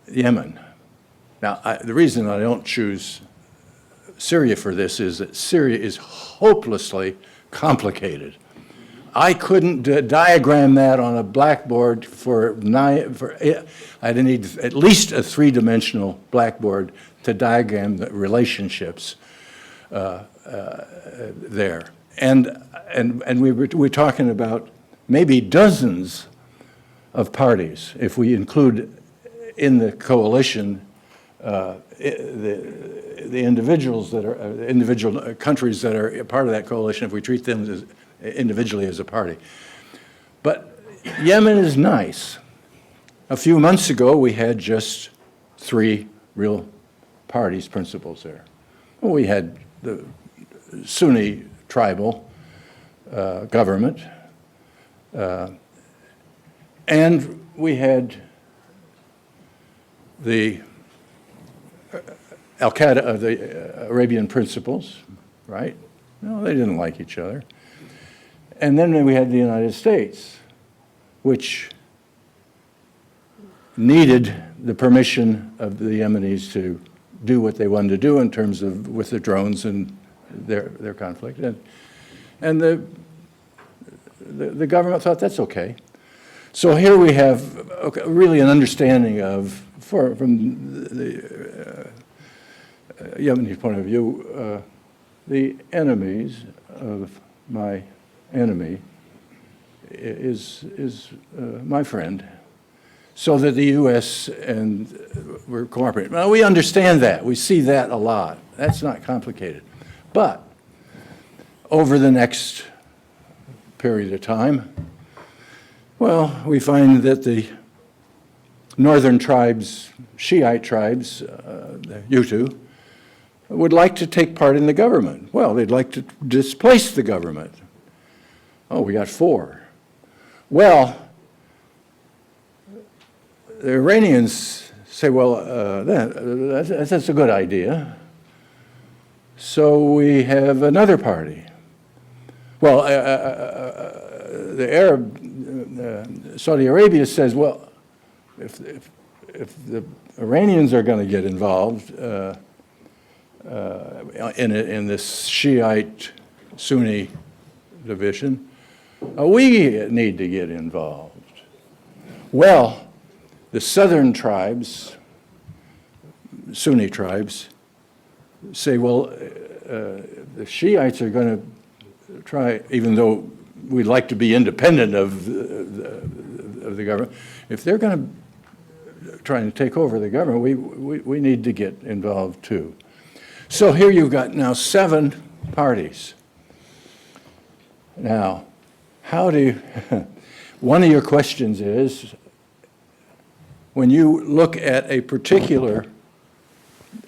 Yemen. Now, the reason I don't choose Syria for this is that Syria is hopelessly complicated. I couldn't diagram that on a blackboard I'd need at least a three-dimensional blackboard to diagram the relationships there. And we're talking about maybe dozens of parties if we include in the coalition the individuals that are individual countries that are part of that coalition, if we treat them as individually as a party. But Yemen is nice. A few months ago, we had just 3 real parties, principles there. Well, we had the Sunni tribal government, and we had the Al-Qaeda of the Arabian Principles, right? No, they didn't like each other. And then we had the United States, which needed the permission of the Yemenis to do what they wanted to do in terms of with the drones and their conflict. And the government thought that's okay. So here we have really an understanding of, from the Yemeni point of view, the enemies of my enemy is my friend, so that the U.S. and we're cooperating. Well, we understand that. We see that a lot. That's not complicated. But over the next period of time, well, we find that the northern tribes, Shiite tribes, the Hutu, would like to take part in the government. Well, they'd like to displace the government. Oh, we got 4. Well, the Iranians say, well, that's a good idea. So we have another party. Well, the Arab, Saudi Arabia says, well, if the Iranians are going to get involved in this Shiite Sunni division, we need to get involved. Well, the southern tribes, Sunni tribes, say, well, the Shiites are going to try, even though we'd like to be independent of the government, if they're going to try and take over the government, we need to get involved too. So here you've got now 7 parties. Now, how do you, one of your questions is, when you look at a particular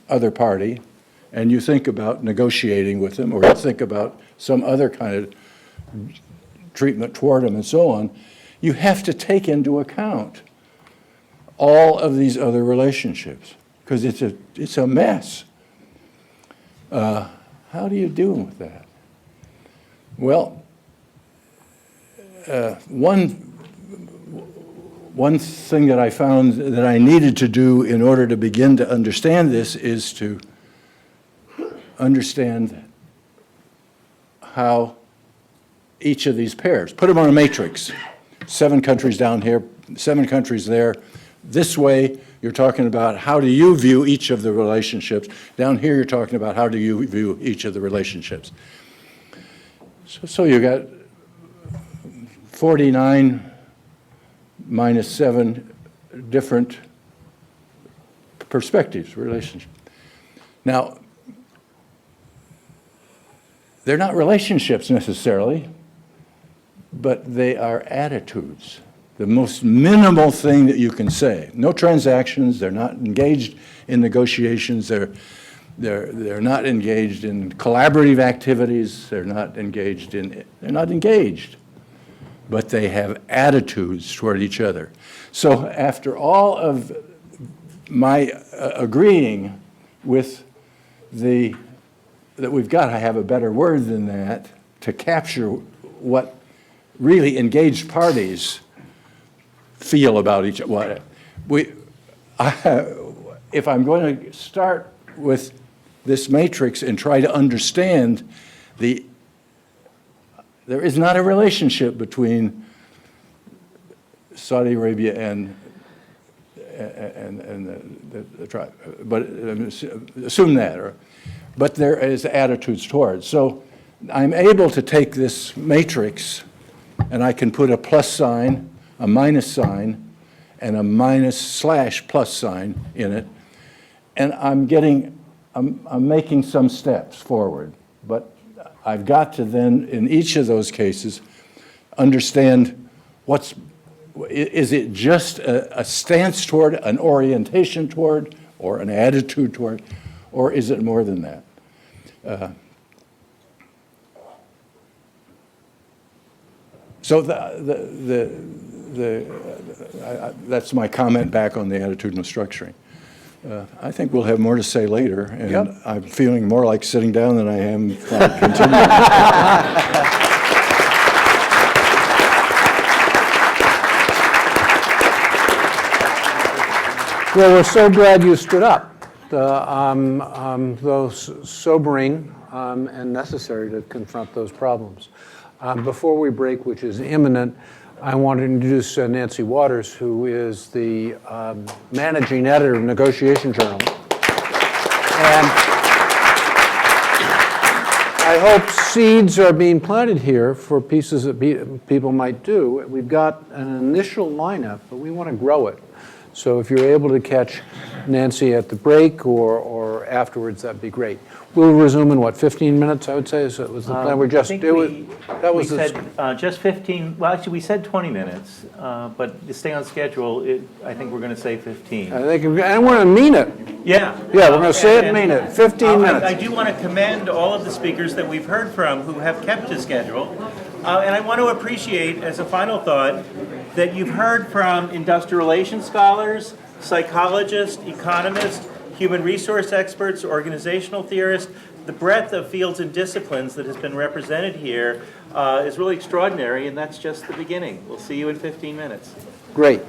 other party and you think about negotiating with them, or you think about some other kind of treatment toward them and so on, you have to take into account all of these other relationships, because it's a mess. How do you deal with that? Well, one thing that I found that I needed to do in order to begin to understand this is to understand how each of these pairs, put them on a matrix, 7 countries down here, 7 countries there. This way, you're talking about how do you view each of the relationships. Down here, you're talking about how do you view each of the relationships. So you got 49 minus 7 different perspectives, relationships. Now, they're not relationships necessarily, but they are attitudes. The most minimal thing that you can say. No transactions, they're not engaged in negotiations, they're not engaged in collaborative activities, they're not engaged, but they have attitudes toward each other. So after all of my agreeing with that we've got to have a better word than that to capture what really engaged parties feel about each other. If I'm going to start with this matrix and try to understand there is not a relationship between Saudi Arabia and the tribe, but assume that, but there is attitudes towards. So I'm able to take this matrix and I can put a plus sign, a minus sign, and a minus/plus sign in it, and I'm making some steps forward. But I've got to then, in each of those cases, understand is it just a stance toward, an orientation toward, or an attitude toward, or is it more than that? So that's my comment back on the attitudinal structuring. I think we'll have more to say later, and yep. I'm feeling more like sitting down than I am continuing. Well, we're so glad you stood up, though sobering and necessary to confront those problems. Before we break, which is imminent, I want to introduce Nancy Waters, who is the managing editor of Negotiation Journal. And I hope seeds are being planted here for pieces that people might do. We've got an initial lineup, but we want to grow it. So if you're able to catch Nancy at the break or afterwards, that'd be great. We'll resume in, 15 minutes, I would say? So it was the plan. We're just doing. We said just 15, well, actually, we said 20 minutes, but to stay on schedule, I think we're going to say 15. I think, and we're going to mean it. Yeah. Yeah, we're going to say it and mean it. 15 minutes. I do want to commend all of the speakers that we've heard from who have kept to schedule. And I want to appreciate, as a final thought, that you've heard from industrial relations scholars, psychologists, economists, human resource experts, organizational theorists. The breadth of fields and disciplines that has been represented here is really extraordinary, and that's just the beginning. We'll see you in 15 minutes. Great.